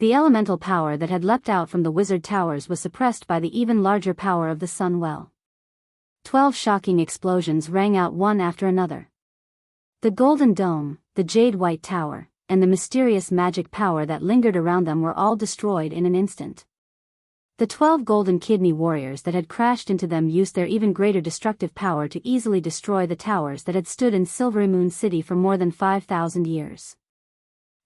The elemental power that had leapt out from the wizard towers was suppressed by the even larger power of the sun well. 12 shocking explosions rang out one after another. The golden dome, the jade-white tower, and the mysterious magic power that lingered around them were all destroyed in an instant. The 12 golden kidney warriors that had crashed into them used their even greater destructive power to easily destroy the towers that had stood in Silvery Moon City for more than 5,000 years.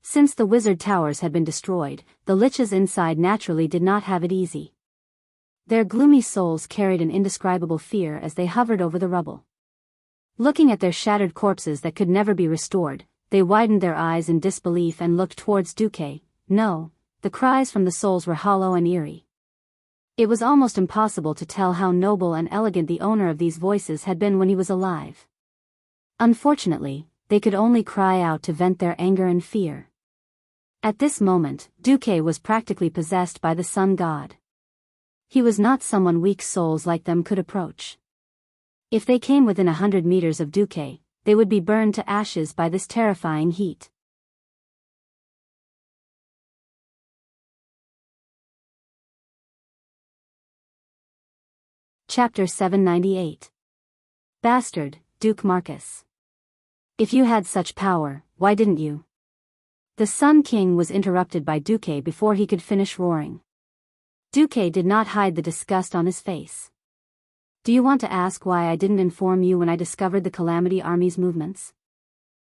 Since the wizard towers had been destroyed, the liches inside naturally did not have it easy. Their gloomy souls carried an indescribable fear as they hovered over the rubble. Looking at their shattered corpses that could never be restored, they widened their eyes in disbelief and looked towards Duque. No, the cries from the souls were hollow and eerie. It was almost impossible to tell how noble and elegant the owner of these voices had been when he was alive. Unfortunately, they could only cry out to vent their anger and fear. At this moment, Duque was practically possessed by the sun god. He was not someone weak souls like them could approach. If they came within 100 meters of Duque, they would be burned to ashes by this terrifying heat. Chapter 798. Bastard, Duke Marcus. If you had such power, why didn't you? The Sun King was interrupted by Duque before he could finish roaring. Duque did not hide the disgust on his face. Do you want to ask why I didn't inform you when I discovered the Calamity Army's movements?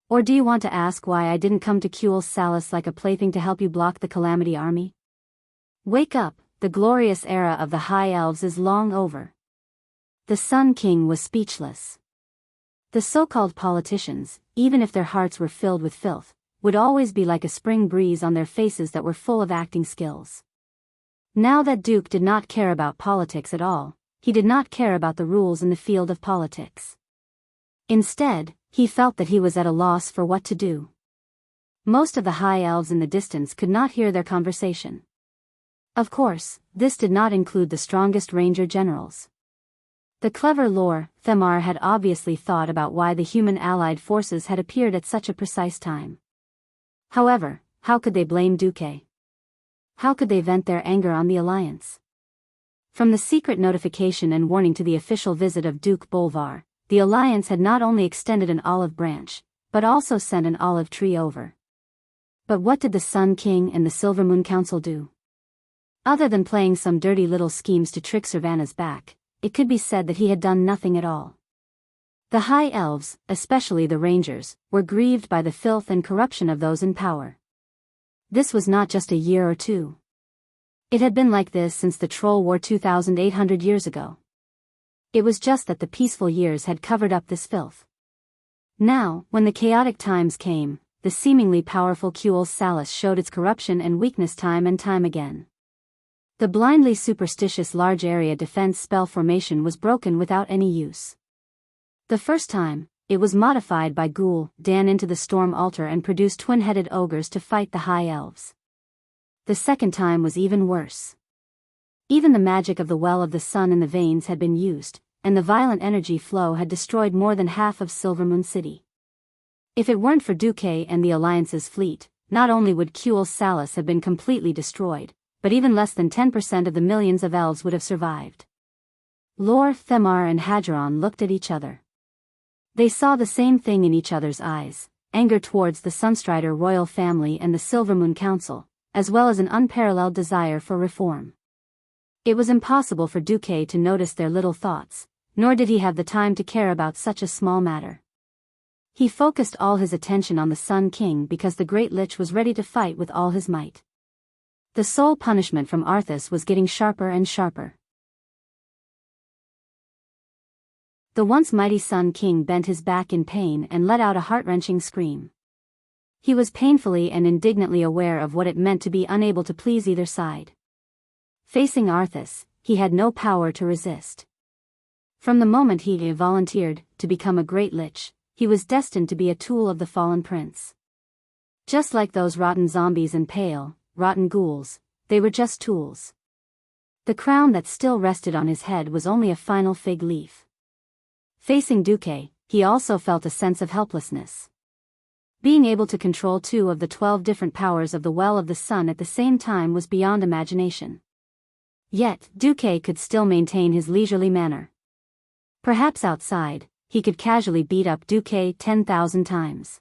Or do you want to ask why I didn't come to Kuel Salus like a plaything to help you block the Calamity Army? Wake up, the glorious era of the High Elves is long over. The Sun King was speechless. The so-called politicians, even if their hearts were filled with filth, would always be like a spring breeze on their faces that were full of acting skills. Now that Duke did not care about politics at all, he did not care about the rules in the field of politics. Instead, he felt that he was at a loss for what to do. Most of the High Elves in the distance could not hear their conversation. Of course, this did not include the strongest ranger generals. The clever Lord Thamar had obviously thought about why the human allied forces had appeared at such a precise time. However, how could they blame Duque? How could they vent their anger on the alliance? From the secret notification and warning to the official visit of Duke Bolvar, the alliance had not only extended an olive branch, but also sent an olive tree over. But what did the Sun King and the Silvermoon Council do? Other than playing some dirty little schemes to trick Savannah's back, it could be said that he had done nothing at all. The High Elves, especially the Rangers, were grieved by the filth and corruption of those in power. This was not just a year or two. It had been like this since the Troll War 2,800 years ago. It was just that the peaceful years had covered up this filth. Now, when the chaotic times came, the seemingly powerful Cultivation showed its corruption and weakness time and time again. The blindly superstitious large area defense spell formation was broken without any use. The first time, it was modified by Ghoul Dan into the storm altar and produced twin-headed ogres to fight the high elves. The second time was even worse. Even the magic of the well of the sun in the veins had been used, and the violent energy flow had destroyed more than half of Silvermoon City. If it weren't for Duque and the Alliance's fleet, not only would Cultivation have been completely destroyed, but even less than 10% of the millions of elves would have survived. Lor, Themar and Hadron looked at each other. They saw the same thing in each other's eyes, anger towards the Sunstrider royal family and the Silvermoon Council, as well as an unparalleled desire for reform. It was impossible for Duque to notice their little thoughts, nor did he have the time to care about such a small matter. He focused all his attention on the Sun King because the Great Lich was ready to fight with all his might. The sole punishment from Arthas was getting sharper and sharper. The once mighty Sun King bent his back in pain and let out a heart-wrenching scream. He was painfully and indignantly aware of what it meant to be unable to please either side. Facing Arthas, he had no power to resist. From the moment he volunteered to become a Great Lich, he was destined to be a tool of the fallen prince. Just like those rotten zombies and pale, rotten ghouls, they were just tools. The crown that still rested on his head was only a final fig leaf. Facing Duque, he also felt a sense of helplessness. Being able to control 2 of the 12 different powers of the Well of the Sun at the same time was beyond imagination. Yet, Duque could still maintain his leisurely manner. Perhaps outside, he could casually beat up Duque 10,000 times.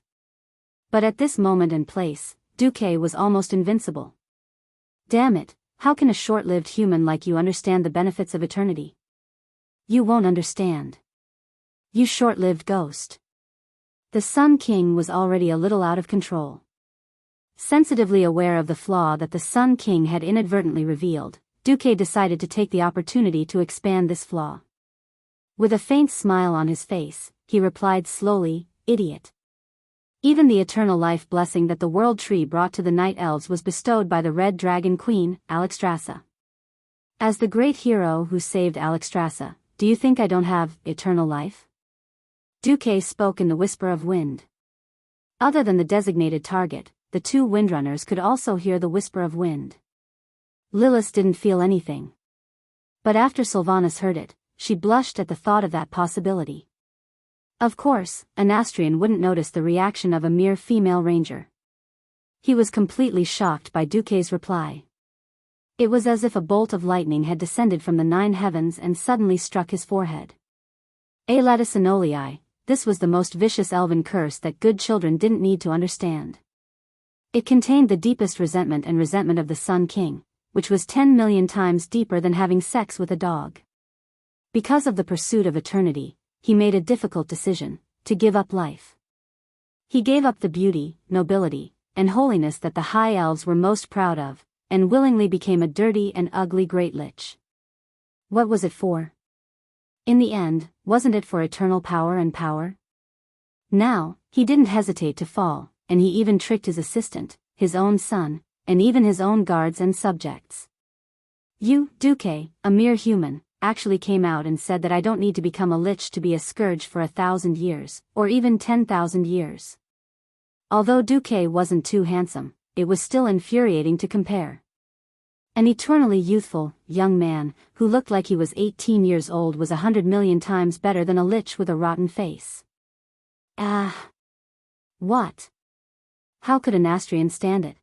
But at this moment and place, Duque was almost invincible. Damn it, how can a short-lived human like you understand the benefits of eternity? You won't understand. You short-lived ghost. The Sun King was already a little out of control. Sensitively aware of the flaw that the Sun King had inadvertently revealed, Duque decided to take the opportunity to expand this flaw. With a faint smile on his face, he replied slowly, "Idiot. Even the eternal life blessing that the World Tree brought to the Night Elves was bestowed by the Red Dragon Queen, Alexstrasza. As the great hero who saved Alexstrasza, do you think I don't have eternal life?" Duque spoke in the whisper of wind. Other than the designated target, the 2 windrunners could also hear the whisper of wind. Lilith didn't feel anything. But after Sylvanas heard it, she blushed at the thought of that possibility. Of course, an Astrian wouldn't notice the reaction of a mere female ranger. He was completely shocked by Duque's reply. It was as if a bolt of lightning had descended from the 9 heavens and suddenly struck his forehead. Elatisonolii, this was the most vicious elven curse that good children didn't need to understand. It contained the deepest resentment and resentment of the Sun King, which was 10 million times deeper than having sex with a dog. Because of the pursuit of eternity, he made a difficult decision, to give up life. He gave up the beauty, nobility, and holiness that the High Elves were most proud of, and willingly became a dirty and ugly Great Lich. What was it for? In the end, wasn't it for eternal power and power? Now, he didn't hesitate to fall, and he even tricked his assistant, his own son, and even his own guards and subjects. You, Duque, a mere human, actually came out and said that I don't need to become a lich to be a scourge for 1,000 years, or even 10,000 years. Although Duque wasn't too handsome, it was still infuriating to compare. An eternally youthful, young man, who looked like he was 18 years old was 100 million times better than a lich with a rotten face. Ah! What? How could an Astrian stand it?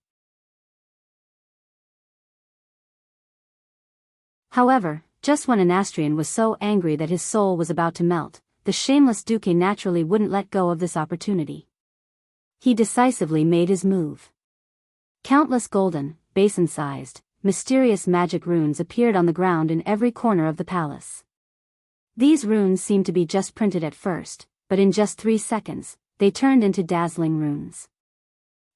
However, just when an Astrian was so angry that his soul was about to melt, the shameless Duque naturally wouldn't let go of this opportunity. He decisively made his move. Countless golden, basin-sized, mysterious magic runes appeared on the ground in every corner of the palace. These runes seemed to be just printed at first, but in just 3 seconds, they turned into dazzling runes.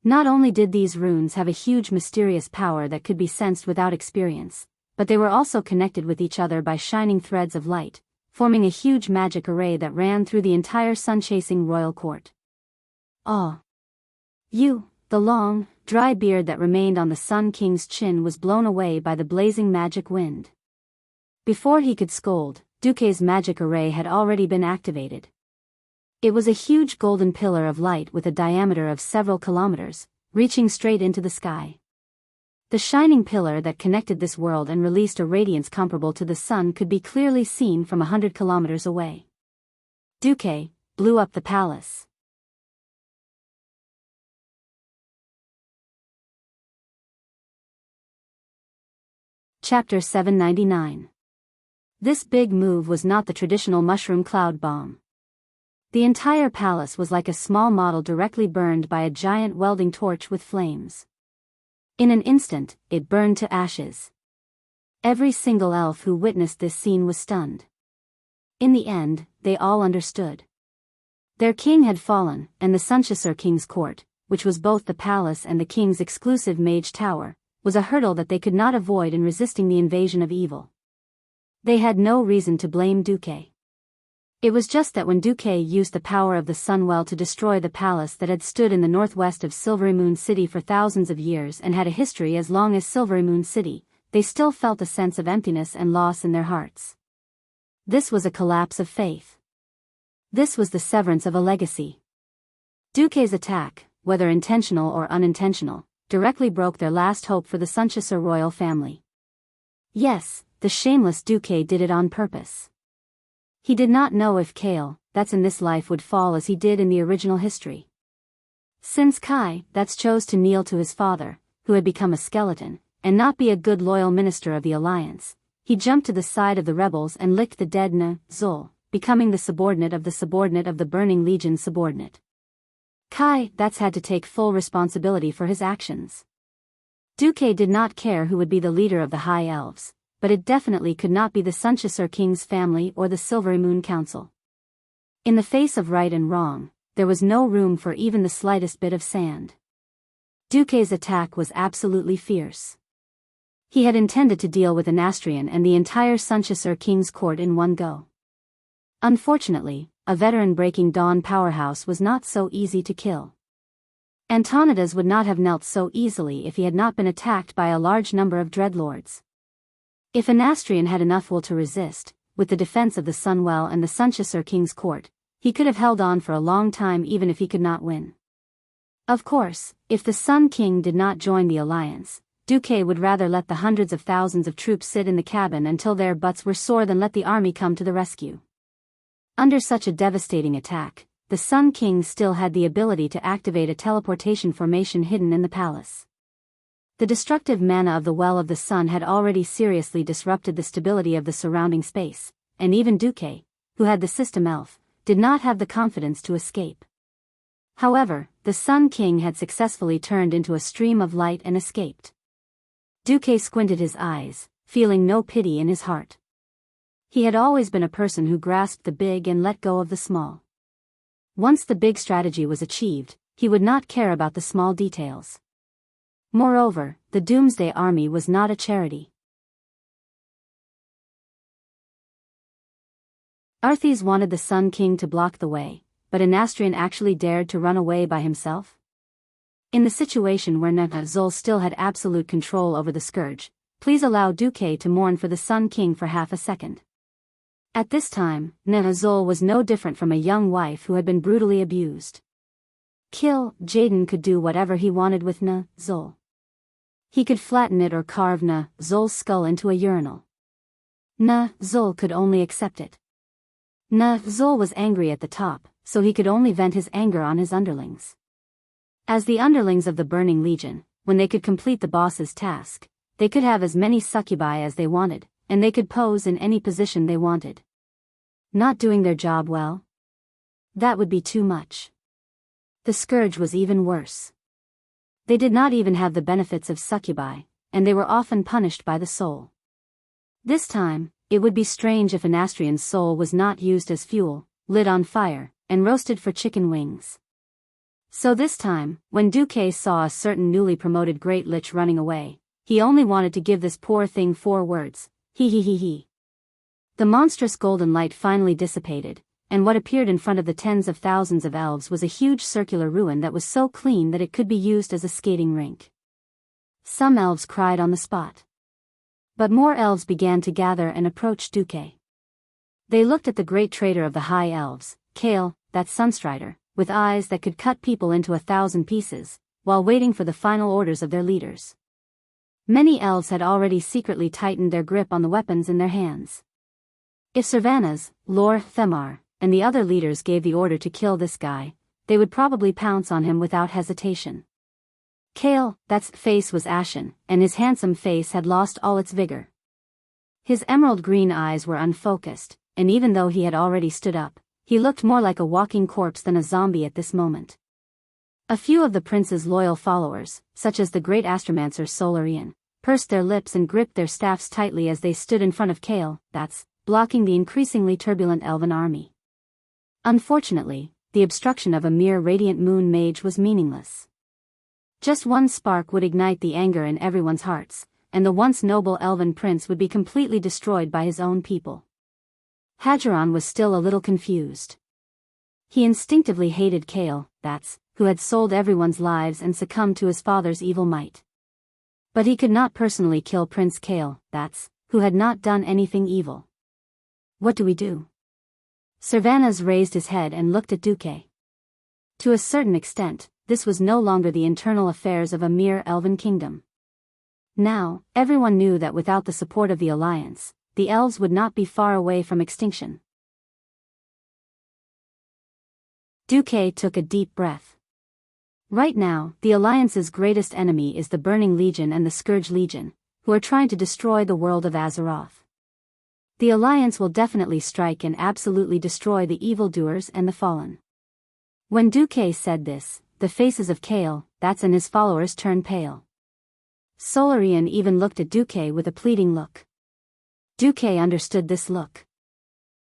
Not only did these runes have a huge mysterious power that could be sensed without experience, but they were also connected with each other by shining threads of light, forming a huge magic array that ran through the entire sun-chasing royal court. Ah! The long, dry beard that remained on the Sun King's chin was blown away by the blazing magic wind. Before he could scold, Duke's magic array had already been activated. It was a huge golden pillar of light with a diameter of several kilometers, reaching straight into the sky. The shining pillar that connected this world and released a radiance comparable to the sun could be clearly seen from 100 kilometers away. Duke blew up the palace. Chapter 799. This big move was not the traditional mushroom cloud bomb. The entire palace was like a small model directly burned by a giant welding torch with flames. In an instant, it burned to ashes. Every single elf who witnessed this scene was stunned. In the end, they all understood. Their king had fallen, and the Sunchasur King's court, which was both the palace and the king's exclusive mage tower, was a hurdle that they could not avoid in resisting the invasion of evil. They had no reason to blame Duke. It was just that when Duke used the power of the Sunwell to destroy the palace that had stood in the northwest of Silvery Moon City for thousands of years and had a history as long as Silvery Moon City, they still felt a sense of emptiness and loss in their hearts. This was a collapse of faith. This was the severance of a legacy. Duke's attack, whether intentional or unintentional, directly broke their last hope for the Sunchasur royal family. Yes, the shameless Duke did it on purpose. He did not know if Kale, that's in this life, would fall as he did in the original history. Since Kai, that's chose to kneel to his father, who had become a skeleton, and not be a good loyal minister of the alliance, he jumped to the side of the rebels and licked the dead Zul, becoming the subordinate of the Burning Legion subordinate. Kai, that's had to take full responsibility for his actions. Duke did not care who would be the leader of the High Elves, but it definitely could not be the Sunchasur King's family or the Silvery Moon Council. In the face of right and wrong, there was no room for even the slightest bit of sand. Duke's attack was absolutely fierce. He had intended to deal with Anastrian and the entire Sunchasur King's court in one go. Unfortunately, a veteran-breaking Dawn powerhouse was not so easy to kill. Antonidas would not have knelt so easily if he had not been attacked by a large number of dreadlords. If Anastrian had enough will to resist, with the defense of the Sunwell and the Sunchasur King's court, he could have held on for a long time even if he could not win. Of course, if the Sun King did not join the alliance, Duke would rather let the hundreds of thousands of troops sit in the cabin until their butts were sore than let the army come to the rescue. Under such a devastating attack, the Sun King still had the ability to activate a teleportation formation hidden in the palace. The destructive mana of the Well of the Sun had already seriously disrupted the stability of the surrounding space, and even Duke, who had the system elf, did not have the confidence to escape. However, the Sun King had successfully turned into a stream of light and escaped. Duke squinted his eyes, feeling no pity in his heart. He had always been a person who grasped the big and let go of the small. Once the big strategy was achieved, he would not care about the small details. Moreover, the Doomsday Army was not a charity. Arthes wanted the Sun King to block the way, but Anastrian actually dared to run away by himself? In the situation where Zul still had absolute control over the Scourge, please allow Duke to mourn for the Sun King for half a second. At this time, Zul was no different from a young wife who had been brutally abused. Jaden could do whatever he wanted with Zul. He could flatten it or carve Zul's skull into a urinal. Zul could only accept it. Zul was angry at the top, so he could only vent his anger on his underlings. As the underlings of the Burning Legion, when they could complete the boss's task, they could have as many succubi as they wanted, and they could pose in any position they wanted. Not doing their job well? That would be too much. The Scourge was even worse. They did not even have the benefits of succubi, and they were often punished by the soul. This time, it would be strange if Anastrian's soul was not used as fuel, lit on fire, and roasted for chicken wings. So this time, when Duque saw a certain newly promoted Great Lich running away, he only wanted to give this poor thing 4 words, he. The monstrous golden light finally dissipated, and what appeared in front of the tens of thousands of elves was a huge circular ruin that was so clean that it could be used as a skating rink. Some elves cried on the spot. But more elves began to gather and approach Duque. They looked at the great traitor of the high elves, Kale, that Sunstrider, with eyes that could cut people into 1,000 pieces, while waiting for the final orders of their leaders. Many elves had already secretly tightened their grip on the weapons in their hands. If Servanas, Lor, Themar, and the other leaders gave the order to kill this guy, they would probably pounce on him without hesitation. Kale, that's face was ashen, and his handsome face had lost all its vigor. His emerald green eyes were unfocused, and even though he had already stood up, he looked more like a walking corpse than a zombie at this moment. A few of the prince's loyal followers, such as the great astromancer Solarian, pursed their lips and gripped their staffs tightly as they stood in front of Kale, that's blocking the increasingly turbulent elven army. Unfortunately, the obstruction of a mere radiant moon mage was meaningless. Just one spark would ignite the anger in everyone's hearts, and the once noble elven prince would be completely destroyed by his own people. Hadgeron was still a little confused. He instinctively hated Kale, that's, who had sold everyone's lives and succumbed to his father's evil might. But he could not personally kill Prince Kale, that's, who had not done anything evil. What do we do? Servanas raised his head and looked at Duque. To a certain extent, this was no longer the internal affairs of a mere elven kingdom. Now, everyone knew that without the support of the Alliance, the elves would not be far away from extinction. Duque took a deep breath. Right now, the Alliance's greatest enemy is the Burning Legion and the Scourge Legion, who are trying to destroy the world of Azeroth. The Alliance will definitely strike and absolutely destroy the evildoers and the fallen. When Duque said this, the faces of Kale, that's and his followers turned pale. Solarian even looked at Duque with a pleading look. Duque understood this look.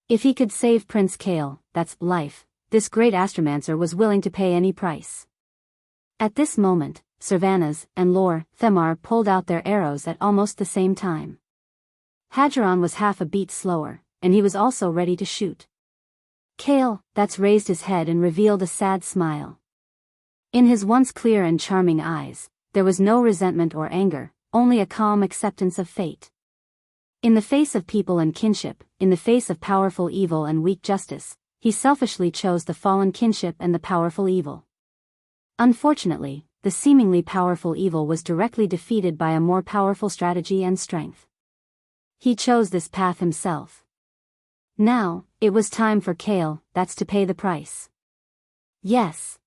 If he could save Prince Kale, that's life, this great astromancer was willing to pay any price. At this moment, Servanas and Lor, Themar pulled out their arrows at almost the same time. Hadgeron was half a beat slower, and he was also ready to shoot. Kale, that's raised his head and revealed a sad smile. In his once clear and charming eyes, there was no resentment or anger, only a calm acceptance of fate. In the face of people and kinship, in the face of powerful evil and weak justice, he selfishly chose the fallen kinship and the powerful evil. Unfortunately, the seemingly powerful evil was directly defeated by a more powerful strategy and strength. He chose this path himself. Now, it was time for Kale, that's to pay the price. Yes.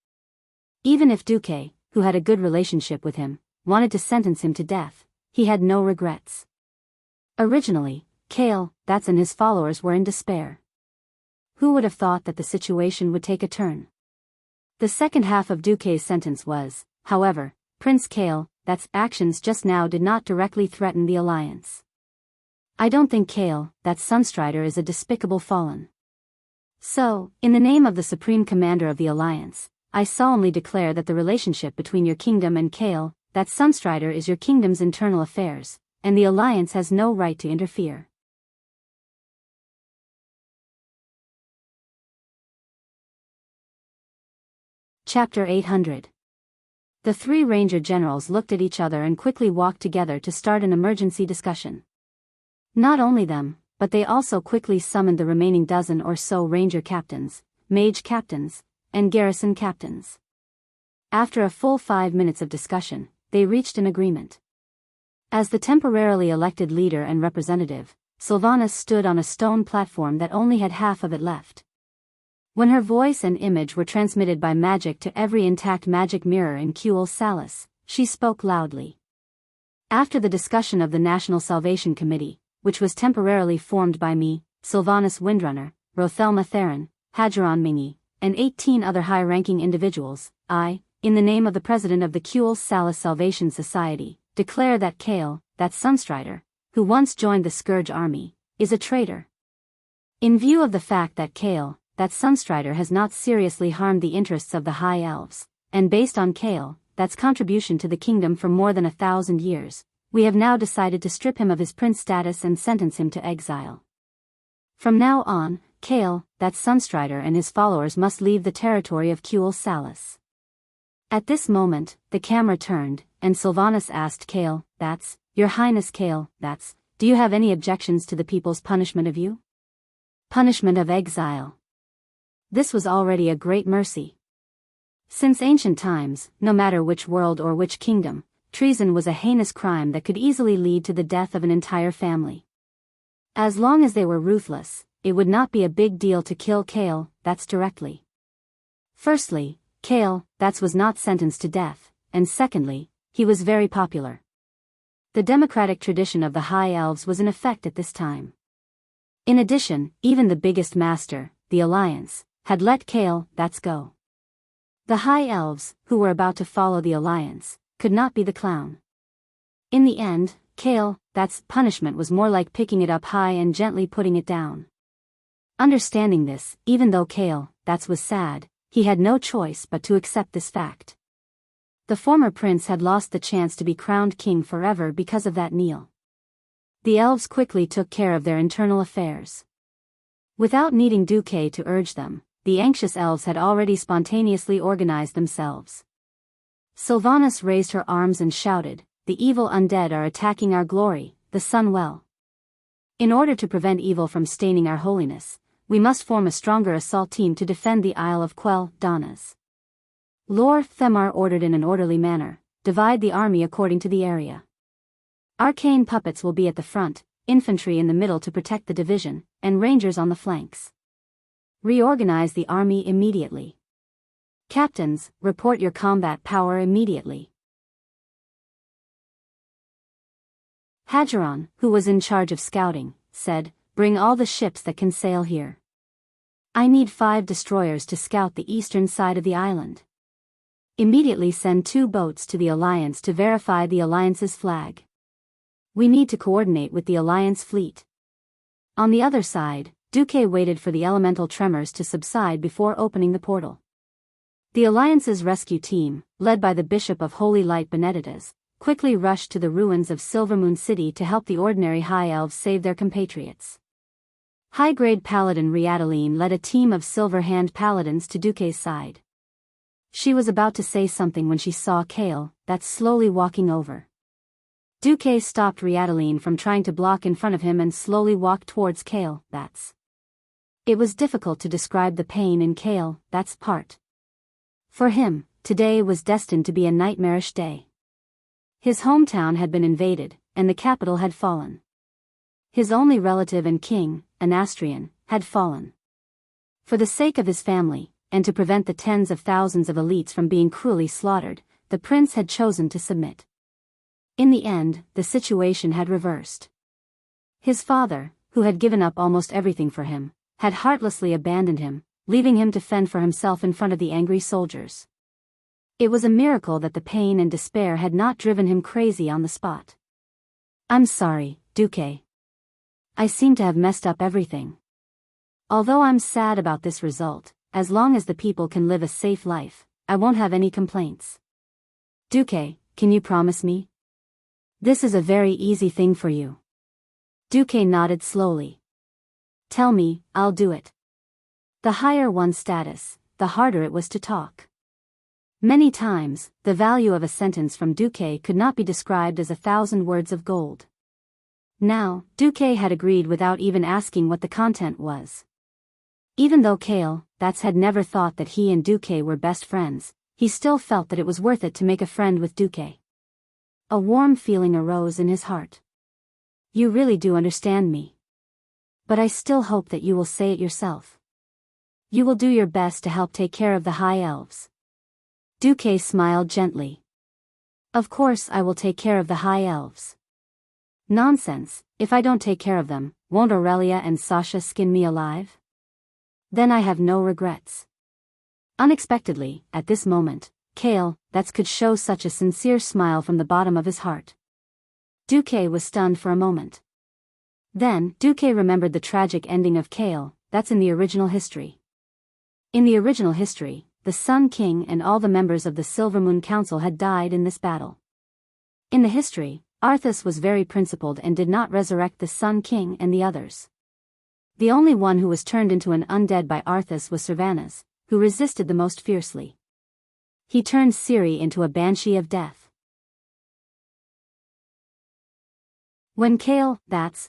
Even if Duque, who had a good relationship with him, wanted to sentence him to death, he had no regrets. Originally, Kale, that's and his followers were in despair. Who would have thought that the situation would take a turn? The second half of Duque's sentence was, however, Prince Kale, that's actions just now did not directly threaten the Alliance. I don't think Kale, that Sunstrider is a despicable fallen. So, in the name of the Supreme Commander of the Alliance, I solemnly declare that the relationship between your kingdom and Kale, that Sunstrider is your kingdom's internal affairs, and the Alliance has no right to interfere. Chapter 800. The three ranger generals looked at each other and quickly walked together to start an emergency discussion. Not only them, but they also quickly summoned the remaining dozen or so ranger captains, mage captains, and garrison captains. After a full 5 minutes of discussion, they reached an agreement. As the temporarily elected leader and representative, Sylvanas stood on a stone platform that only had half of it left. When her voice and image were transmitted by magic to every intact magic mirror in Kuel Salis, she spoke loudly. After the discussion of the National Salvation Committee, which was temporarily formed by me, Sylvanas Windrunner, Rothelma Theron, Hadgeron Mingy, and 18 other high-ranking individuals, I, in the name of the president of the Kuel Salis Salvation Society, declare that Kale, that Sunstrider, who once joined the Scourge army, is a traitor. In view of the fact that Kale, that Sunstrider has not seriously harmed the interests of the High Elves, and based on Kale, that's contribution to the kingdom for more than 1,000 years, we have now decided to strip him of his prince status and sentence him to exile. From now on, Kale, that Sunstrider and his followers must leave the territory of Kuel Salis. At this moment, the camera turned, and Sylvanas asked Kale, "That's, Your Highness Kale, that's, do you have any objections to the people's punishment of you? Punishment of exile." This was already a great mercy. Since ancient times, no matter which world or which kingdom, treason was a heinous crime that could easily lead to the death of an entire family. As long as they were ruthless, it would not be a big deal to kill Kale, that's directly. Firstly, Kale, that's was not sentenced to death, and secondly, he was very popular. The democratic tradition of the High Elves was in effect at this time. In addition, even the biggest master, the Alliance, had let Kale, that's go. The High Elves, who were about to follow the Alliance, could not be the clown. In the end, Kale, that's punishment was more like picking it up high and gently putting it down. Understanding this, even though Kale, that's was sad, he had no choice but to accept this fact. The former prince had lost the chance to be crowned king forever because of that meal. The elves quickly took care of their internal affairs. Without needing Duque to urge them, the anxious elves had already spontaneously organized themselves. Sylvanas raised her arms and shouted, "The evil undead are attacking our glory, the sun well. In order to prevent evil from staining our holiness, we must form a stronger assault team to defend the Isle of Quel Danas." Lord Themar ordered in an orderly manner, "Divide the army according to the area. Arcane puppets will be at the front, infantry in the middle to protect the division, and rangers on the flanks. Reorganize the army immediately. Captains, report your combat power immediately." Hageron, who was in charge of scouting, said, "Bring all the ships that can sail here. I need 5 destroyers to scout the eastern side of the island. Immediately send 2 boats to the Alliance to verify the Alliance's flag. We need to coordinate with the Alliance fleet." On the other side, Duque waited for the elemental tremors to subside before opening the portal. The Alliance's rescue team, led by the Bishop of Holy Light Benedictus, quickly rushed to the ruins of Silvermoon City to help the ordinary High Elves save their compatriots. High-grade Paladin Riadaline led a team of Silver Hand Paladins to Duque's side. She was about to say something when she saw Kale, that's slowly walking over. Duque stopped Riadaline from trying to block in front of him and slowly walked towards Kale, that's. It was difficult to describe the pain in Kale, that's part. For him, today was destined to be a nightmarish day. His hometown had been invaded, and the capital had fallen. His only relative and king, Anastrian, had fallen. For the sake of his family, and to prevent the tens of thousands of elites from being cruelly slaughtered, the prince had chosen to submit. In the end, the situation had reversed. His father, who had given up almost everything for him, had heartlessly abandoned him, leaving him to fend for himself in front of the angry soldiers. It was a miracle that the pain and despair had not driven him crazy on the spot. "I'm sorry, Duque. I seem to have messed up everything. Although I'm sad about this result, as long as the people can live a safe life, I won't have any complaints. Duque, can you promise me? This is a very easy thing for you." Duque nodded slowly. "Tell me, I'll do it." The higher one's status, the harder it was to talk. Many times, the value of a sentence from Duque could not be described as 1,000 words of gold. Now, Duque had agreed without even asking what the content was. Even though Kale, that's had never thought that he and Duque were best friends, he still felt that it was worth it to make a friend with Duque. A warm feeling arose in his heart. "You really do understand me. But I still hope that you will say it yourself. You will do your best to help take care of the High Elves." Duque smiled gently. "Of course I will take care of the High Elves." "Nonsense, if I don't take care of them, won't Aurelia and Sasha skin me alive? Then I have no regrets." Unexpectedly, at this moment, Kale, that could show such a sincere smile from the bottom of his heart. Duque was stunned for a moment. Then, Duque remembered the tragic ending of Kale, that's in the original history. In the original history, the Sun King and all the members of the Silvermoon Council had died in this battle. In the history, Arthas was very principled and did not resurrect the Sun King and the others. The only one who was turned into an undead by Arthas was Servanas, who resisted the most fiercely. He turned Ciri into a banshee of death. When Kale,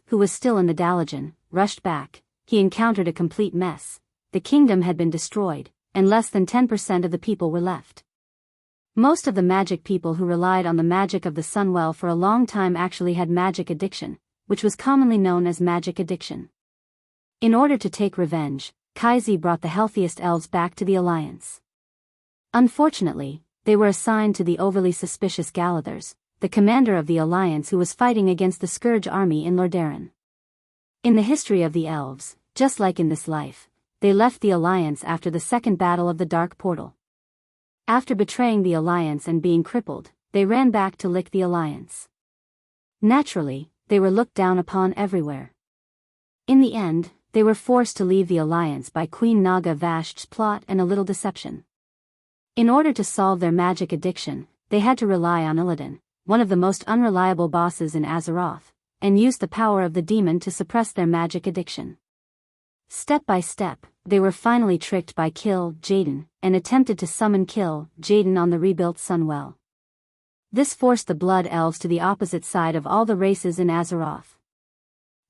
who was still in the Dalajan, rushed back, he encountered a complete mess. The kingdom had been destroyed, and less than 10% of the people were left. Most of the magic people who relied on the magic of the Sunwell for a long time actually had magic addiction, which was commonly known as magic addiction. In order to take revenge, Kaizi brought the healthiest elves back to the Alliance. Unfortunately, they were assigned to the overly suspicious Galadhers, the commander of the Alliance who was fighting against the Scourge army in Lordaeron. In the history of the elves, just like in this life, they left the Alliance after the Second Battle of the Dark Portal. After betraying the Alliance and being crippled, they ran back to lick the Alliance. Naturally, they were looked down upon everywhere. In the end, they were forced to leave the Alliance by Queen Naga Vashti's plot and a little deception. In order to solve their magic addiction, they had to rely on Illidan, one of the most unreliable bosses in Azeroth, and use the power of the demon to suppress their magic addiction. Step by step, they were finally tricked by Kill Jaden, and attempted to summon Kill Jaden on the rebuilt Sunwell. This forced the Blood Elves to the opposite side of all the races in Azeroth.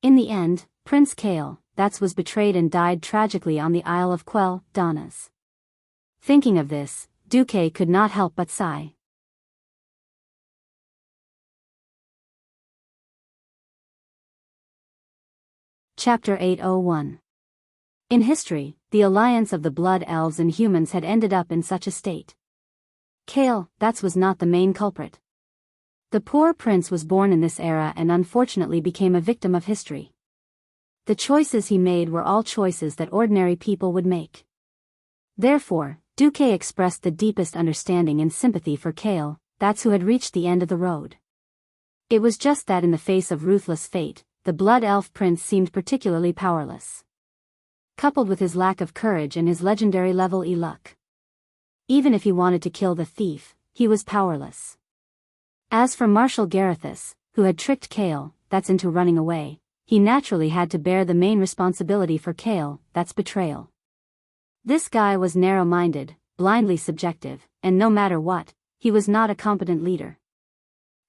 In the end, Prince Kale, was betrayed and died tragically on the Isle of Quell Danas. Thinking of this, Duque could not help but sigh. Chapter 801. In history, the alliance of the Blood Elves and humans had ended up in such a state. Kale, was not the main culprit. The poor prince was born in this era and unfortunately became a victim of history. The choices he made were all choices that ordinary people would make. Therefore, Duque expressed the deepest understanding and sympathy for Kale, who had reached the end of the road. It was just that in the face of ruthless fate, the Blood Elf prince seemed particularly powerless. Coupled with his lack of courage and his legendary level E luck. Even if he wanted to kill the thief, he was powerless. As for Marshal Garithus, who had tricked Kale, into running away, he naturally had to bear the main responsibility for Kale, betrayal. This guy was narrow-minded, blindly subjective, and no matter what, he was not a competent leader.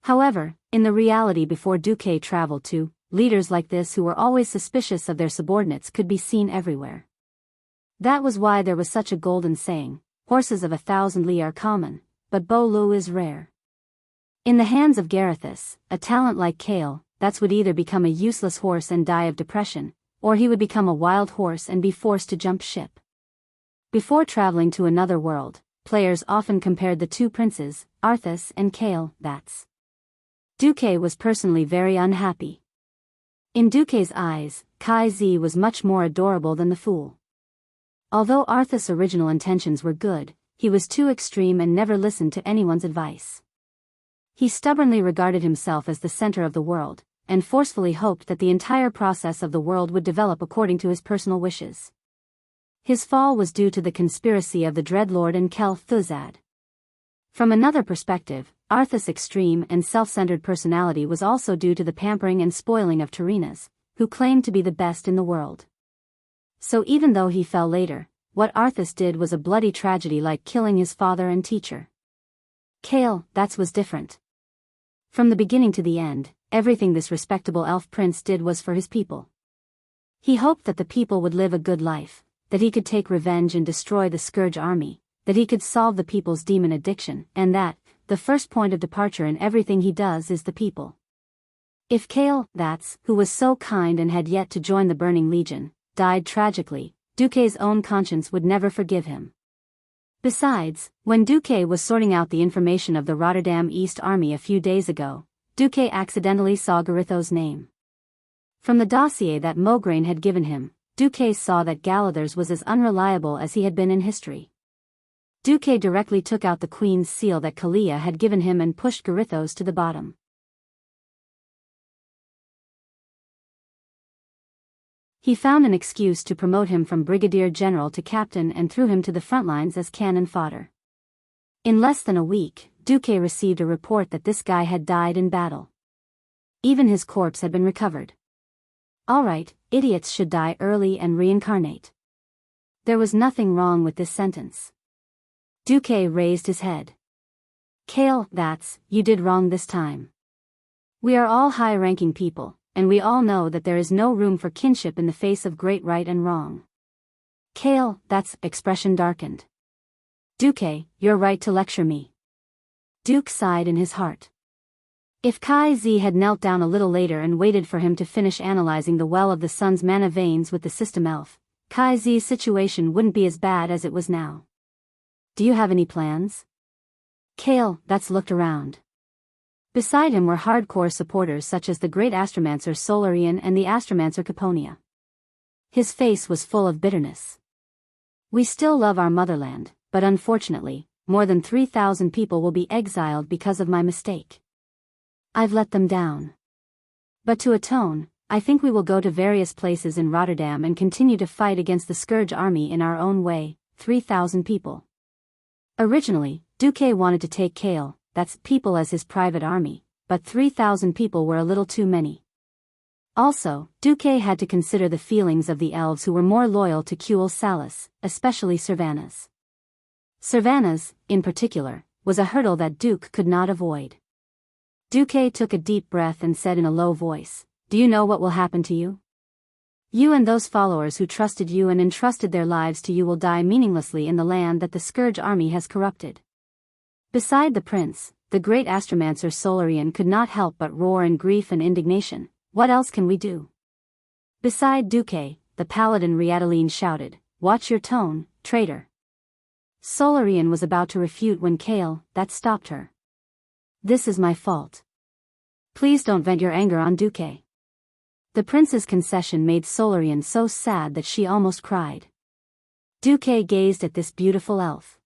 However, in the reality before Duque traveled to, leaders like this who were always suspicious of their subordinates could be seen everywhere. That was why there was such a golden saying, horses of 1,000 li are common, but Bolu is rare. In the hands of Garithus, a talent like Kale, would either become a useless horse and die of depression, or he would become a wild horse and be forced to jump ship. Before traveling to another world, players often compared the two princes, Arthas and Kale, Duque was personally very unhappy. In Duque's eyes, Kai Z was much more adorable than the fool. Although Arthas' original intentions were good, he was too extreme and never listened to anyone's advice. He stubbornly regarded himself as the center of the world, and forcefully hoped that the entire process of the world would develop according to his personal wishes. His fall was due to the conspiracy of the Dreadlord and Kel Thuzad. From another perspective, Arthas' extreme and self-centered personality was also due to the pampering and spoiling of Tarinas, who claimed to be the best in the world. So even though he fell later, what Arthas did was a bloody tragedy like killing his father and teacher. Kale, was different. From the beginning to the end, everything this respectable elf prince did was for his people. He hoped that the people would live a good life, that he could take revenge and destroy the Scourge army, that he could solve the people's demon addiction, and that, the first point of departure in everything he does is the people. If Kale, who was so kind and had yet to join the Burning Legion, died tragically, Duque's own conscience would never forgive him. Besides, when Duque was sorting out the information of the Rotterdam East Army a few days ago, Duque accidentally saw Garithos' name. From the dossier that Mograine had given him, Duque saw that Galadhers was as unreliable as he had been in history. Duque directly took out the Queen's seal that Kalia had given him and pushed Garithos to the bottom. He found an excuse to promote him from brigadier general to captain and threw him to the front lines as cannon fodder. In less than a week, Duque received a report that this guy had died in battle. Even his corpse had been recovered. Alright, idiots should die early and reincarnate. There was nothing wrong with this sentence. Duque raised his head. Kale, you did wrong this time. We are all high-ranking people, and we all know that there is no room for kinship in the face of great right and wrong. Kale, expression darkened. Duque, you're right to lecture me. Duke sighed in his heart. If Kai Zi had knelt down a little later and waited for him to finish analyzing the well of the sun's mana veins with the system elf, Kai Zi's situation wouldn't be as bad as it was now. Do you have any plans? Kale, looked around. Beside him were hardcore supporters such as the great astromancer Solarian and the astromancer Caponia. His face was full of bitterness. We still love our motherland, but unfortunately, more than 3,000 people will be exiled because of my mistake. I've let them down. But to atone, I think we will go to various places in Rotterdam and continue to fight against the Scourge army in our own way, 3,000 people. Originally, Duque wanted to take Kale, people as his private army, but 3,000 people were a little too many. Also, Duque had to consider the feelings of the elves who were more loyal to Kuel Salus, especially Servanas. Servanas, in particular, was a hurdle that Duke could not avoid. Duque took a deep breath and said in a low voice, "Do you know what will happen to you? You and those followers who trusted you and entrusted their lives to you will die meaninglessly in the land that the Scourge army has corrupted." Beside the prince, the great astromancer Solarian could not help but roar in grief and indignation. What else can we do? Beside Duque, the paladin Riataline shouted, "Watch your tone, traitor." Solarian was about to refute when Kale, stopped her. "This is my fault. Please don't vent your anger on Duque." The prince's concession made Solarian so sad that she almost cried. Duque gazed at this beautiful elf.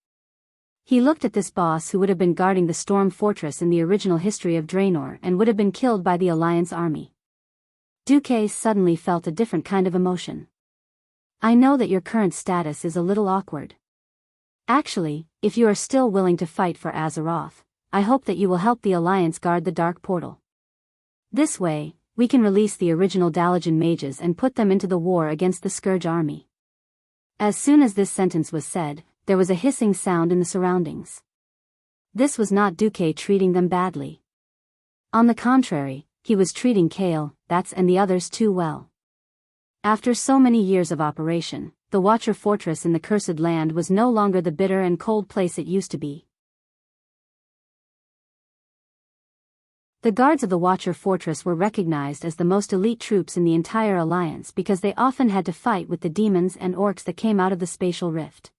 He looked at this boss who would have been guarding the Storm Fortress in the original history of Draenor and would have been killed by the Alliance army. Duque suddenly felt a different kind of emotion. "I know that your current status is a little awkward. Actually, if you are still willing to fight for Azeroth, I hope that you will help the Alliance guard the Dark Portal. This way, we can release the original Dalajan mages and put them into the war against the Scourge army." As soon as this sentence was said, there was a hissing sound in the surroundings. This was not Duque treating them badly. On the contrary, he was treating Kale, and the others too well. After so many years of operation, the Watcher Fortress in the Cursed Land was no longer the bitter and cold place it used to be. The guards of the Watcher Fortress were recognized as the most elite troops in the entire Alliance because they often had to fight with the demons and orcs that came out of the spatial rift.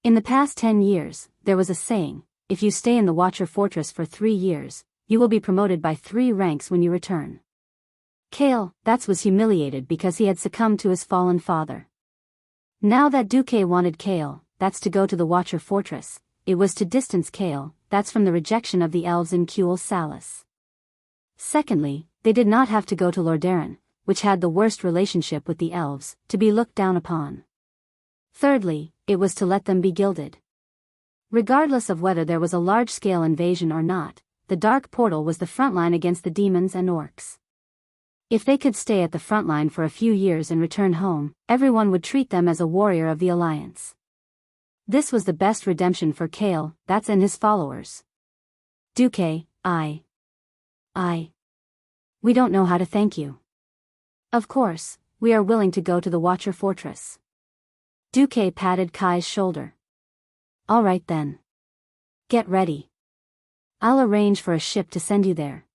In the past 10 years, there was a saying, if you stay in the Watcher Fortress for 3 years, you will be promoted by 3 ranks when you return. Kale, was humiliated because he had succumbed to his fallen father. Now that Duque wanted Kale, to go to the Watcher Fortress, it was to distance Kale, from the rejection of the elves in Kuel Salus. Secondly, they did not have to go to Lordaeron, which had the worst relationship with the elves, to be looked down upon. Thirdly, it was to let them be gilded. Regardless of whether there was a large-scale invasion or not, the Dark Portal was the front line against the demons and orcs. If they could stay at the front line for a few years and return home, everyone would treat them as a warrior of the Alliance. This was the best redemption for Kale, and his followers. Duque, we don't know how to thank you. Of course, we are willing to go to the Watcher Fortress. Duque patted Kai's shoulder. All right then. Get ready. I'll arrange for a ship to send you there.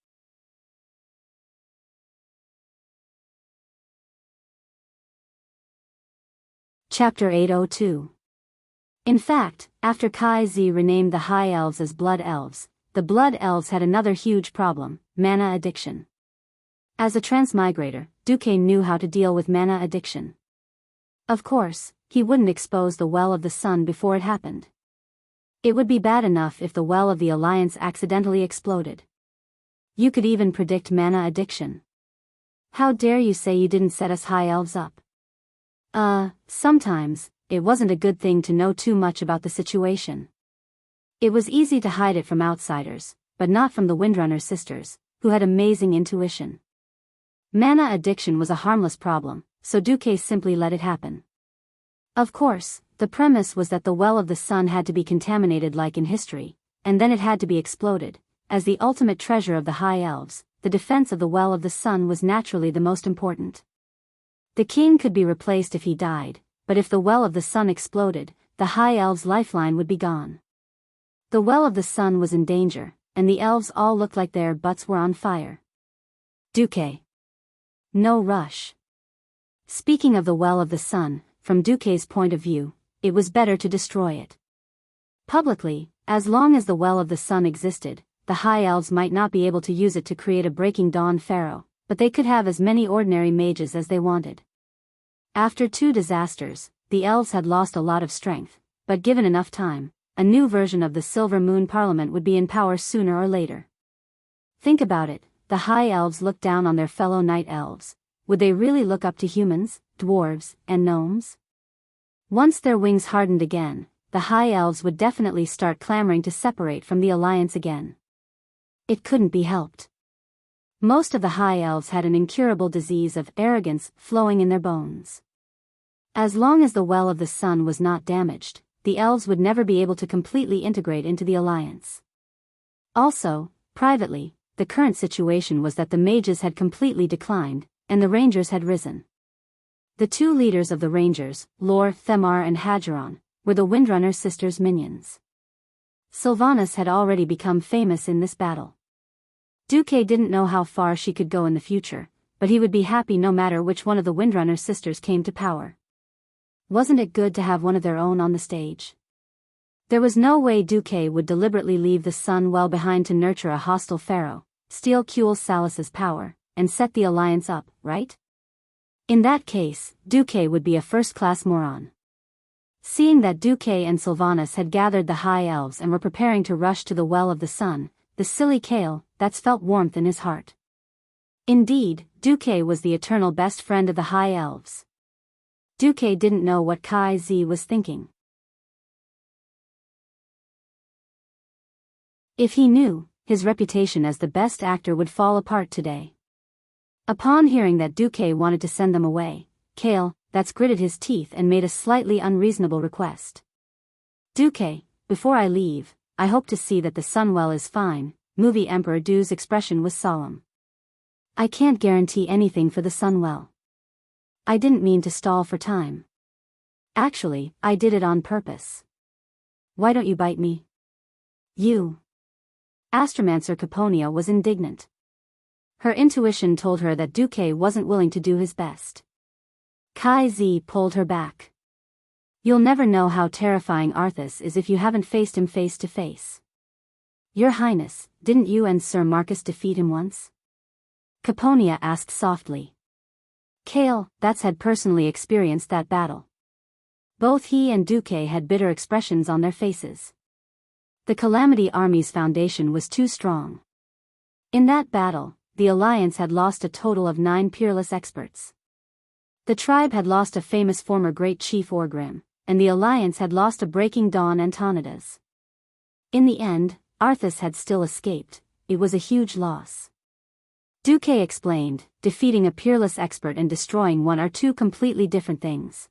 Chapter 802. In fact, after Kai Zi renamed the High Elves as Blood Elves, the Blood Elves had another huge problem, mana addiction. As a transmigrator, Duque knew how to deal with mana addiction. Of course, he wouldn't expose the Well of the Sun before it happened. It would be bad enough if the Well of the Alliance accidentally exploded. You could even predict mana addiction. How dare you say you didn't set us High Elves up? Sometimes, it wasn't a good thing to know too much about the situation. It was easy to hide it from outsiders, but not from the Windrunner sisters, who had amazing intuition. Mana addiction was a harmless problem, so Duque simply let it happen. Of course, the premise was that the Well of the Sun had to be contaminated like in history, and then it had to be exploded. As the ultimate treasure of the High Elves, the defense of the Well of the Sun was naturally the most important. The king could be replaced if he died, but if the Well of the Sun exploded, the High Elves' lifeline would be gone. The Well of the Sun was in danger, and the elves all looked like their butts were on fire. Duque. No rush. Speaking of the Well of the Sun, from Duque's point of view, it was better to destroy it. Publicly, as long as the Well of the Sun existed, the High Elves might not be able to use it to create a Breaking Dawn pharaoh, but they could have as many ordinary mages as they wanted. After 2 disasters, the elves had lost a lot of strength, but given enough time, a new version of the Silver Moon Parliament would be in power sooner or later. Think about it, the High Elves looked down on their fellow Night Elves. Would they really look up to humans, dwarves, and gnomes? Once their wings hardened again, the High Elves would definitely start clamoring to separate from the Alliance again. It couldn't be helped. Most of the High Elves had an incurable disease of arrogance flowing in their bones. As long as the Well of the Sun was not damaged, the elves would never be able to completely integrate into the Alliance. Also, privately, the current situation was that the mages had completely declined, and the rangers had risen. The 2 leaders of the rangers, Lor, Themar and Hadgeron, were the Windrunner sisters' minions. Sylvanas had already become famous in this battle. Duque didn't know how far she could go in the future, but he would be happy no matter which one of the Windrunner sisters came to power. Wasn't it good to have one of their own on the stage? There was no way Duque would deliberately leave the Sun Well behind to nurture a hostile pharaoh, steal Kuel Salas's power, and set the Alliance up, right? In that case, Duque would be a first-class moron. Seeing that Duque and Sylvanas had gathered the High Elves and were preparing to rush to the Well of the Sun, the silly Kale, that's felt warmth in his heart. Indeed, Duque was the eternal best friend of the High Elves. Duque didn't know what Kai Zi was thinking. If he knew, his reputation as the best actor would fall apart today. Upon hearing that Duque wanted to send them away, Kale, that's gritted his teeth and made a slightly unreasonable request. Duque, before I leave, I hope to see that the Sunwell is fine. Movie Emperor Du's expression was solemn. I can't guarantee anything for the Sunwell. I didn't mean to stall for time. Actually, I did it on purpose. Why don't you bite me? You. Astromancer Caponia was indignant. Her intuition told her that Duque wasn't willing to do his best. Kai Zi pulled her back. You'll never know how terrifying Arthas is if you haven't faced him face to face. Your Highness, didn't you and Sir Marcus defeat him once? Caponia asked softly. Kale, that's had personally experienced that battle. Both he and Duque had bitter expressions on their faces. The Calamity Army's foundation was too strong. In that battle, the Alliance had lost a total of 9 peerless experts. The tribe had lost a famous former Great Chief Orgrim, and the Alliance had lost a Breaking Dawn Antonidas. In the end, Arthas had still escaped. It was a huge loss. Duque explained, defeating a peerless expert and destroying one are 2 completely different things.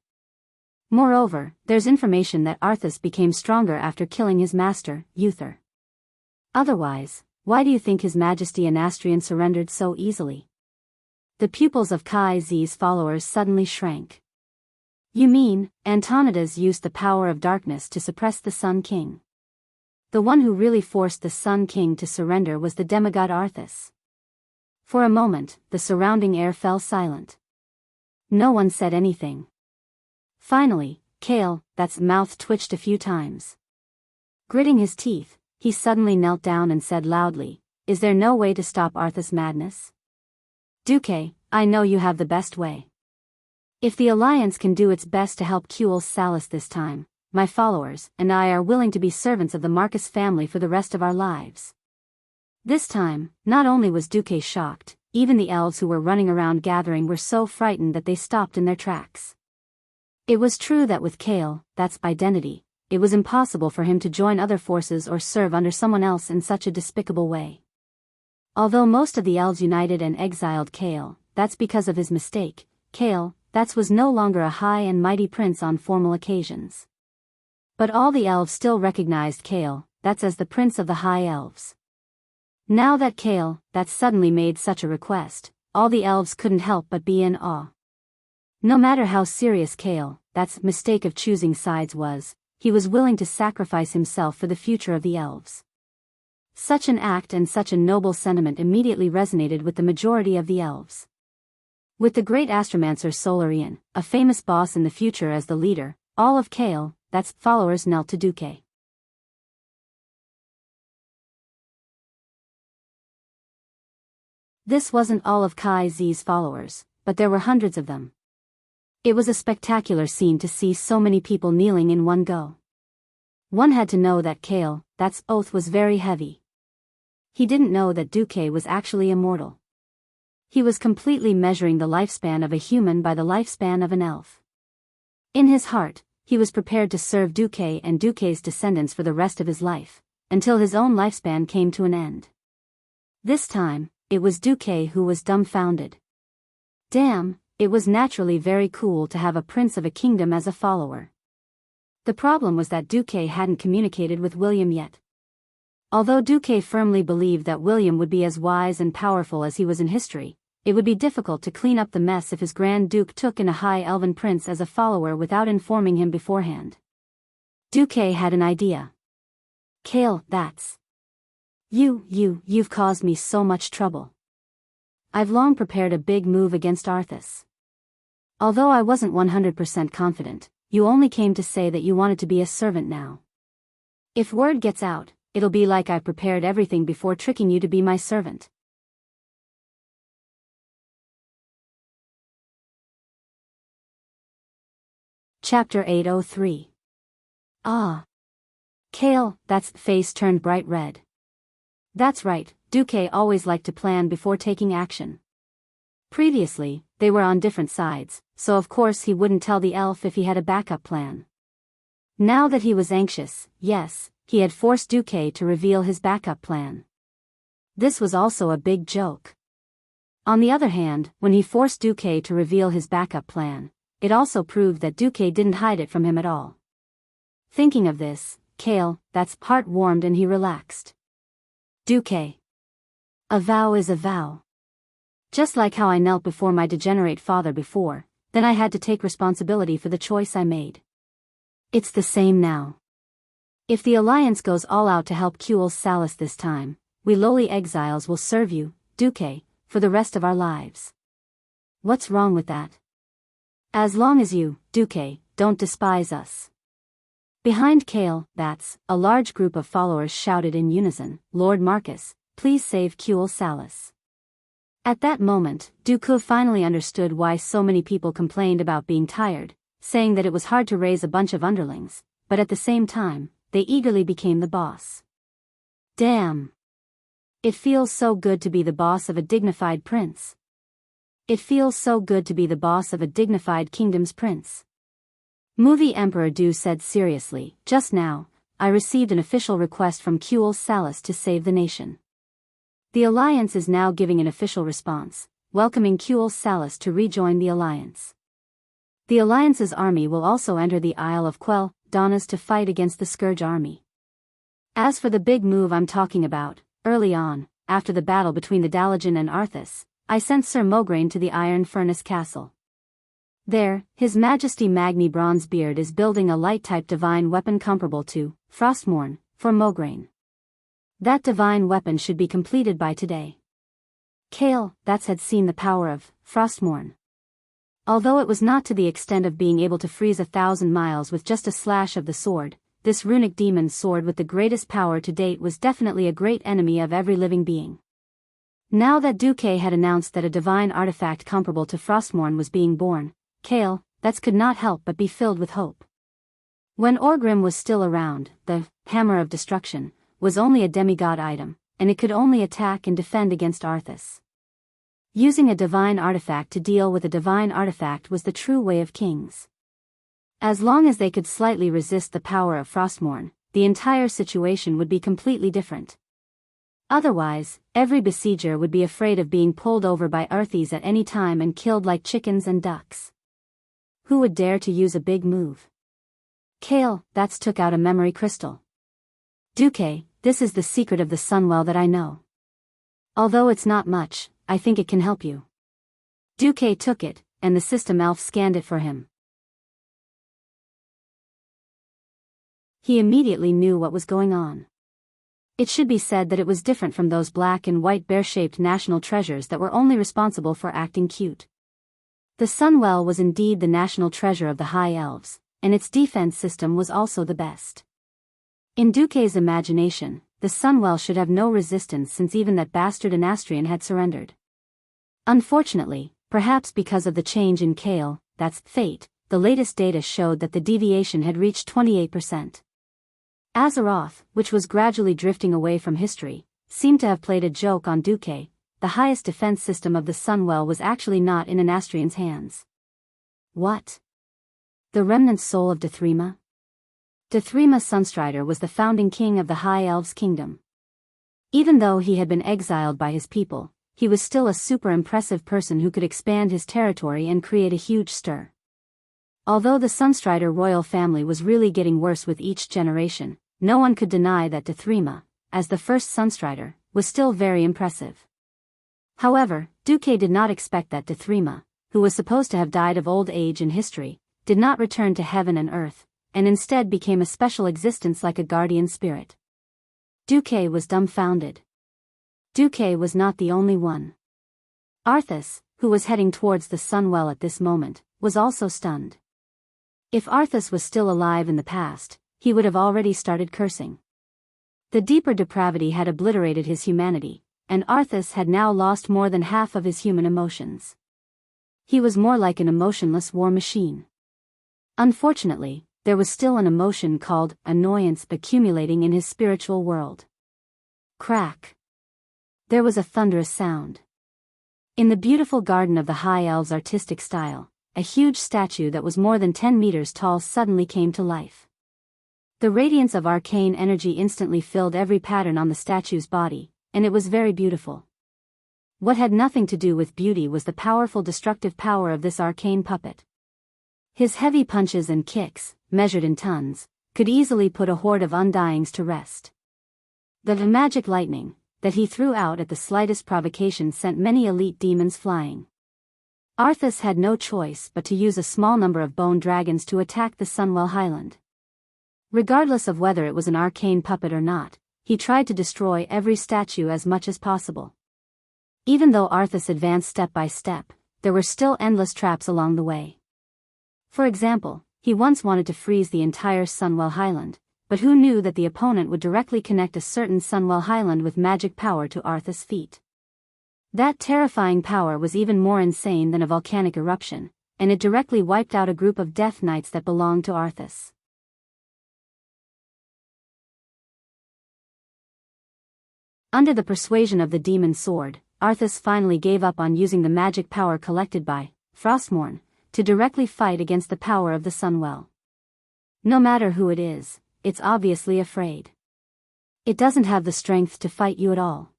Moreover, there's information that Arthas became stronger after killing his master, Uther. Otherwise, why do you think His Majesty Anastrian surrendered so easily? The pupils of Kai Zi's followers suddenly shrank. You mean, Antonidas used the power of darkness to suppress the Sun King? The one who really forced the Sun King to surrender was the demigod Arthas. For a moment, the surrounding air fell silent. No one said anything. Finally, Kale, that's mouth twitched a few times. Gritting his teeth, he suddenly knelt down and said loudly, Is there no way to stop Arthas' madness? Duque, I know you have the best way. If the Alliance can do its best to help Kuel Salas this time, my followers and I are willing to be servants of the Marcus family for the rest of our lives. This time, not only was Duque shocked, even the elves who were running around gathering were so frightened that they stopped in their tracks. It was true that with Kale, that's identity, it was impossible for him to join other forces or serve under someone else in such a despicable way. Although most of the elves united and exiled Kale, that's because of his mistake. Kale, that was no longer a high and mighty prince on formal occasions. But all the elves still recognized Kale, that's as the prince of the high elves. Now that Kale, that suddenly made such a request, all the elves couldn't help but be in awe. No matter how serious Kale, that's mistake of choosing sides was, he was willing to sacrifice himself for the future of the elves. Such an act and such a noble sentiment immediately resonated with the majority of the elves. With the great astromancer Solarian, a famous boss in the future as the leader, all of Kale, that's followers knelt to Duque. This wasn't all of Kai Z's followers, but there were hundreds of them. It was a spectacular scene to see so many people kneeling in one go. One had to know that Kale, that's oath was very heavy. He didn't know that Duque was actually immortal. He was completely measuring the lifespan of a human by the lifespan of an elf. In his heart, he was prepared to serve Duque and Duque's descendants for the rest of his life, until his own lifespan came to an end. This time, it was Duque who was dumbfounded. Damn, it was naturally very cool to have a prince of a kingdom as a follower. The problem was that Duque hadn't communicated with William yet. Although Duque firmly believed that William would be as wise and powerful as he was in history, it would be difficult to clean up the mess if his Grand Duke took in a high elven prince as a follower without informing him beforehand. Duque had an idea. Kale, that's... You've caused me so much trouble. I've long prepared a big move against Arthas. Although I wasn't 100% confident, you only came to say that you wanted to be a servant now. If word gets out, it'll be like I prepared everything before tricking you to be my servant. Chapter 803. Ah. Kale, that's face turned bright red. That's right, Duque always liked to plan before taking action. Previously, they were on different sides, so of course he wouldn't tell the elf if he had a backup plan. Now that he was anxious, yes, he had forced Duque to reveal his backup plan. This was also a big joke. On the other hand, when he forced Duque to reveal his backup plan, it also proved that Duque didn't hide it from him at all. Thinking of this, Kale, that's heart warmed and he relaxed. Duque. A vow is a vow. Just like how I knelt before my degenerate father before, then I had to take responsibility for the choice I made. It's the same now. If the Alliance goes all out to help Cultivate Salis this time, we lowly exiles will serve you, Duque, for the rest of our lives. What's wrong with that? As long as you, Duque, don't despise us. Behind Kale, that's, a large group of followers shouted in unison, Lord Marcus, please save Cultivate Salis. At that moment, Duque finally understood why so many people complained about being tired, saying that it was hard to raise a bunch of underlings, but at the same time, they eagerly became the boss. Damn. It feels so good to be the boss of a dignified prince. It feels so good to be the boss of a dignified kingdom's prince. Movie Emperor Du said seriously, just now, I received an official request from Cultivate Salis to save the nation. The Alliance is now giving an official response, welcoming Cultivate Salis to rejoin the Alliance. The Alliance's army will also enter the Isle of Quell, Donnas to fight against the Scourge army. As for the big move I'm talking about, early on, after the battle between the Dalajan and Arthas, I sent Sir Mograine to the Iron Furnace Castle. There, His Majesty Magni Bronzebeard is building a light-type divine weapon comparable to Frostmourne for Mograine. That divine weapon should be completed by today. Kale, that's had seen the power of Frostmourne. Although it was not to the extent of being able to freeze 1,000 miles with just a slash of the sword, this runic demon's sword with the greatest power to date was definitely a great enemy of every living being. Now that Duque had announced that a divine artifact comparable to Frostmourne was being born, Kale, that could not help but be filled with hope. When Orgrim was still around, the Hammer of Destruction was only a demigod item, and it could only attack and defend against Arthas. Using a divine artifact to deal with a divine artifact was the true way of kings. As long as they could slightly resist the power of Frostmourne, the entire situation would be completely different. Otherwise, every besieger would be afraid of being pulled over by Arthes at any time and killed like chickens and ducks. Who would dare to use a big move? Kale, that's took out a memory crystal. Duque, this is the secret of the Sunwell that I know. Although it's not much, I think it can help you. Duque took it, and the system elf scanned it for him. He immediately knew what was going on. It should be said that it was different from those black and white bear-shaped national treasures that were only responsible for acting cute. The Sunwell was indeed the national treasure of the High Elves, and its defense system was also the best. In Duque's imagination, the Sunwell should have no resistance since even that bastard Anastrian had surrendered. Unfortunately, perhaps because of the change in Kale, that's fate, the latest data showed that the deviation had reached 28%. Azeroth, which was gradually drifting away from history, seemed to have played a joke on Duque. The highest defense system of the Sunwell was actually not in Anastrian's hands. What? The remnant soul of Dethrima? Dethrima Sunstrider was the founding king of the High Elves' kingdom. Even though he had been exiled by his people, he was still a super impressive person who could expand his territory and create a huge stir. Although the Sunstrider royal family was really getting worse with each generation, no one could deny that Dethrima, as the first Sunstrider, was still very impressive. However, Duque did not expect that Dethrima, who was supposed to have died of old age in history, did not return to heaven and earth, and instead became a special existence like a guardian spirit. Duque was dumbfounded. Duque was not the only one. Arthas, who was heading towards the Sunwell at this moment, was also stunned. If Arthas was still alive in the past, he would have already started cursing. The deeper depravity had obliterated his humanity, and Arthas had now lost more than half of his human emotions. He was more like an emotionless war machine. Unfortunately, there was still an emotion called annoyance accumulating in his spiritual world. Crack. There was a thunderous sound. In the beautiful garden of the High Elves' artistic style, a huge statue that was more than 10 meters tall suddenly came to life. The radiance of arcane energy instantly filled every pattern on the statue's body, and it was very beautiful. What had nothing to do with beauty was the powerful destructive power of this arcane puppet. His heavy punches and kicks, measured in tons, could easily put a horde of undyings to rest. The magic lightning that he threw out at the slightest provocation sent many elite demons flying. Arthas had no choice but to use a small number of bone dragons to attack the Sunwell Highland. Regardless of whether it was an arcane puppet or not, he tried to destroy every statue as much as possible. Even though Arthas advanced step by step, there were still endless traps along the way. For example, he once wanted to freeze the entire Sunwell Highland, but who knew that the opponent would directly connect a certain Sunwell Highland with magic power to Arthas' feet. That terrifying power was even more insane than a volcanic eruption, and it directly wiped out a group of Death Knights that belonged to Arthas. Under the persuasion of the demon sword, Arthas finally gave up on using the magic power collected by Frostmourne to directly fight against the power of the Sunwell. No matter who it is, it's obviously afraid. It doesn't have the strength to fight you at all.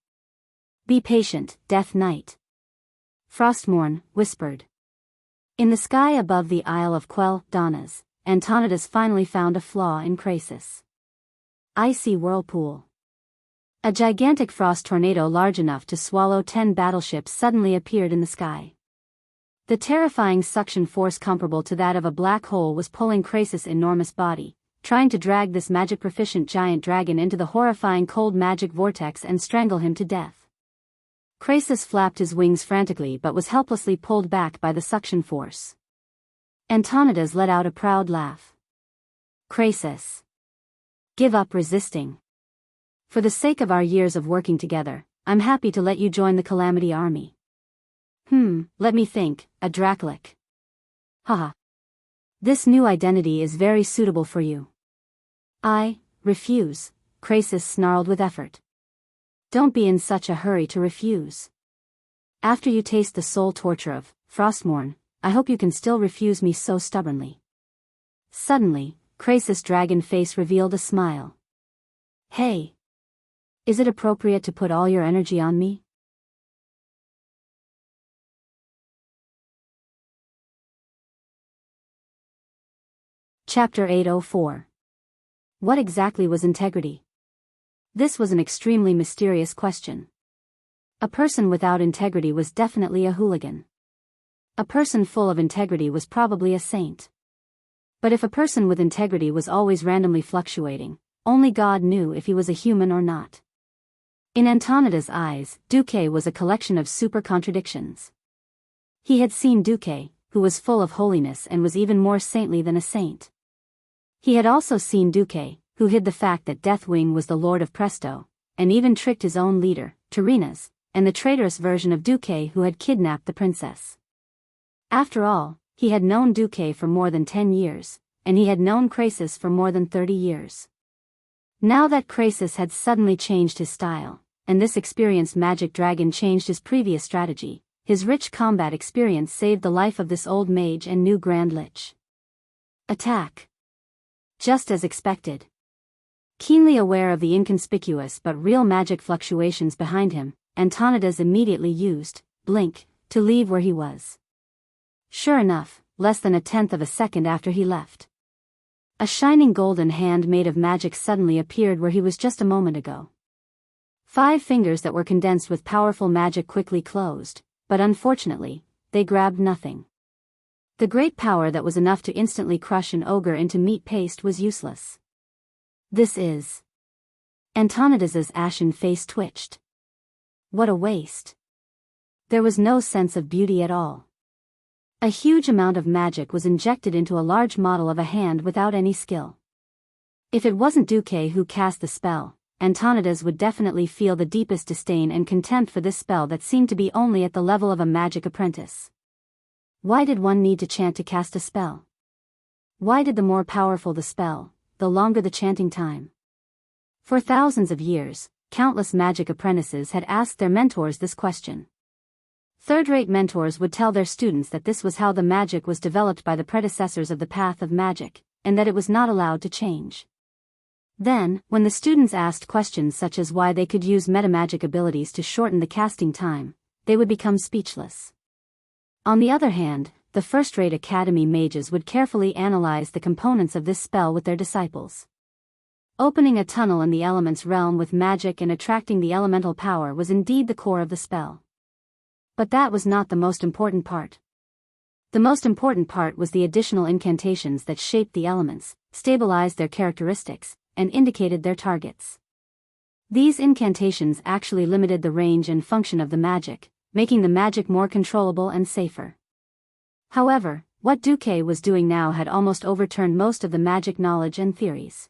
Be patient, Death Knight. Frostmourne whispered. In the sky above the Isle of Quell Donnas, Antonidas finally found a flaw in Krasis. Icy whirlpool. A gigantic frost tornado large enough to swallow 10 battleships suddenly appeared in the sky. The terrifying suction force comparable to that of a black hole was pulling Krasis' enormous body, trying to drag this magic-proficient giant dragon into the horrifying cold magic vortex and strangle him to death. Krasis flapped his wings frantically but was helplessly pulled back by the suction force. Antonidas let out a proud laugh. Krasis. Give up resisting. For the sake of our years of working together, I'm happy to let you join the Calamity Army. Let me think, a Dracolic. Haha. This new identity is very suitable for you. I refuse, Krasis snarled with effort. Don't be in such a hurry to refuse. After you taste the soul torture of Frostmourne, I hope you can still refuse me so stubbornly. Suddenly, Krasis' dragon face revealed a smile. Hey. Is it appropriate to put all your energy on me? Chapter 804. What exactly was integrity? This was an extremely mysterious question. A person without integrity was definitely a hooligan. A person full of integrity was probably a saint. But if a person with integrity was always randomly fluctuating, only God knew if he was a human or not. In Antonida's eyes, Duque was a collection of super contradictions. He had seen Duque, who was full of holiness and was even more saintly than a saint. He had also seen Duque, who hid the fact that Deathwing was the Lord of Presto, and even tricked his own leader, Terina's, and the traitorous version of Duque who had kidnapped the princess. After all, he had known Duque for more than 10 years, and he had known Krasis for more than 30 years. Now that Krasis had suddenly changed his style, and this experienced magic dragon changed his previous strategy, his rich combat experience saved the life of this old mage and new Grand Lich. Attack. Just as expected. Keenly aware of the inconspicuous but real magic fluctuations behind him, Antonidas immediately used Blink to leave where he was. Sure enough, less than 1/10 of a second after he left, a shining golden hand made of magic suddenly appeared where he was just a moment ago. 5 fingers that were condensed with powerful magic quickly closed, but unfortunately, they grabbed nothing. The great power that was enough to instantly crush an ogre into meat paste was useless. This is... Antonidas's ashen face twitched. What a waste. There was no sense of beauty at all. A huge amount of magic was injected into a large model of a hand without any skill. If it wasn't Duque who cast the spell, Antonidas would definitely feel the deepest disdain and contempt for this spell that seemed to be only at the level of a magic apprentice. Why did one need to chant to cast a spell? Why did the more powerful the spell, the longer the chanting time? For thousands of years, countless magic apprentices had asked their mentors this question. Third-rate mentors would tell their students that this was how the magic was developed by the predecessors of the path of magic, and that it was not allowed to change. Then, when the students asked questions such as why they could use metamagic abilities to shorten the casting time, they would become speechless. On the other hand, the first-rate academy mages would carefully analyze the components of this spell with their disciples. Opening a tunnel in the elements realm with magic and attracting the elemental power was indeed the core of the spell. But that was not the most important part. The most important part was the additional incantations that shaped the elements, stabilized their characteristics, and indicated their targets. These incantations actually limited the range and function of the magic, making the magic more controllable and safer. However, what Duque was doing now had almost overturned most of the magic knowledge and theories.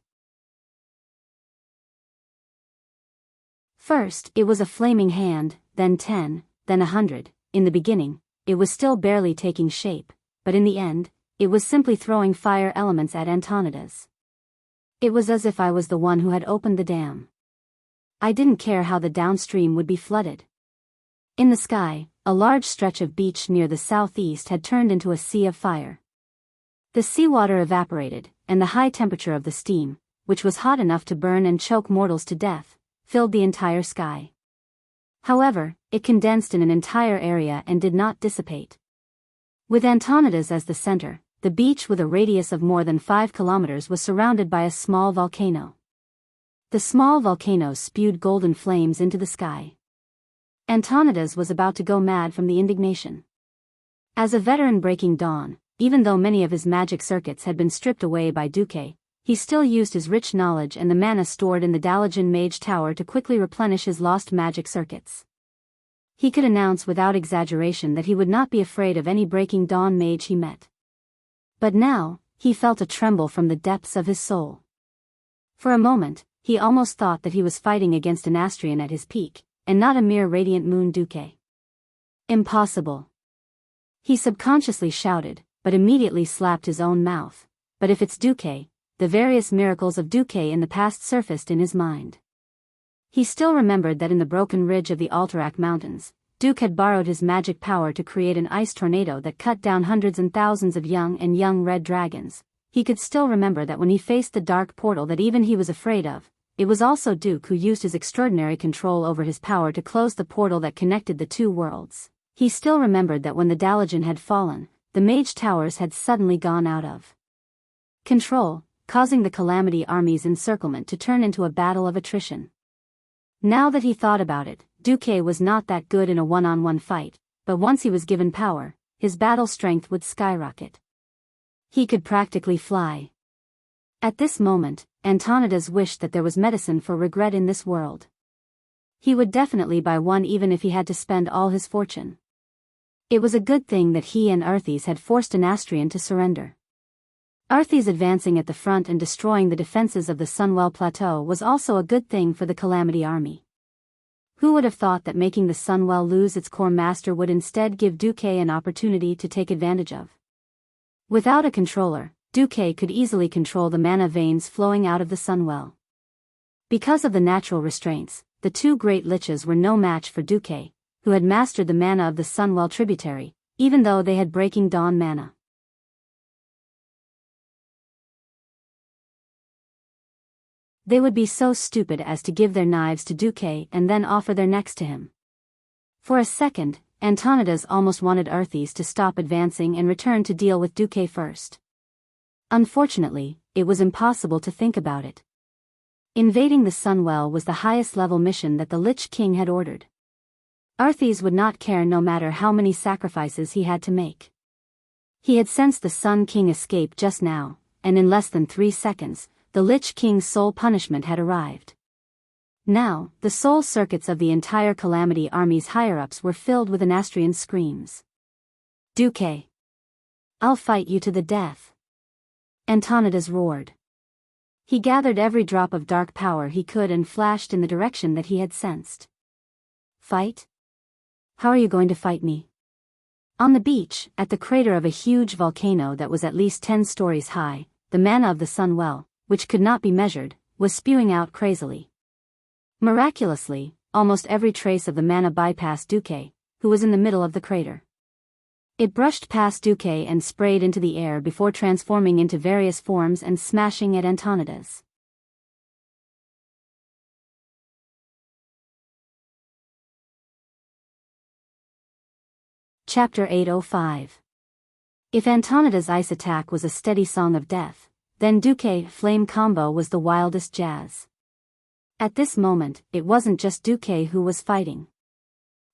First, it was a flaming hand, then 10, then 100. In the beginning, it was still barely taking shape, but in the end, it was simply throwing fire elements at Antonidas. It was as if I was the one who had opened the dam. I didn't care how the downstream would be flooded. In the sky, a large stretch of beach near the southeast had turned into a sea of fire. The seawater evaporated, and the high temperature of the steam, which was hot enough to burn and choke mortals to death, filled the entire sky. However, it condensed in an entire area and did not dissipate. With Antonidas as the center, the beach with a radius of more than 5 kilometers was surrounded by a small volcano. The small volcano spewed golden flames into the sky. Antonidas was about to go mad from the indignation. As a veteran breaking dawn, even though many of his magic circuits had been stripped away by Duque, he still used his rich knowledge and the mana stored in the Dalajan Mage Tower to quickly replenish his lost magic circuits. He could announce without exaggeration that he would not be afraid of any breaking dawn mage he met. But now, he felt a tremble from the depths of his soul. For a moment, he almost thought that he was fighting against an Astrian at his peak, and not a mere radiant moon Duque. Impossible. He subconsciously shouted, but immediately slapped his own mouth. But if it's Duque, the various miracles of Duque in the past surfaced in his mind. He still remembered that in the broken ridge of the Alterac Mountains, Duke had borrowed his magic power to create an ice tornado that cut down hundreds and thousands of young red dragons. He could still remember that when he faced the dark portal that even he was afraid of, it was also Duke who used his extraordinary control over his power to close the portal that connected the two worlds. He still remembered that when the Daligen had fallen, the mage towers had suddenly gone out of control, causing the Calamity Army's encirclement to turn into a battle of attrition. Now that he thought about it, Duke was not that good in a one-on-one fight, but once he was given power, his battle strength would skyrocket. He could practically fly. At this moment, Antonidas wished that there was medicine for regret in this world. He would definitely buy one even if he had to spend all his fortune. It was a good thing that he and Arthes had forced Anastrian to surrender. Arthes advancing at the front and destroying the defenses of the Sunwell Plateau was also a good thing for the Calamity Army. Who would have thought that making the Sunwell lose its core master would instead give Duque an opportunity to take advantage of? Without a controller, Duque could easily control the mana veins flowing out of the Sunwell. Because of the natural restraints, the two great liches were no match for Duque, who had mastered the mana of the Sunwell tributary, even though they had Breaking Dawn mana. They would be so stupid as to give their knives to Duque and then offer their necks to him. For a second, Antonidas almost wanted Arthes to stop advancing and return to deal with Duque first. Unfortunately, it was impossible to think about it. Invading the Sunwell was the highest level mission that the Lich King had ordered. Arthes would not care no matter how many sacrifices he had to make. He had sensed the Sun King escape just now, and in less than 3 seconds, the Lich King's soul punishment had arrived. Now, the soul circuits of the entire Calamity Army's higher-ups were filled with Anastrian screams. Duque! I'll fight you to the death! Antonidas roared. He gathered every drop of dark power he could and flashed in the direction that he had sensed. Fight? How are you going to fight me? On the beach, at the crater of a huge volcano that was at least 10 stories high, the mana of the Sunwell, which could not be measured, was spewing out crazily. Miraculously, almost every trace of the mana bypassed Duque, who was in the middle of the crater. It brushed past Duque and sprayed into the air before transforming into various forms and smashing at Antonidas. Chapter 805. If Antonidas' ice attack was a steady song of death, then Duque flame combo was the wildest jazz. At this moment, it wasn't just Duque who was fighting.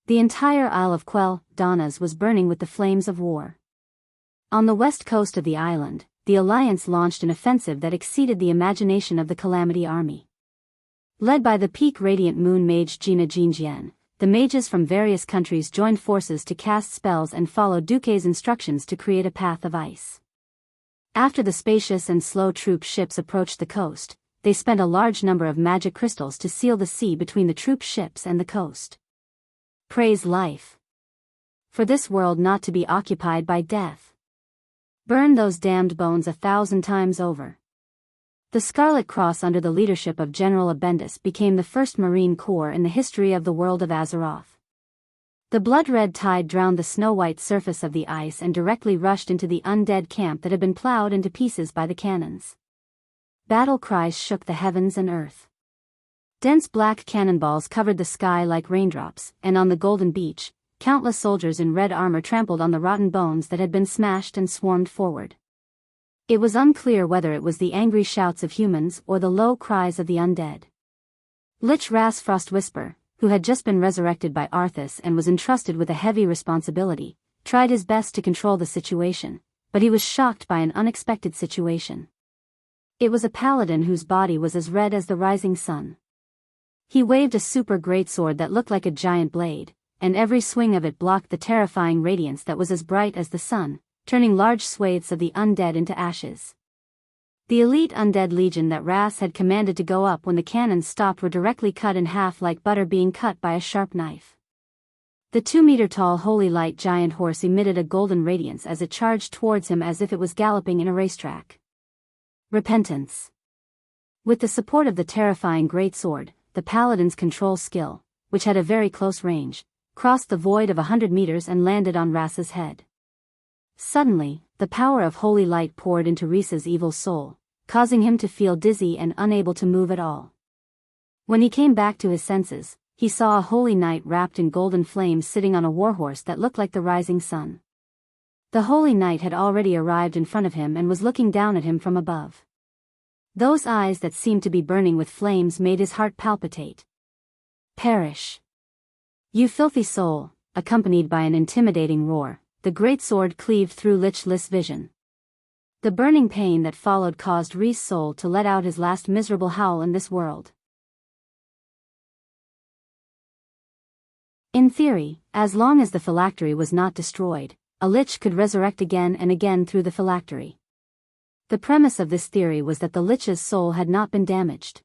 The entire Isle of Quell, Donnas was burning with the flames of war. On the west coast of the island, the Alliance launched an offensive that exceeded the imagination of the Calamity Army. Led by the peak Radiant Moon mage Gina Jinjian, the mages from various countries joined forces to cast spells and follow Duque's instructions to create a path of ice. After the spacious and slow troop ships approached the coast, they spent a large number of magic crystals to seal the sea between the troop ships and the coast. Praise life. For this world not to be occupied by death. Burn those damned bones 1,000 times over. The Scarlet Cross under the leadership of General Abendus became the first Marine Corps in the history of the world of Azeroth. The blood-red tide drowned the snow-white surface of the ice and directly rushed into the undead camp that had been plowed into pieces by the cannons. Battle cries shook the heavens and earth. Dense black cannonballs covered the sky like raindrops, and on the golden beach, countless soldiers in red armor trampled on the rotten bones that had been smashed and swarmed forward. It was unclear whether it was the angry shouts of humans or the low cries of the undead. Lich Ras Frostwhisper, who had just been resurrected by Arthas and was entrusted with a heavy responsibility, tried his best to control the situation, but he was shocked by an unexpected situation. It was a paladin whose body was as red as the rising sun. He waved a super greatsword that looked like a giant blade, and every swing of it blocked the terrifying radiance that was as bright as the sun, turning large swathes of the undead into ashes. The elite undead legion that Ras had commanded to go up when the cannons stopped were directly cut in half like butter being cut by a sharp knife. The 2-meter-tall holy light giant horse emitted a golden radiance as it charged towards him as if it was galloping in a racetrack. Repentance. With the support of the terrifying greatsword, the paladin's control skill, which had a very close range, crossed the void of 100 meters and landed on Ras's head. Suddenly, the power of holy light poured into Risa's evil soul, causing him to feel dizzy and unable to move at all. When he came back to his senses, he saw a holy knight wrapped in golden flames sitting on a warhorse that looked like the rising sun. The holy knight had already arrived in front of him and was looking down at him from above. Those eyes that seemed to be burning with flames made his heart palpitate. "Perish! You filthy soul!" Accompanied by an intimidating roar, the great sword cleaved through Lich Li's vision. The burning pain that followed caused Rhys's soul to let out his last miserable howl in this world. In theory, as long as the phylactery was not destroyed, a lich could resurrect again and again through the phylactery. The premise of this theory was that the lich's soul had not been damaged.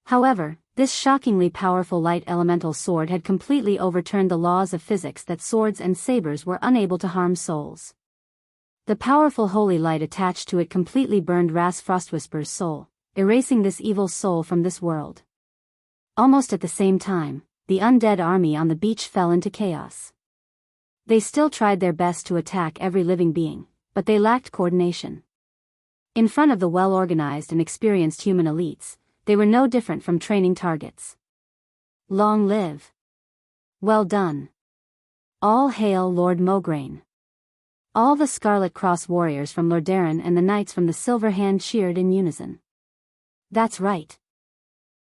However, this shockingly powerful light elemental sword had completely overturned the laws of physics that swords and sabers were unable to harm souls. The powerful holy light attached to it completely burned Ras Frostwhisper's soul, erasing this evil soul from this world. Almost at the same time, the undead army on the beach fell into chaos. They still tried their best to attack every living being, but they lacked coordination. In front of the well-organized and experienced human elites, they were no different from training targets. Long live! Well done! All hail Lord Mograine! All the Scarlet Cross warriors from Lordaeron and the knights from the Silver Hand cheered in unison. That's right.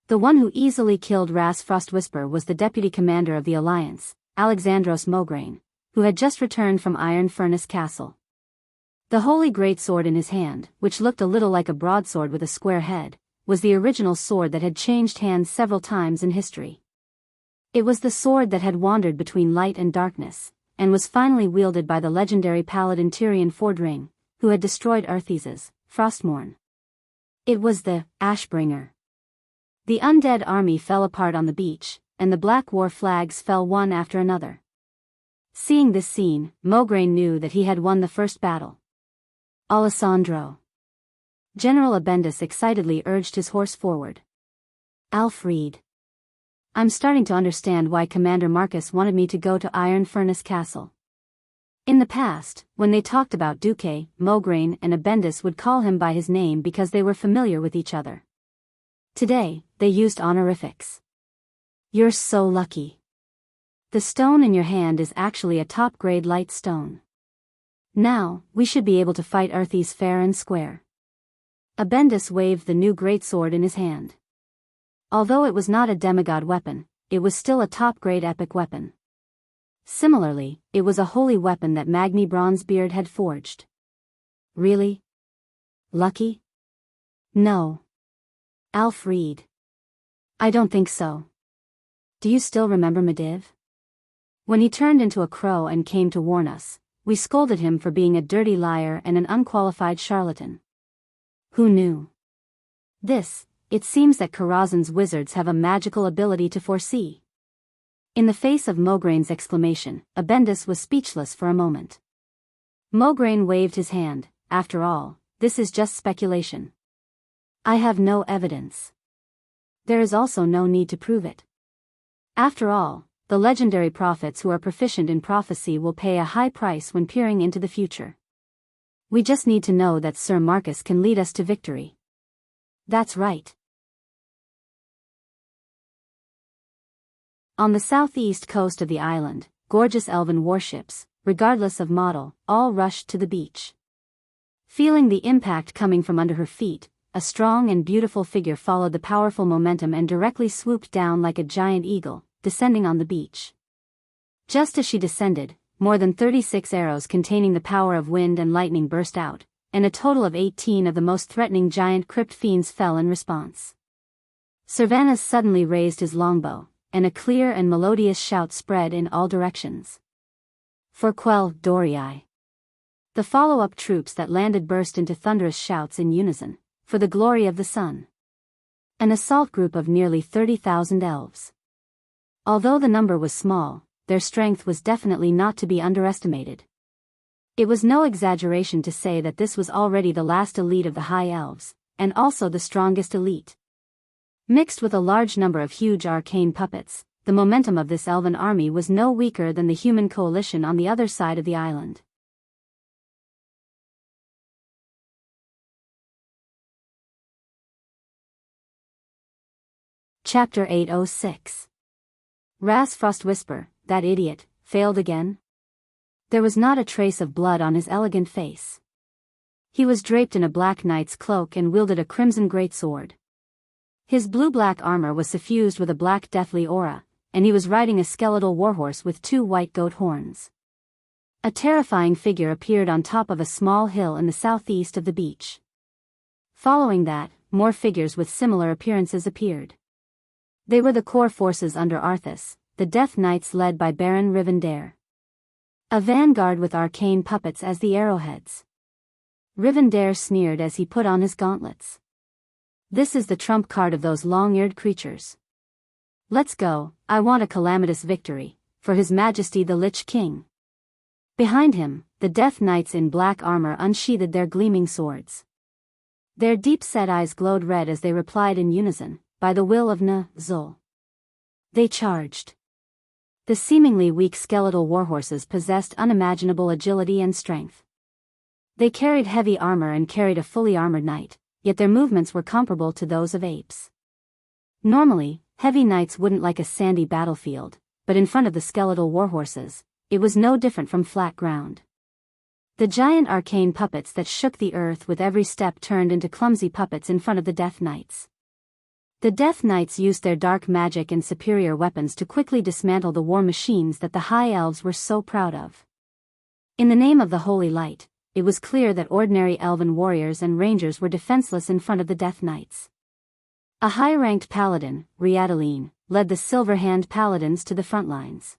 The one who easily killed Ras Frostwhisper was the deputy commander of the Alliance, Alexandros Mograine, who had just returned from Iron Furnace Castle. The holy greatsword in his hand, which looked a little like a broadsword with a square head, was the original sword that had changed hands several times in history. It was the sword that had wandered between light and darkness, and was finally wielded by the legendary paladin Tyrion Fordring, who had destroyed Arthes's Frostmourne. It was the Ashbringer. The undead army fell apart on the beach, and the black war flags fell one after another. Seeing this scene, Mograine knew that he had won the first battle. Alessandro. General Abendus excitedly urged his horse forward. Alfred. I'm starting to understand why Commander Marcus wanted me to go to Iron Furnace Castle. In the past, when they talked about Duque, Mograine and Abendus would call him by his name because they were familiar with each other. Today, they used honorifics. You're so lucky. The stone in your hand is actually a top-grade light stone. Now, we should be able to fight Arthes fair and square. Abendus waved the new greatsword in his hand. Although it was not a demigod weapon, it was still a top-grade epic weapon. Similarly, it was a holy weapon that Magni Bronzebeard had forged. Really? Lucky? No. Alfred. I don't think so. Do you still remember Medivh? When he turned into a crow and came to warn us, we scolded him for being a dirty liar and an unqualified charlatan. Who knew? It seems that Karazhan's wizards have a magical ability to foresee. In the face of Mograine's exclamation, Abendus was speechless for a moment. Mograine waved his hand. After all, this is just speculation. I have no evidence. There is also no need to prove it. After all, the legendary prophets who are proficient in prophecy will pay a high price when peering into the future. We just need to know that Sir Marcus can lead us to victory. That's right. On the southeast coast of the island, gorgeous elven warships, regardless of model, all rushed to the beach. Feeling the impact coming from under her feet, a strong and beautiful figure followed the powerful momentum and directly swooped down like a giant eagle, descending on the beach. Just as she descended, more than 36 arrows containing the power of wind and lightning burst out, and a total of 18 of the most threatening giant crypt fiends fell in response. Servanas suddenly raised his longbow, and a clear and melodious shout spread in all directions. For Quell Dorii. The follow-up troops that landed burst into thunderous shouts in unison, for the glory of the sun. An assault group of nearly 30,000 elves. Although the number was small, their strength was definitely not to be underestimated. It was no exaggeration to say that this was already the last elite of the High Elves, and also the strongest elite. Mixed with a large number of huge arcane puppets, the momentum of this elven army was no weaker than the human coalition on the other side of the island. Chapter 806. Ras Frost Whisper, that idiot, failed again? There was not a trace of blood on his elegant face. He was draped in a black knight's cloak and wielded a crimson greatsword. His blue-black armor was suffused with a black deathly aura, and he was riding a skeletal warhorse with 2 white goat horns. A terrifying figure appeared on top of a small hill in the southeast of the beach. Following that, more figures with similar appearances appeared. They were the core forces under Arthas, the Death Knights led by Baron Rivendare. A vanguard with arcane puppets as the arrowheads. Rivendare sneered as he put on his gauntlets. This is the trump card of those long-eared creatures. Let's go, I want a calamitous victory, for His Majesty the Lich King. Behind him, the Death Knights in black armor unsheathed their gleaming swords. Their deep-set eyes glowed red as they replied in unison, by the will of Zul. They charged. The seemingly weak skeletal warhorses possessed unimaginable agility and strength. They carried heavy armor and carried a fully armored knight, yet their movements were comparable to those of apes. Normally, heavy knights wouldn't like a sandy battlefield, but in front of the skeletal warhorses, it was no different from flat ground. The giant arcane puppets that shook the earth with every step turned into clumsy puppets in front of the Death Knights. The Death Knights used their dark magic and superior weapons to quickly dismantle the war machines that the High Elves were so proud of. In the name of the Holy Light, it was clear that ordinary elven warriors and rangers were defenseless in front of the Death Knights. A high-ranked paladin, Riadaline, led the Silver-Hand Paladins to the front lines.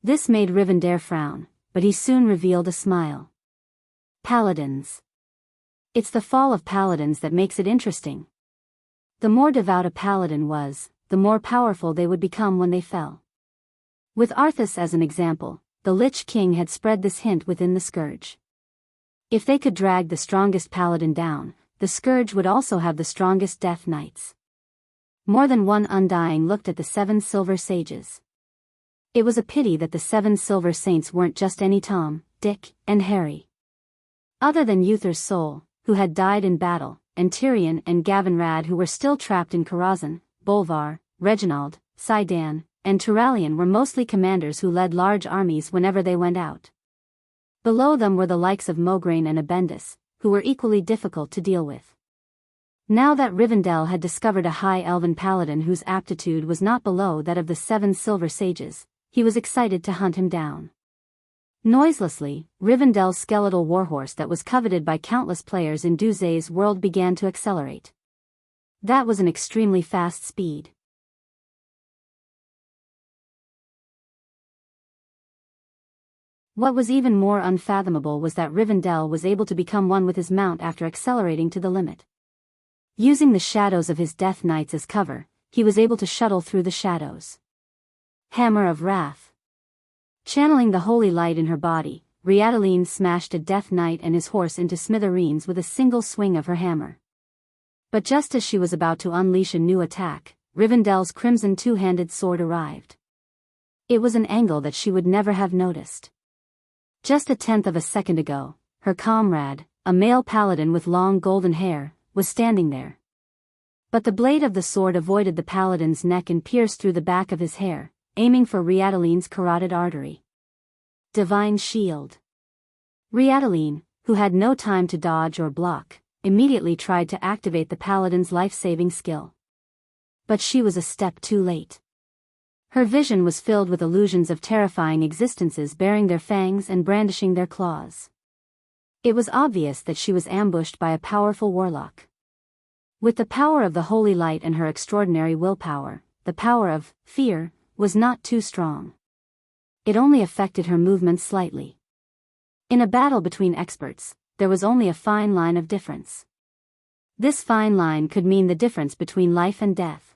This made Rivendare frown, but he soon revealed a smile. Paladins. It's the fall of paladins that makes it interesting. The more devout a paladin was, the more powerful they would become when they fell. With Arthas as an example, the Lich King had spread this hint within the Scourge. If they could drag the strongest paladin down, the Scourge would also have the strongest Death Knights. More than one Undying looked at the 7 Silver Sages. It was a pity that the 7 Silver Saints weren't just any Tom, Dick, and Harry. Other than Uther's soul, who had died in battle, and Tyrion and Gavinrad who were still trapped in Karazhan, Bolvar, Reginald, Sidan, and Turalyon were mostly commanders who led large armies whenever they went out. Below them were the likes of Mograine and Abendus, who were equally difficult to deal with. Now that Rivendell had discovered a high elven paladin whose aptitude was not below that of the 7 Silver Sages, he was excited to hunt him down. Noiselessly, Rivendell's skeletal warhorse that was coveted by countless players in Duzé's world began to accelerate. That was an extremely fast speed. What was even more unfathomable was that Rivendell was able to become one with his mount after accelerating to the limit. Using the shadows of his Death Knights as cover, he was able to shuttle through the shadows. Hammer of Wrath. Channeling the holy light in her body, Riadaline smashed a Death Knight and his horse into smithereens with a single swing of her hammer. But just as she was about to unleash a new attack, Rivendell's crimson 2-handed sword arrived. It was an angle that she would never have noticed. Just a tenth of a second ago, her comrade, a male paladin with long golden hair, was standing there. But the blade of the sword avoided the paladin's neck and pierced through the back of his hair, aiming for Riadaline's carotid artery. Divine Shield. Riadaline, who had no time to dodge or block, immediately tried to activate the paladin's life-saving skill. But she was a step too late. Her vision was filled with illusions of terrifying existences baring their fangs and brandishing their claws. It was obvious that she was ambushed by a powerful warlock. With the power of the holy light and her extraordinary willpower, the power of fear was not too strong. It only affected her movements slightly. In a battle between experts, there was only a fine line of difference. This fine line could mean the difference between life and death.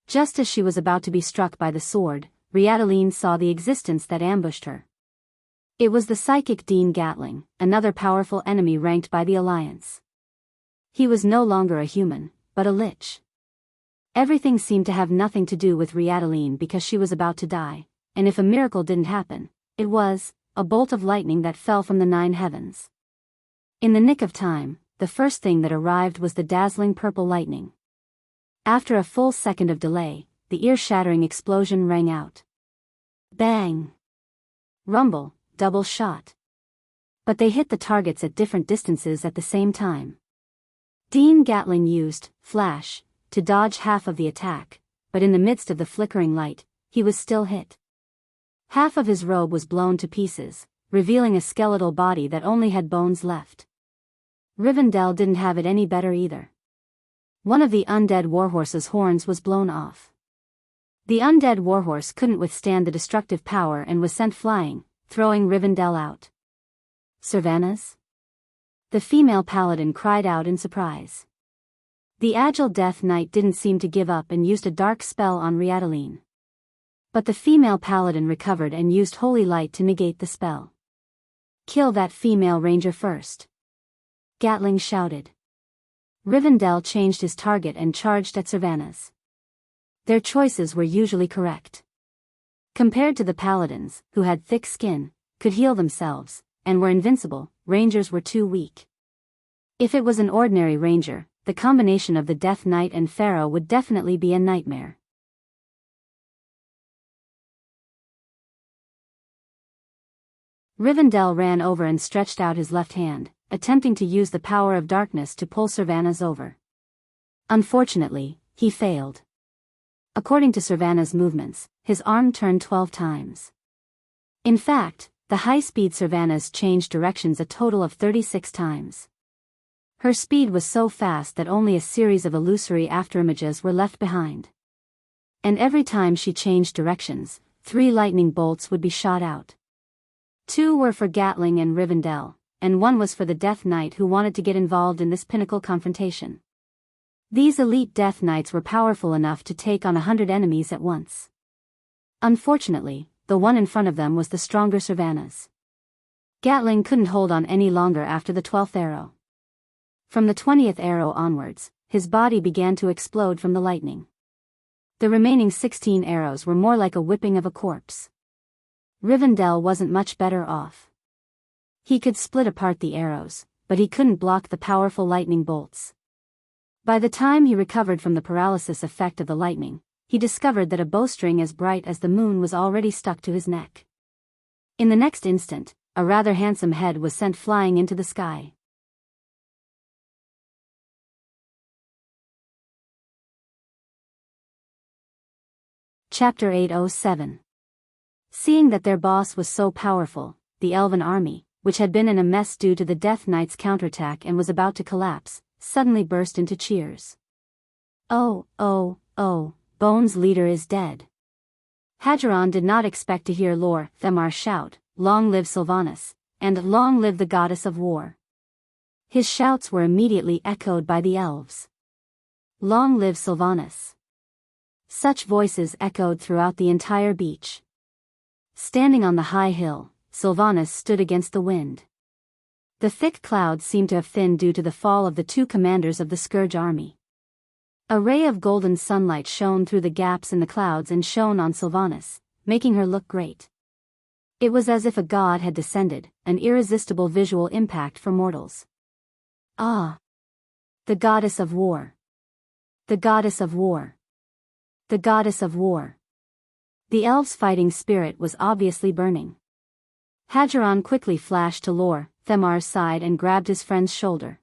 Just as she was about to be struck by the sword, Riadaline saw the existence that ambushed her. It was the psychic Dean Gatling, another powerful enemy ranked by the Alliance. He was no longer a human, but a lich. Everything seemed to have nothing to do with Riadaline because she was about to die, and if a miracle didn't happen, it was a bolt of lightning that fell from the 9 heavens. In the nick of time, the first thing that arrived was the dazzling purple lightning. After a full second of delay, the ear-shattering explosion rang out. Bang! Rumble, double shot. But they hit the targets at different distances at the same time. Dean Gatling used flash to dodge half of the attack, but in the midst of the flickering light, he was still hit. Half of his robe was blown to pieces, revealing a skeletal body that only had bones left. Rivendell didn't have it any better either. One of the undead warhorse's horns was blown off. The undead warhorse couldn't withstand the destructive power and was sent flying, throwing Rivendell out. Sylvanas? The female paladin cried out in surprise. The agile Death Knight didn't seem to give up and used a dark spell on Riataline. But the female paladin recovered and used holy light to negate the spell. Kill that female ranger first. Gatling shouted. Rivendell changed his target and charged at Sylvanas. Their choices were usually correct. Compared to the paladins, who had thick skin, could heal themselves, and were invincible, rangers were too weak. If it was an ordinary ranger, the combination of the Death Knight and Pharaoh would definitely be a nightmare. Rivendell ran over and stretched out his left hand, attempting to use the power of darkness to pull Sylvanas over. Unfortunately, he failed. According to Sylvanas' movements, his arm turned 12 times. In fact, the high-speed Sylvanas changed directions a total of 36 times. Her speed was so fast that only a series of illusory afterimages were left behind. And every time she changed directions, 3 lightning bolts would be shot out. 2 were for Gatling and Rivendell, and 1 was for the Death Knight who wanted to get involved in this pinnacle confrontation. These elite Death Knights were powerful enough to take on 100 enemies at once. Unfortunately, the one in front of them was the stronger Sylvanas. Gatling couldn't hold on any longer after the 12th arrow. From the 20th arrow onwards, his body began to explode from the lightning. The remaining 16 arrows were more like a whipping of a corpse. Rivendell wasn't much better off. He could split apart the arrows, but he couldn't block the powerful lightning bolts. By the time he recovered from the paralysis effect of the lightning, he discovered that a bowstring as bright as the moon was already stuck to his neck. In the next instant, a rather handsome head was sent flying into the sky. Chapter 807. Seeing that their boss was so powerful, the elven army, which had been in a mess due to the Death Knight's counterattack and was about to collapse, suddenly burst into cheers. Oh, oh, oh, Bones' leader is dead. Hadgeron did not expect to hear Lord Themar shout, "Long live Sylvanas," and "Long live the goddess of war." His shouts were immediately echoed by the elves. "Long live Sylvanas." Such voices echoed throughout the entire beach. Standing on the high hill, Sylvanas stood against the wind. The thick clouds seemed to have thinned due to the fall of the 2 commanders of the Scourge army. A ray of golden sunlight shone through the gaps in the clouds and shone on Sylvanas, making her look great. It was as if a god had descended, an irresistible visual impact for mortals. Ah! The goddess of war. The goddess of war. The goddess of war. The elves' fighting spirit was obviously burning. Hadgeron quickly flashed to Lord Themar's side and grabbed his friend's shoulder.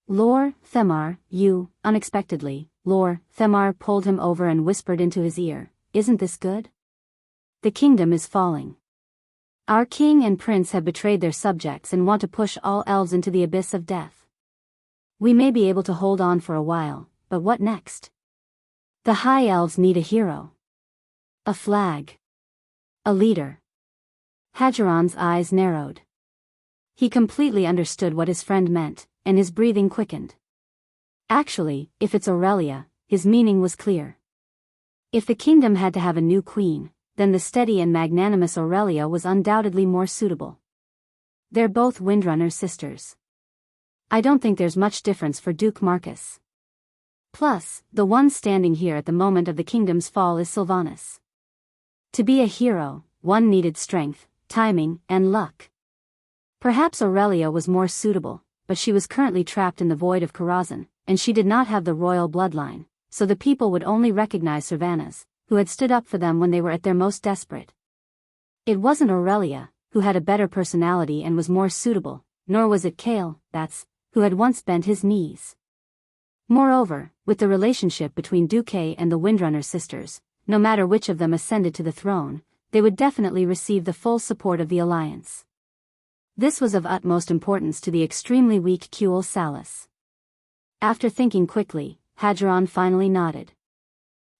"Lord Themar, you," unexpectedly, Lord Themar pulled him over and whispered into his ear, "Isn't this good? The kingdom is falling. Our king and prince have betrayed their subjects and want to push all elves into the abyss of death. We may be able to hold on for a while, but what next? The high elves need a hero. A flag. A leader." Hadgeron's eyes narrowed. He completely understood what his friend meant, and his breathing quickened. Actually, if it's Aurelia, his meaning was clear. If the kingdom had to have a new queen, then the steady and magnanimous Aurelia was undoubtedly more suitable. They're both Windrunner sisters. I don't think there's much difference for Duke Marcus. Plus, the one standing here at the moment of the kingdom's fall is Sylvanas. To be a hero, one needed strength, timing, and luck. Perhaps Aurelia was more suitable, but she was currently trapped in the void of Karazhan, and she did not have the royal bloodline, so the people would only recognize Cervantes, who had stood up for them when they were at their most desperate. It wasn't Aurelia, who had a better personality and was more suitable, nor was it Cale, who had once bent his knees. Moreover, with the relationship between Duque and the Windrunner sisters, no matter which of them ascended to the throne, they would definitely receive the full support of the alliance. This was of utmost importance to the extremely weak Cuel Salus. After thinking quickly, Hadgeron finally nodded.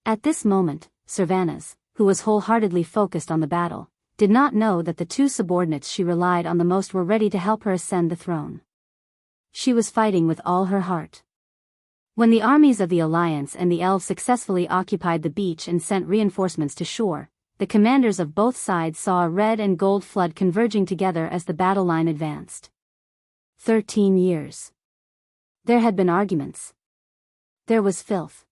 At this moment, Cervantes, who was wholeheartedly focused on the battle, did not know that the two subordinates she relied on the most were ready to help her ascend the throne. She was fighting with all her heart. When the armies of the Alliance and the Elves successfully occupied the beach and sent reinforcements to shore, the commanders of both sides saw a red and gold flood converging together as the battle line advanced. 13 years. There had been arguments. There was filth.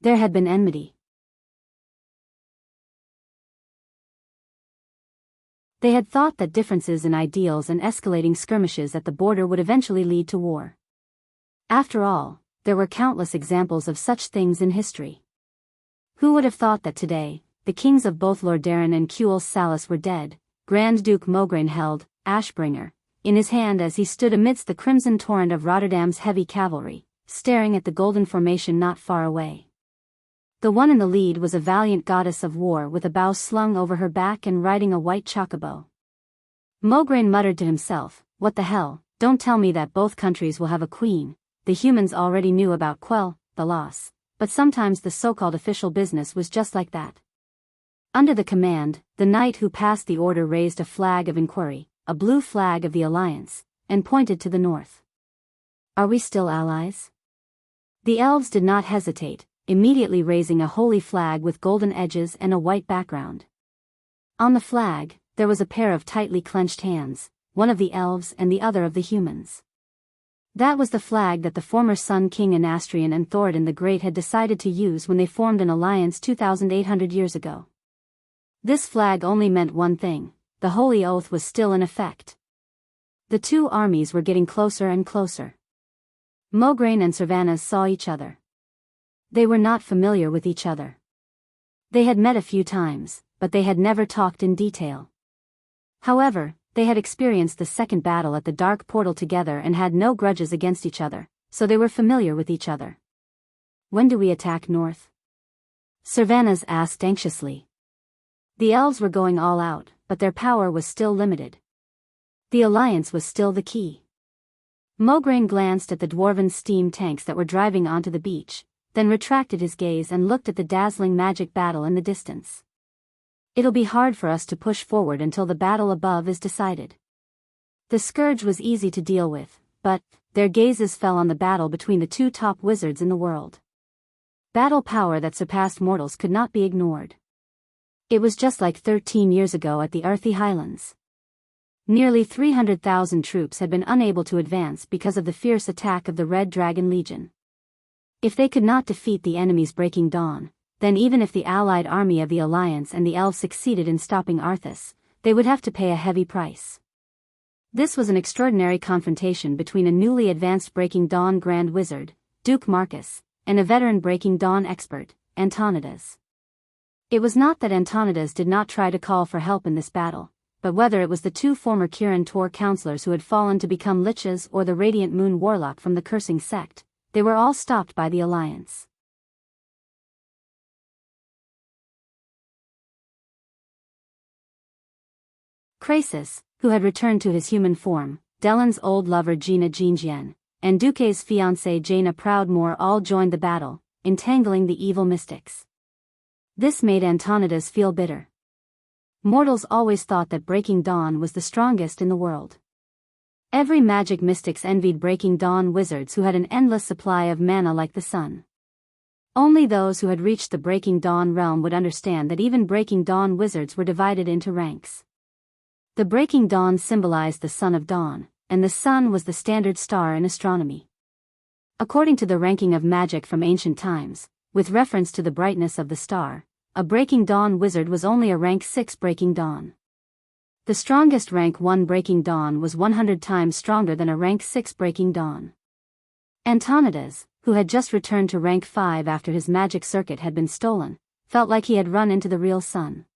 There had been enmity. They had thought that differences in ideals and escalating skirmishes at the border would eventually lead to war. After all, there were countless examples of such things in history. Who would have thought that today, the kings of both Lordaeron and Cuel Salus were dead? Grand Duke Mograine held Ashbringer in his hand as he stood amidst the crimson torrent of Rotterdam's heavy cavalry, staring at the golden formation not far away. The one in the lead was a valiant goddess of war with a bow slung over her back and riding a white chocobo. Mograine muttered to himself, "What the hell, don't tell me that both countries will have a queen." The humans already knew about the loss, but sometimes the so-called official business was just like that. Under the command, the knight who passed the order raised a flag of inquiry, a blue flag of the Alliance, and pointed to the north. "Are we still allies?" The elves did not hesitate, immediately raising a holy flag with golden edges and a white background. On the flag, there was a pair of tightly clenched hands, one of the elves and the other of the humans. That was the flag that the former Sun King Anastrian and Thoradin the Great had decided to use when they formed an alliance 2,800 years ago. This flag only meant one thing: the holy oath was still in effect. The two armies were getting closer and closer. Mograine and Cervantes saw each other. They were not familiar with each other. They had met a few times, but they had never talked in detail. However, they had experienced the second battle at the Dark Portal together and had no grudges against each other, so they were familiar with each other. "When do we attack north?" Cervantes asked anxiously. The elves were going all out, but their power was still limited. The alliance was still the key. Mograine glanced at the dwarven steam tanks that were driving onto the beach, then retracted his gaze and looked at the dazzling magic battle in the distance. "It'll be hard for us to push forward until the battle above is decided." The scourge was easy to deal with, but their gazes fell on the battle between the two top wizards in the world. Battle power that surpassed mortals could not be ignored. It was just like 13 years ago at the Earthy Highlands. Nearly 300,000 troops had been unable to advance because of the fierce attack of the Red Dragon Legion. If they could not defeat the enemy's Breaking Dawn, then even if the allied army of the Alliance and the Elves succeeded in stopping Arthas, they would have to pay a heavy price. This was an extraordinary confrontation between a newly advanced Breaking Dawn Grand Wizard, Duke Marcus, and a veteran Breaking Dawn expert, Antonidas. It was not that Antonidas did not try to call for help in this battle, but whether it was the two former Kirin Tor counselors who had fallen to become liches or the Radiant Moon Warlock from the Cursing Sect, they were all stopped by the Alliance. Krasis, who had returned to his human form, Dellen's old lover Gina Jinjian, and Duque's fiancée Jaina Proudmoore all joined the battle, entangling the evil mystics. This made Antonidas feel bitter. Mortals always thought that Breaking Dawn was the strongest in the world. Every magic mystics envied Breaking Dawn wizards who had an endless supply of mana like the sun. Only those who had reached the Breaking Dawn realm would understand that even Breaking Dawn wizards were divided into ranks. The Breaking Dawn symbolized the Son of Dawn, and the sun was the standard star in astronomy. According to the ranking of magic from ancient times, with reference to the brightness of the star, a Breaking Dawn wizard was only a rank 6 Breaking Dawn. The strongest rank 1 Breaking Dawn was 100 times stronger than a rank 6 Breaking Dawn. Antonidas, who had just returned to rank 5 after his magic circuit had been stolen, felt like he had run into the real sun.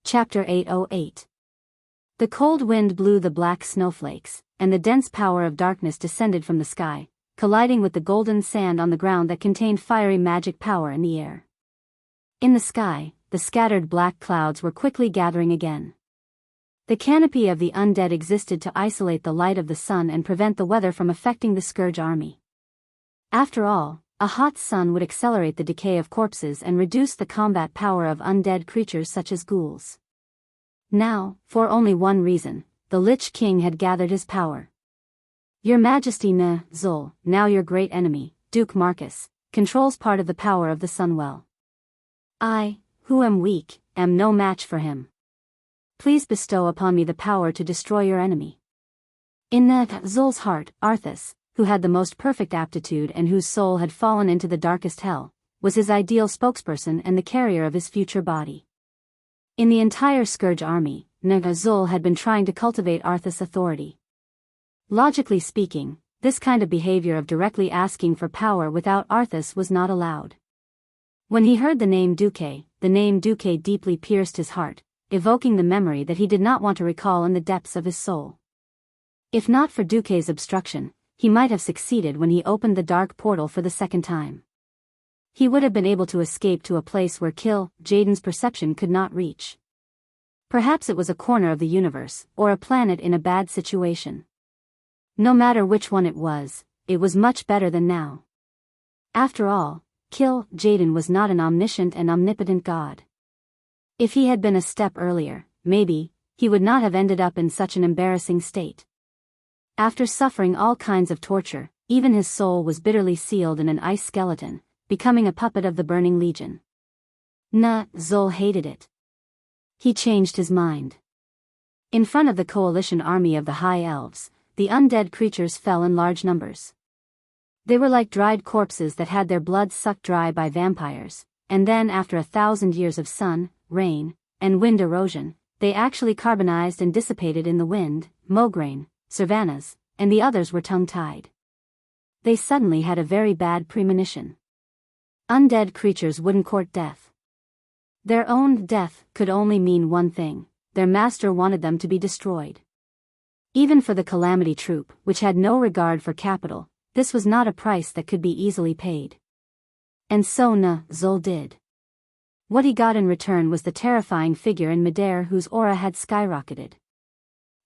Chapter 808. The cold wind blew the black snowflakes, and the dense power of darkness descended from the sky, colliding with the golden sand on the ground that contained fiery magic power in the air. In the sky, the scattered black clouds were quickly gathering again. The canopy of the undead existed to isolate the light of the sun and prevent the weather from affecting the Scourge army. After all, a hot sun would accelerate the decay of corpses and reduce the combat power of undead creatures such as ghouls. Now, for only one reason, the Lich King had gathered his power. Your Majesty Zul, now your great enemy, Duke Marcus, controls part of the power of the Sunwell. I, who am weak, am no match for him. Please bestow upon me the power to destroy your enemy. In Zul's heart, Arthas, who had the most perfect aptitude and whose soul had fallen into the darkest hell, was his ideal spokesperson and the carrier of his future body. In the entire Scourge army, Zul had been trying to cultivate Arthas' authority. Logically speaking, this kind of behavior of directly asking for power without Arthas was not allowed. When he heard the name Duque deeply pierced his heart, evoking the memory that he did not want to recall in the depths of his soul. If not for Duque's obstruction, he might have succeeded when he opened the dark portal for the second time. He would have been able to escape to a place where Jaden's perception could not reach. Perhaps it was a corner of the universe, or a planet in a bad situation. No matter which one it was much better than now. After all, Jaden was not an omniscient and omnipotent god. If he had been a step earlier, maybe, he would not have ended up in such an embarrassing state. After suffering all kinds of torture, even his soul was bitterly sealed in an ice skeleton, becoming a puppet of the Burning Legion. Zul hated it. He changed his mind. In front of the coalition army of the High Elves, the undead creatures fell in large numbers. They were like dried corpses that had their blood sucked dry by vampires, and then after 1,000 years of sun, rain, and wind erosion, they actually carbonized and dissipated in the wind. Mograine, Savannas, and the others were tongue-tied. They suddenly had a very bad premonition. Undead creatures wouldn't court death. Their own death could only mean one thing: their master wanted them to be destroyed. Even for the Calamity Troop, which had no regard for capital, this was not a price that could be easily paid. And so Zul did. What he got in return was the terrifying figure in midair whose aura had skyrocketed.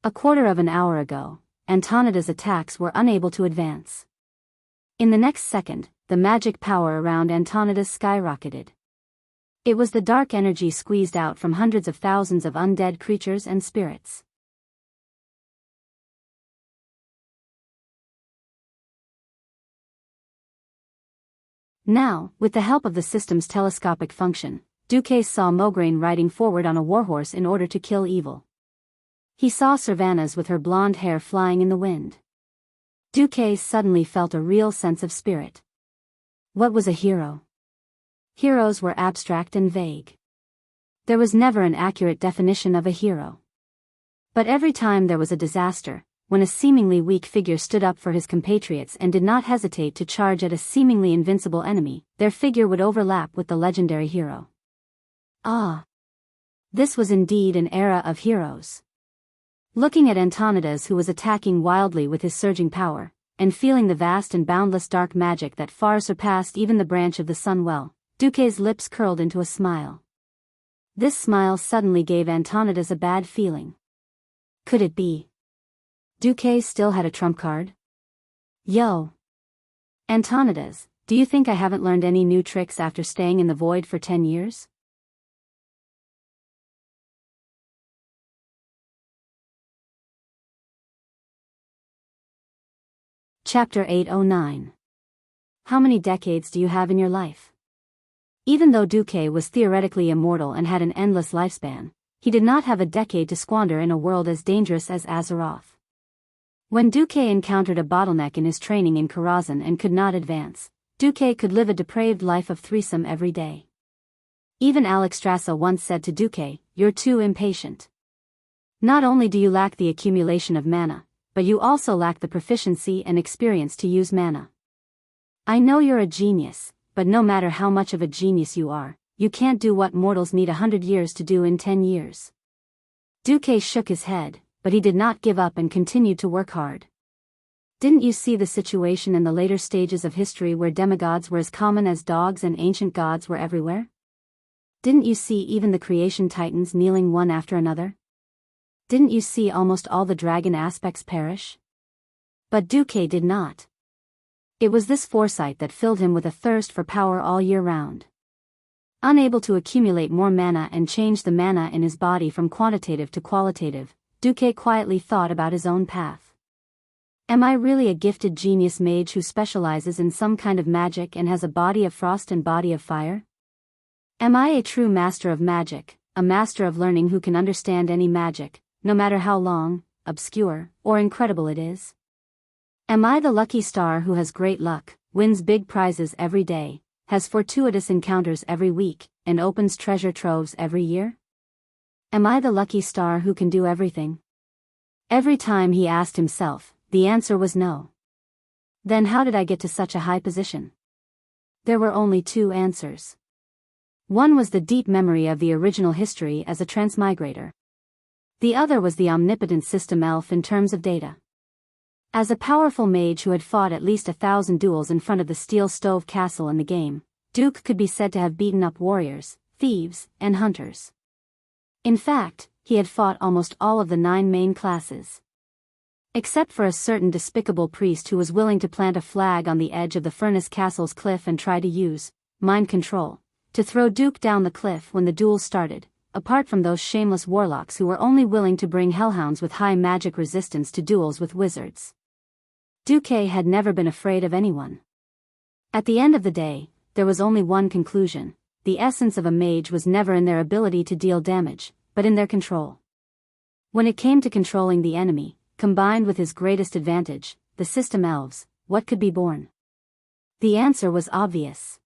A quarter of an hour ago, Antonida's attacks were unable to advance. In the next second, the magic power around Antonida skyrocketed. It was the dark energy squeezed out from hundreds of thousands of undead creatures and spirits. Now, with the help of the system's telescopic function, Duque saw Mograine riding forward on a warhorse in order to kill evil. He saw Savannas with her blonde hair flying in the wind. Duque suddenly felt a real sense of spirit. What was a hero? Heroes were abstract and vague. There was never an accurate definition of a hero. But every time there was a disaster, when a seemingly weak figure stood up for his compatriots and did not hesitate to charge at a seemingly invincible enemy, their figure would overlap with the legendary hero. Ah! This was indeed an era of heroes. Looking at Antonidas, who was attacking wildly with his surging power, and feeling the vast and boundless dark magic that far surpassed even the branch of the Sunwell, Duque's lips curled into a smile. This smile suddenly gave Antonidas a bad feeling. Could it be? Duque still had a trump card? Yo! Antonidas, do you think I haven't learned any new tricks after staying in the void for 10 years? Chapter 809. How many decades do you have in your life? Even though Duque was theoretically immortal and had an endless lifespan, he did not have a decade to squander in a world as dangerous as Azeroth. When Duque encountered a bottleneck in his training in Karazhan and could not advance, Duque could live a depraved life of threesome every day. Even Alexstrasza once said to Duque, "You're too impatient." Not only do you lack the accumulation of mana, but you also lack the proficiency and experience to use mana. I know you're a genius, but no matter how much of a genius you are, you can't do what mortals need 100 years to do in 10 years. Duque shook his head, but he did not give up and continued to work hard. Didn't you see the situation in the later stages of history where demigods were as common as dogs and ancient gods were everywhere? Didn't you see even the creation titans kneeling one after another? Didn't you see almost all the dragon aspects perish? But Duque did not. It was this foresight that filled him with a thirst for power all year round. Unable to accumulate more mana and change the mana in his body from quantitative to qualitative, Duque quietly thought about his own path. Am I really a gifted genius mage who specializes in some kind of magic and has a body of frost and body of fire? Am I a true master of magic, a master of learning who can understand any magic, no matter how long, obscure, or incredible it is? Am I the lucky star who has great luck, wins big prizes every day, has fortuitous encounters every week, and opens treasure troves every year? Am I the lucky star who can do everything? Every time he asked himself, the answer was no. Then how did I get to such a high position? There were only two answers. One was the deep memory of the original history as a transmigrator. The other was the omnipotent system elf in terms of data. As a powerful mage who had fought at least 1,000 duels in front of the steel stove castle in the game, Duke could be said to have beaten up warriors, thieves, and hunters. In fact, he had fought almost all of the 9 main classes. Except for a certain despicable priest who was willing to plant a flag on the edge of the Furnace Castle's cliff and try to use mind control to throw Duke down the cliff when the duel started. Apart from those shameless warlocks who were only willing to bring hellhounds with high magic resistance to duels with wizards, Duque had never been afraid of anyone. At the end of the day, there was only one conclusion: the essence of a mage was never in their ability to deal damage, but in their control. When it came to controlling the enemy, combined with his greatest advantage, the system elves, what could be born? The answer was obvious.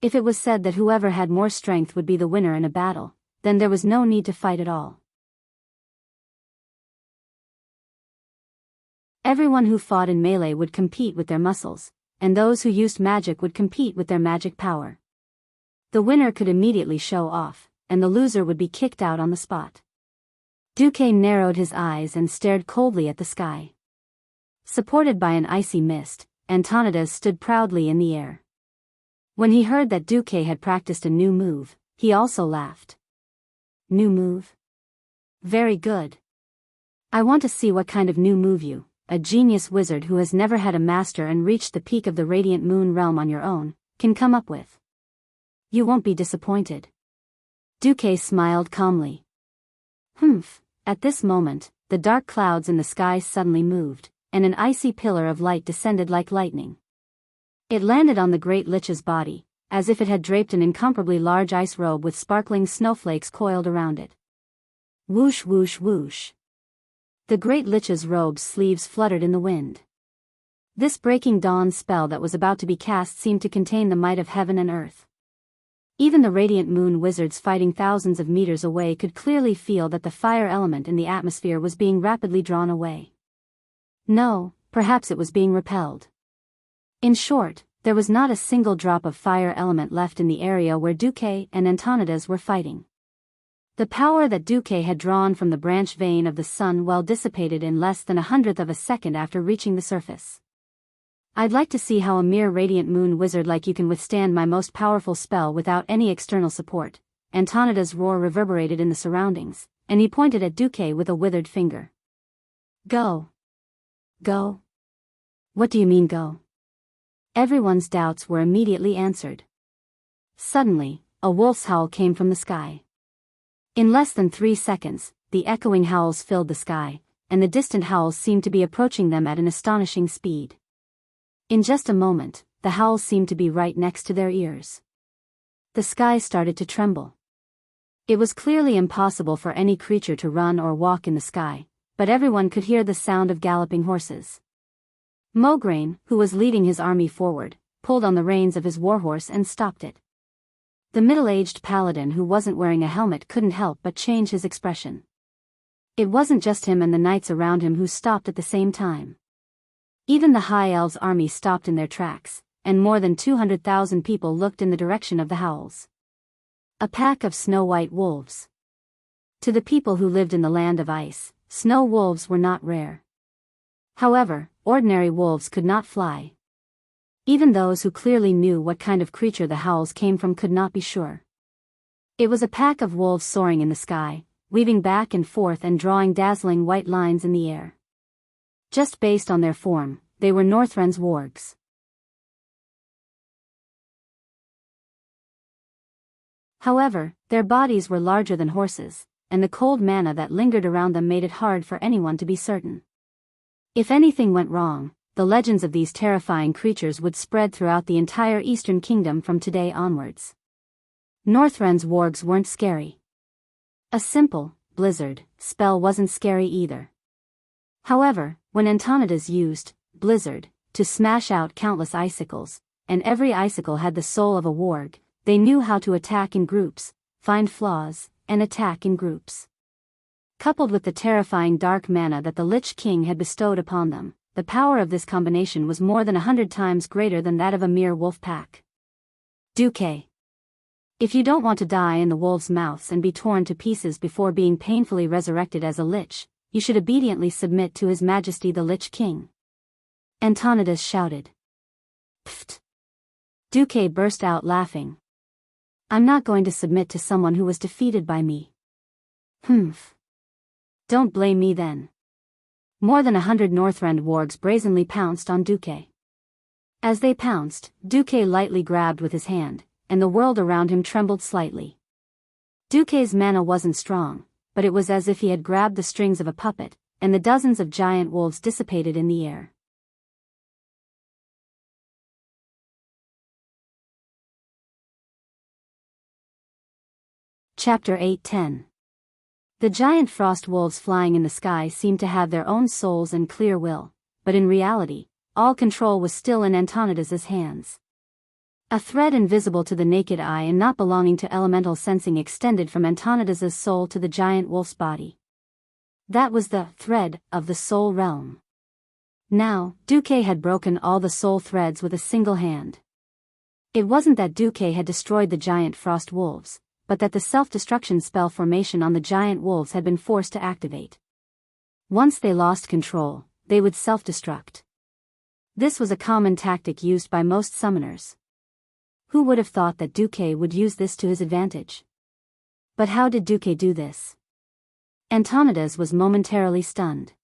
If it was said that whoever had more strength would be the winner in a battle, then there was no need to fight at all. Everyone who fought in melee would compete with their muscles, and those who used magic would compete with their magic power. The winner could immediately show off, and the loser would be kicked out on the spot. Duque narrowed his eyes and stared coldly at the sky. Supported by an icy mist, Antonidas stood proudly in the air. When he heard that Duque had practiced a new move, he also laughed. New move? Very good. I want to see what kind of new move you, a genius wizard who has never had a master and reached the peak of the Radiant Moon realm on your own, can come up with. You won't be disappointed. Duque smiled calmly. Humph. At this moment, the dark clouds in the sky suddenly moved, and an icy pillar of light descended like lightning. It landed on the Great Lich's body, as if it had draped an incomparably large ice robe with sparkling snowflakes coiled around it. Whoosh whoosh whoosh. The Great Lich's robe's sleeves fluttered in the wind. This breaking dawn spell that was about to be cast seemed to contain the might of heaven and earth. Even the Radiant Moon wizards fighting thousands of meters away could clearly feel that the fire element in the atmosphere was being rapidly drawn away. No, perhaps it was being repelled. In short, there was not a single drop of fire element left in the area where Duque and Antonidas were fighting. The power that Duque had drawn from the branch vein of the sun well dissipated in less than 1/100th of a second after reaching the surface. I'd like to see how a mere Radiant Moon wizard like you can withstand my most powerful spell without any external support. Antonidas' roar reverberated in the surroundings, and he pointed at Duque with a withered finger. Go. Go. What do you mean go? Everyone's doubts were immediately answered. Suddenly, a wolf's howl came from the sky. In less than 3 seconds, the echoing howls filled the sky, and the distant howls seemed to be approaching them at an astonishing speed. In just a moment, the howls seemed to be right next to their ears. The sky started to tremble. It was clearly impossible for any creature to run or walk in the sky, but everyone could hear the sound of galloping horses. Mograine, who was leading his army forward, pulled on the reins of his warhorse and stopped it. The middle-aged paladin who wasn't wearing a helmet couldn't help but change his expression. It wasn't just him and the knights around him who stopped at the same time. Even the High Elves' army stopped in their tracks, and more than 200,000 people looked in the direction of the howls. A pack of snow-white wolves. To the people who lived in the land of ice, snow wolves were not rare. However, ordinary wolves could not fly. Even those who clearly knew what kind of creature the howls came from could not be sure. It was a pack of wolves soaring in the sky, weaving back and forth and drawing dazzling white lines in the air. Just based on their form, they were Northren's wargs. However, their bodies were larger than horses, and the cold manna that lingered around them made it hard for anyone to be certain. If anything went wrong, the legends of these terrifying creatures would spread throughout the entire Eastern Kingdom from today onwards. Northren's wargs weren't scary. A simple, blizzard, spell wasn't scary either. However, when Antonidas used blizzard to smash out countless icicles, and every icicle had the soul of a warg, they knew how to attack in groups, find flaws, and attack in groups. Coupled with the terrifying dark manna that the Lich King had bestowed upon them, the power of this combination was more than 100 times greater than that of a mere wolf pack. Duque. If you don't want to die in the wolves' mouths and be torn to pieces before being painfully resurrected as a lich, you should obediently submit to His Majesty the Lich King. Antonidas shouted. Pfft! Duque burst out laughing. I'm not going to submit to someone who was defeated by me. Humph. Don't blame me then. More than 100 Northrend wargs brazenly pounced on Duque. As they pounced, Duque lightly grabbed with his hand, and the world around him trembled slightly. Duque's mana wasn't strong, but it was as if he had grabbed the strings of a puppet, and the dozens of giant wolves dissipated in the air. Chapter 8:10. The giant frost wolves flying in the sky seemed to have their own souls and clear will, but in reality, all control was still in Antonidas's hands. A thread invisible to the naked eye and not belonging to elemental sensing extended from Antonidas's soul to the giant wolf's body. That was the thread of the soul realm. Now, Duque had broken all the soul threads with a single hand. It wasn't that Duque had destroyed the giant frost wolves, but that the self-destruction spell formation on the giant wolves had been forced to activate. Once they lost control, they would self-destruct. This was a common tactic used by most summoners. Who would have thought that Duque would use this to his advantage? But how did Duque do this? Antonidas was momentarily stunned.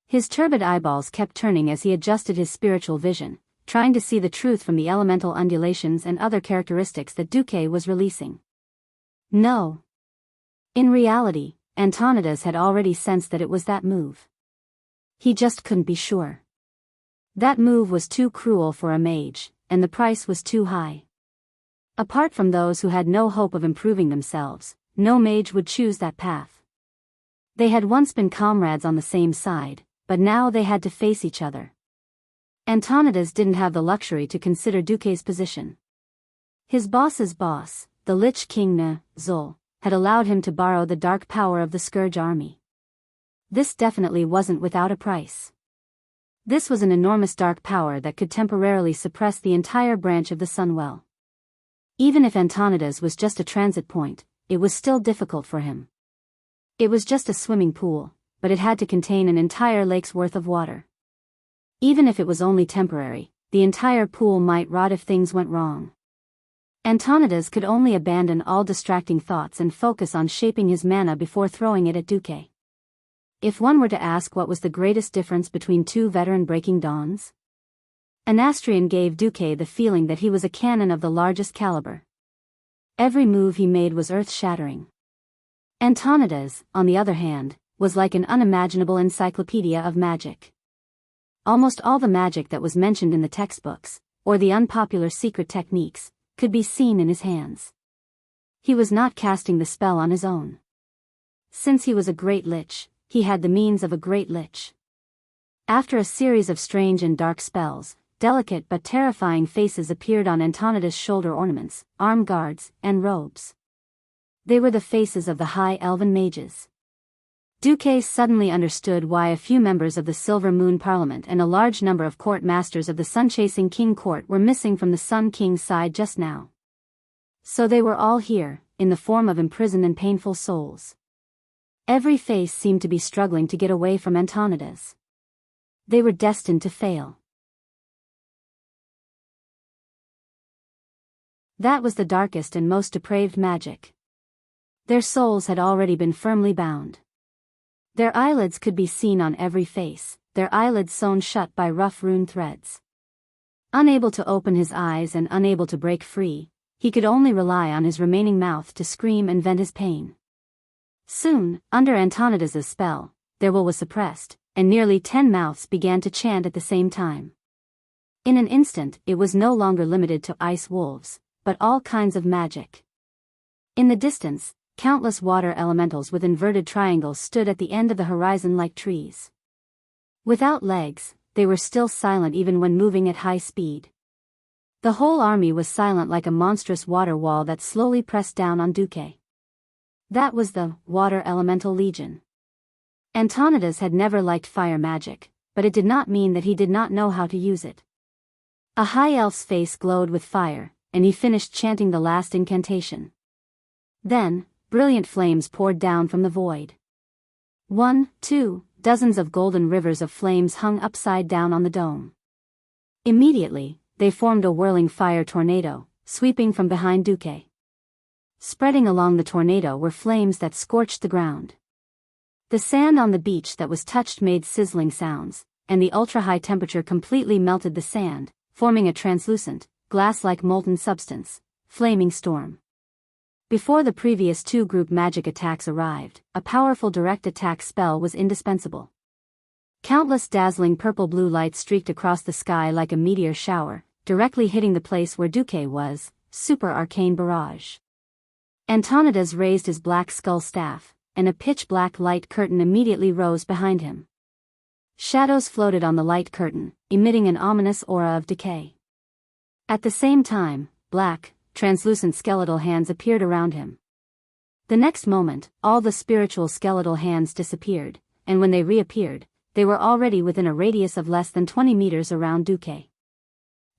His turbid eyeballs kept turning as he adjusted his spiritual vision, trying to see the truth from the elemental undulations and other characteristics that Duque was releasing. No. In reality, Antonidas had already sensed that it was that move. He just couldn't be sure. That move was too cruel for a mage, and the price was too high. Apart from those who had no hope of improving themselves, no mage would choose that path. They had once been comrades on the same side, but now they had to face each other. Antonidas didn't have the luxury to consider Duque's position. His boss's boss, the Lich King Zul, had allowed him to borrow the dark power of the Scourge army. This definitely wasn't without a price. This was an enormous dark power that could temporarily suppress the entire branch of the Sunwell. Even if Antonidas was just a transit point, it was still difficult for him. It was just a swimming pool, but it had to contain an entire lake's worth of water. Even if it was only temporary, the entire pool might rot if things went wrong. Antonidas could only abandon all distracting thoughts and focus on shaping his mana before throwing it at Duque. If one were to ask what was the greatest difference between two veteran Breaking Dawns? Anastrian gave Duque the feeling that he was a cannon of the largest caliber. Every move he made was earth-shattering. Antonidas, on the other hand, was like an unimaginable encyclopedia of magic. Almost all the magic that was mentioned in the textbooks, or the unpopular secret techniques, could be seen in his hands. He was not casting the spell on his own. Since he was a great lich, he had the means of a great lich. After a series of strange and dark spells, delicate but terrifying faces appeared on Antonidas' shoulder ornaments, arm guards, and robes. They were the faces of the high elven mages. Duque suddenly understood why a few members of the Silver Moon Parliament and a large number of court masters of the Sun-chasing King Court were missing from the Sun King's side just now. So they were all here, in the form of imprisoned and painful souls. Every face seemed to be struggling to get away from Antonidas. They were destined to fail. That was the darkest and most depraved magic. Their souls had already been firmly bound. Their eyelids could be seen on every face, their eyelids sewn shut by rough rune threads. Unable to open his eyes and unable to break free, he could only rely on his remaining mouth to scream and vent his pain. Soon, under Antonidas's spell, their will was suppressed, and nearly 10 mouths began to chant at the same time. In an instant, it was no longer limited to ice wolves, but all kinds of magic. In the distance, countless water elementals with inverted triangles stood at the end of the horizon like trees. Without legs, they were still silent even when moving at high speed. The whole army was silent like a monstrous water wall that slowly pressed down on Duque. That was the Water Elemental Legion. Antonidas had never liked fire magic, but it did not mean that he did not know how to use it. A high elf's face glowed with fire, and he finished chanting the last incantation. Then, brilliant flames poured down from the void. 1, 2, dozens of golden rivers of flames hung upside down on the dome. Immediately, they formed a whirling fire tornado, sweeping from behind Duque. Spreading along the tornado were flames that scorched the ground. The sand on the beach that was touched made sizzling sounds, and the ultra-high temperature completely melted the sand, forming a translucent, glass-like molten substance, flaming storm. Before the previous two group magic attacks arrived, a powerful direct attack spell was indispensable. Countless dazzling purple-blue lights streaked across the sky like a meteor shower, directly hitting the place where Duque was, super arcane barrage. Antonidas raised his black skull staff, and a pitch-black light curtain immediately rose behind him. Shadows floated on the light curtain, emitting an ominous aura of decay. At the same time, black, translucent skeletal hands appeared around him. The next moment, all the spiritual skeletal hands disappeared, and when they reappeared, they were already within a radius of less than 20 meters around Duque.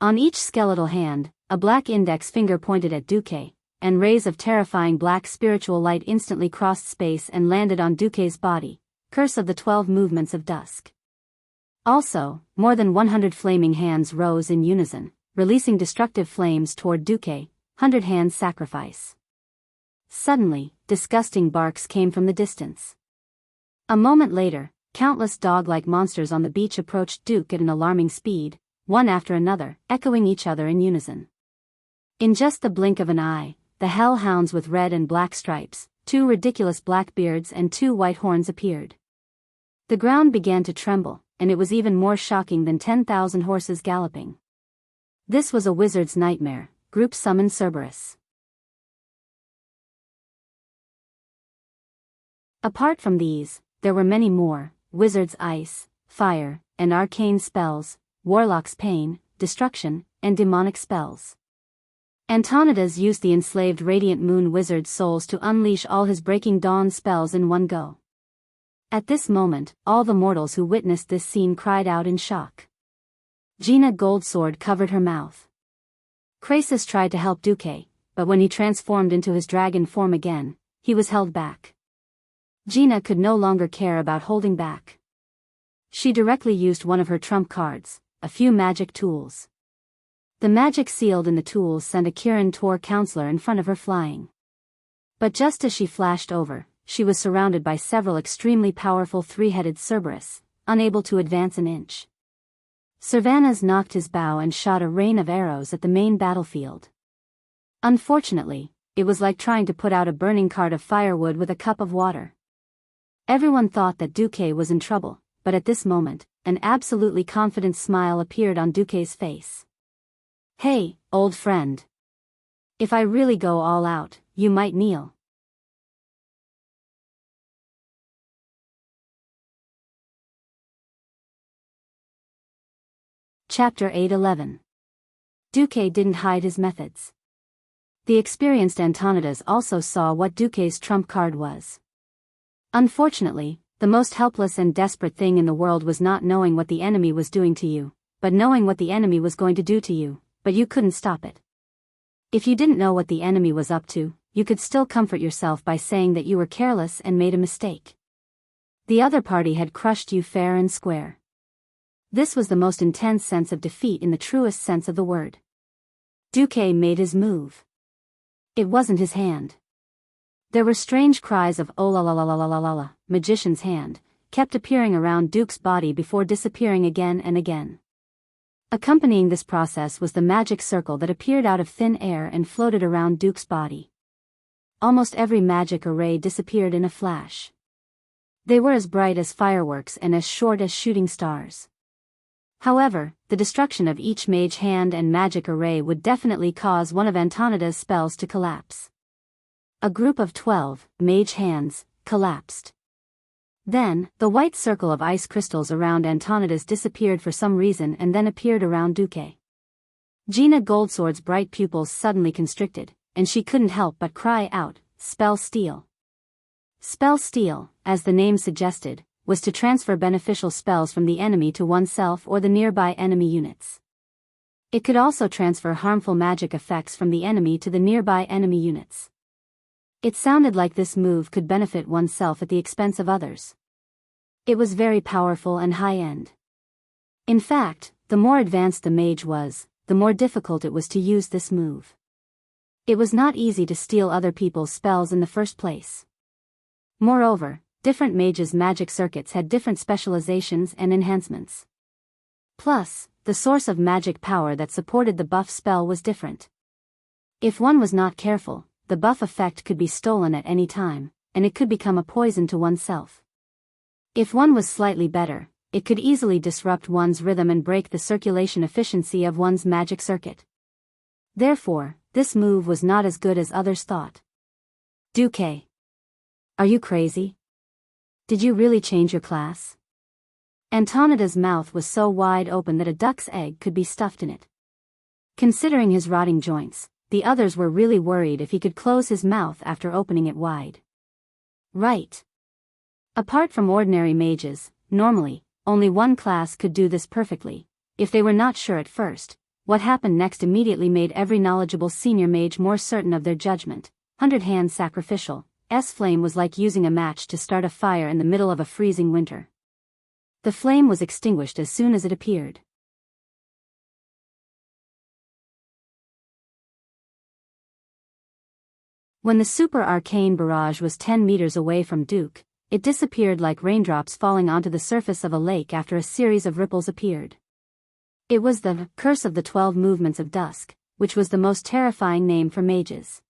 On each skeletal hand, a black index finger pointed at Duque, and rays of terrifying black spiritual light instantly crossed space and landed on Duque's body, curse of the 12 movements of dusk. Also, more than 100 flaming hands rose in unison, releasing destructive flames toward Duque, 100 hands sacrifice. Suddenly, disgusting barks came from the distance. A moment later, countless dog-like monsters on the beach approached Duque at an alarming speed, one after another, echoing each other in unison. In just the blink of an eye, the hellhounds with red and black stripes, 2 ridiculous black beards and 2 white horns appeared. The ground began to tremble, and it was even more shocking than 10,000 horses galloping. This was a wizard's nightmare, group summoned Cerberus. Apart from these, there were many more, wizards' ice, fire, and arcane spells, warlocks' pain, destruction, and demonic spells. Antonidas used the enslaved radiant moon wizard's souls to unleash all his breaking dawn spells in one go. At this moment, all the mortals who witnessed this scene cried out in shock. Gina Goldsword covered her mouth. Crasus tried to help Duque, but when he transformed into his dragon form again, he was held back. Gina could no longer care about holding back. She directly used one of her trump cards, a few magic tools. The magic sealed in the tools sent a Kirin Tor counselor in front of her flying. But just as she flashed over, she was surrounded by several extremely powerful 3-headed Cerberus, unable to advance an inch. Cervantes knocked his bow and shot a rain of arrows at the main battlefield. Unfortunately, it was like trying to put out a burning cart of firewood with a cup of water. Everyone thought that Duque was in trouble, but at this moment, an absolutely confident smile appeared on Duque's face. "Hey, old friend. If I really go all out, you might kneel." Chapter 8:11. Duque didn't hide his methods. The experienced Antonidas also saw what Duque's trump card was. Unfortunately, The most helpless and desperate thing in the world was not knowing what the enemy was doing to you, but knowing what the enemy was going to do to you, but you couldn't stop it. If you didn't know what the enemy was up to, you could still comfort yourself by saying that you were careless and made a mistake. The other party had crushed you fair and square. This was the most intense sense of defeat in the truest sense of the word. Duque made his move. It wasn't his hand. There were strange cries of "oh la la la la la la la la," magician's hand, kept appearing around Duke's body before disappearing again and again. Accompanying this process was the magic circle that appeared out of thin air and floated around Duke's body. Almost every magic array disappeared in a flash. They were as bright as fireworks and as short as shooting stars. However, the destruction of each mage hand and magic array would definitely cause one of Antonida's spells to collapse. A group of 12 mage hands collapsed. Then, the white circle of ice crystals around Antonida's disappeared for some reason and then appeared around Duque. Gina Goldsword's bright pupils suddenly constricted, and she couldn't help but cry out, "Spell steal." Spell steal, as the name suggested, was to transfer beneficial spells from the enemy to oneself or the nearby enemy units. It could also transfer harmful magic effects from the enemy to the nearby enemy units. It sounded like this move could benefit oneself at the expense of others. It was very powerful and high-end. In fact, the more advanced the mage was, the more difficult it was to use this move. It was not easy to steal other people's spells in the first place. Moreover, different mages' magic circuits had different specializations and enhancements. Plus, the source of magic power that supported the buff spell was different. If one was not careful, the buff effect could be stolen at any time, and it could become a poison to oneself. If one was slightly better, it could easily disrupt one's rhythm and break the circulation efficiency of one's magic circuit. Therefore, this move was not as good as others thought. Duque. Are you crazy? Did you really change your class? Antonida's mouth was so wide open that a duck's egg could be stuffed in it. Considering his rotting joints, the others were really worried if he could close his mouth after opening it wide. Right. Apart from ordinary mages, normally, only one class could do this perfectly. If they were not sure at first, what happened next immediately made every knowledgeable senior mage more certain of their judgment. 100-hand sacrificial. Flame was like using a match to start a fire in the middle of a freezing winter. The flame was extinguished as soon as it appeared. When the super arcane barrage was 10 meters away from Duke, it disappeared like raindrops falling onto the surface of a lake after a series of ripples appeared. It was the Curse of the 12 Movements of Dusk, which was the most terrifying name for mages.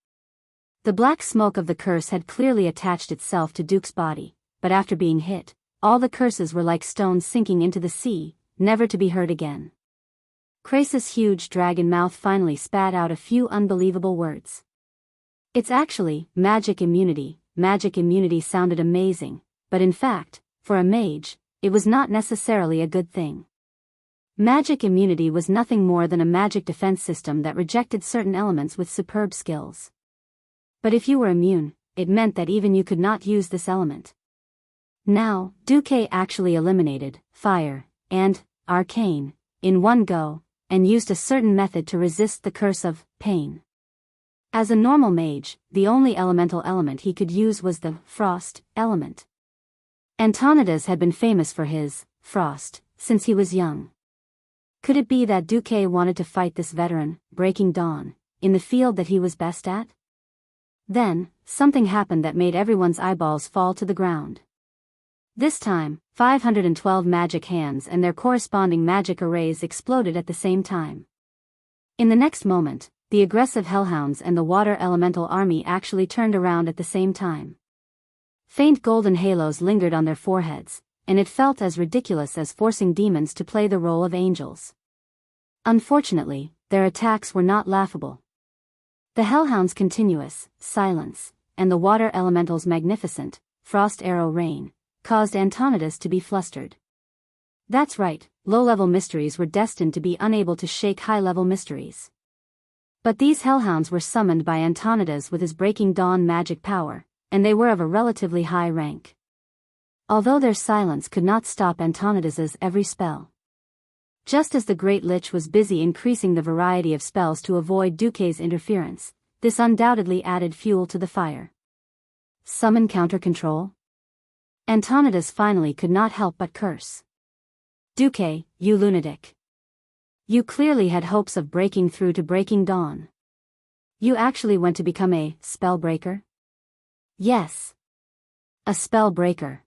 The black smoke of the curse had clearly attached itself to Duke's body, but after being hit, all the curses were like stones sinking into the sea, never to be heard again. Crace's huge dragon mouth finally spat out a few unbelievable words. It's actually magic immunity. Magic immunity sounded amazing, but in fact, for a mage, it was not necessarily a good thing. Magic immunity was nothing more than a magic defense system that rejected certain elements with superb skills. But if you were immune, it meant that even you could not use this element. Now, Duque actually eliminated fire and arcane in one go, and used a certain method to resist the curse of pain. As a normal mage, the only elemental element he could use was the frost element. Antonidas had been famous for his frost since he was young. Could it be that Duque wanted to fight this veteran, Breaking Dawn, in the field that he was best at? Then, something happened that made everyone's eyeballs fall to the ground. This time, 512 magic hands and their corresponding magic arrays exploded at the same time. In the next moment, the aggressive hellhounds and the water elemental army actually turned around at the same time. Faint golden halos lingered on their foreheads, and it felt as ridiculous as forcing demons to play the role of angels. Unfortunately, their attacks were not laughable. The hellhounds' continuous silence, and the water elemental's magnificent frost arrow rain, caused Antonidas to be flustered. That's right, low-level mysteries were destined to be unable to shake high-level mysteries. But these hellhounds were summoned by Antonidas with his Breaking Dawn magic power, and they were of a relatively high rank. although their silence could not stop Antonidas's every spell. Just as the Great Lich was busy increasing the variety of spells to avoid Duque's interference, this undoubtedly added fuel to the fire. Summon counter control? Antonidas finally could not help but curse. Duque, you lunatic. You clearly had hopes of breaking through to Breaking Dawn. You actually went to become a spellbreaker? Yes. A spellbreaker.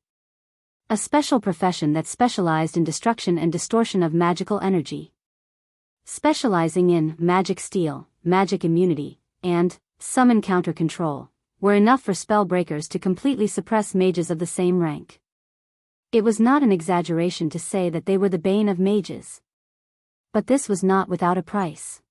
A special profession that specialized in destruction and distortion of magical energy. Specializing in magic steel, magic immunity, and summon counter control were enough for spellbreakers to completely suppress mages of the same rank. It was not an exaggeration to say that they were the bane of mages. But this was not without a price.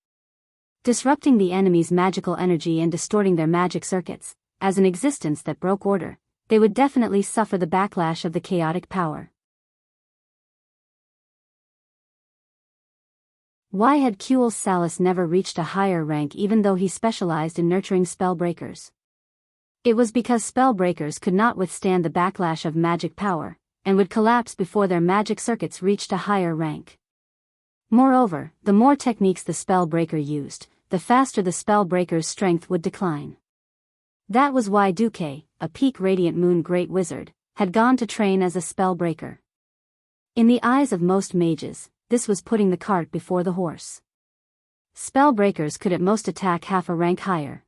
Disrupting the enemy's magical energy and distorting their magic circuits, as an existence that broke order, they would definitely suffer the backlash of the chaotic power. Why had Kuel Salus never reached a higher rank even though he specialized in nurturing spellbreakers? It was because spellbreakers could not withstand the backlash of magic power, and would collapse before their magic circuits reached a higher rank. Moreover, the more techniques the spellbreaker used, the faster the spellbreaker's strength would decline. That was why Duque, a peak Radiant Moon Great Wizard, had gone to train as a spellbreaker. In the eyes of most mages, this was putting the cart before the horse. Spellbreakers could at most attack half a rank higher.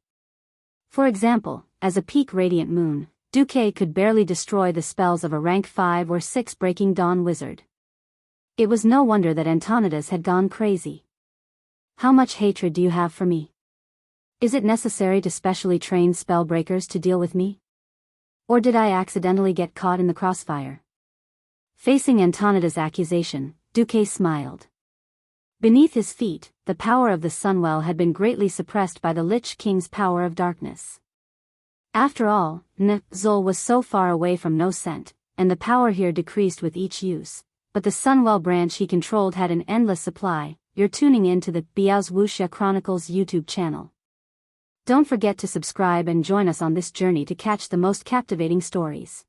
For example, as a peak Radiant Moon, Duque could barely destroy the spells of a rank 5 or 6 Breaking Dawn wizard. It was no wonder that Antonidas had gone crazy. How much hatred do you have for me? Is it necessary to specially train spellbreakers to deal with me? Or did I accidentally get caught in the crossfire? Facing Antonidas' accusation, Duque smiled. Beneath his feet, the power of the Sunwell had been greatly suppressed by the Lich King's power of darkness. After all, Zul was so far away from no scent, and the power here decreased with each use, but the Sunwell branch he controlled had an endless supply. You're tuning in to the Biyao's Wuxia Chronicles YouTube channel. Don't forget to subscribe and join us on this journey to catch the most captivating stories.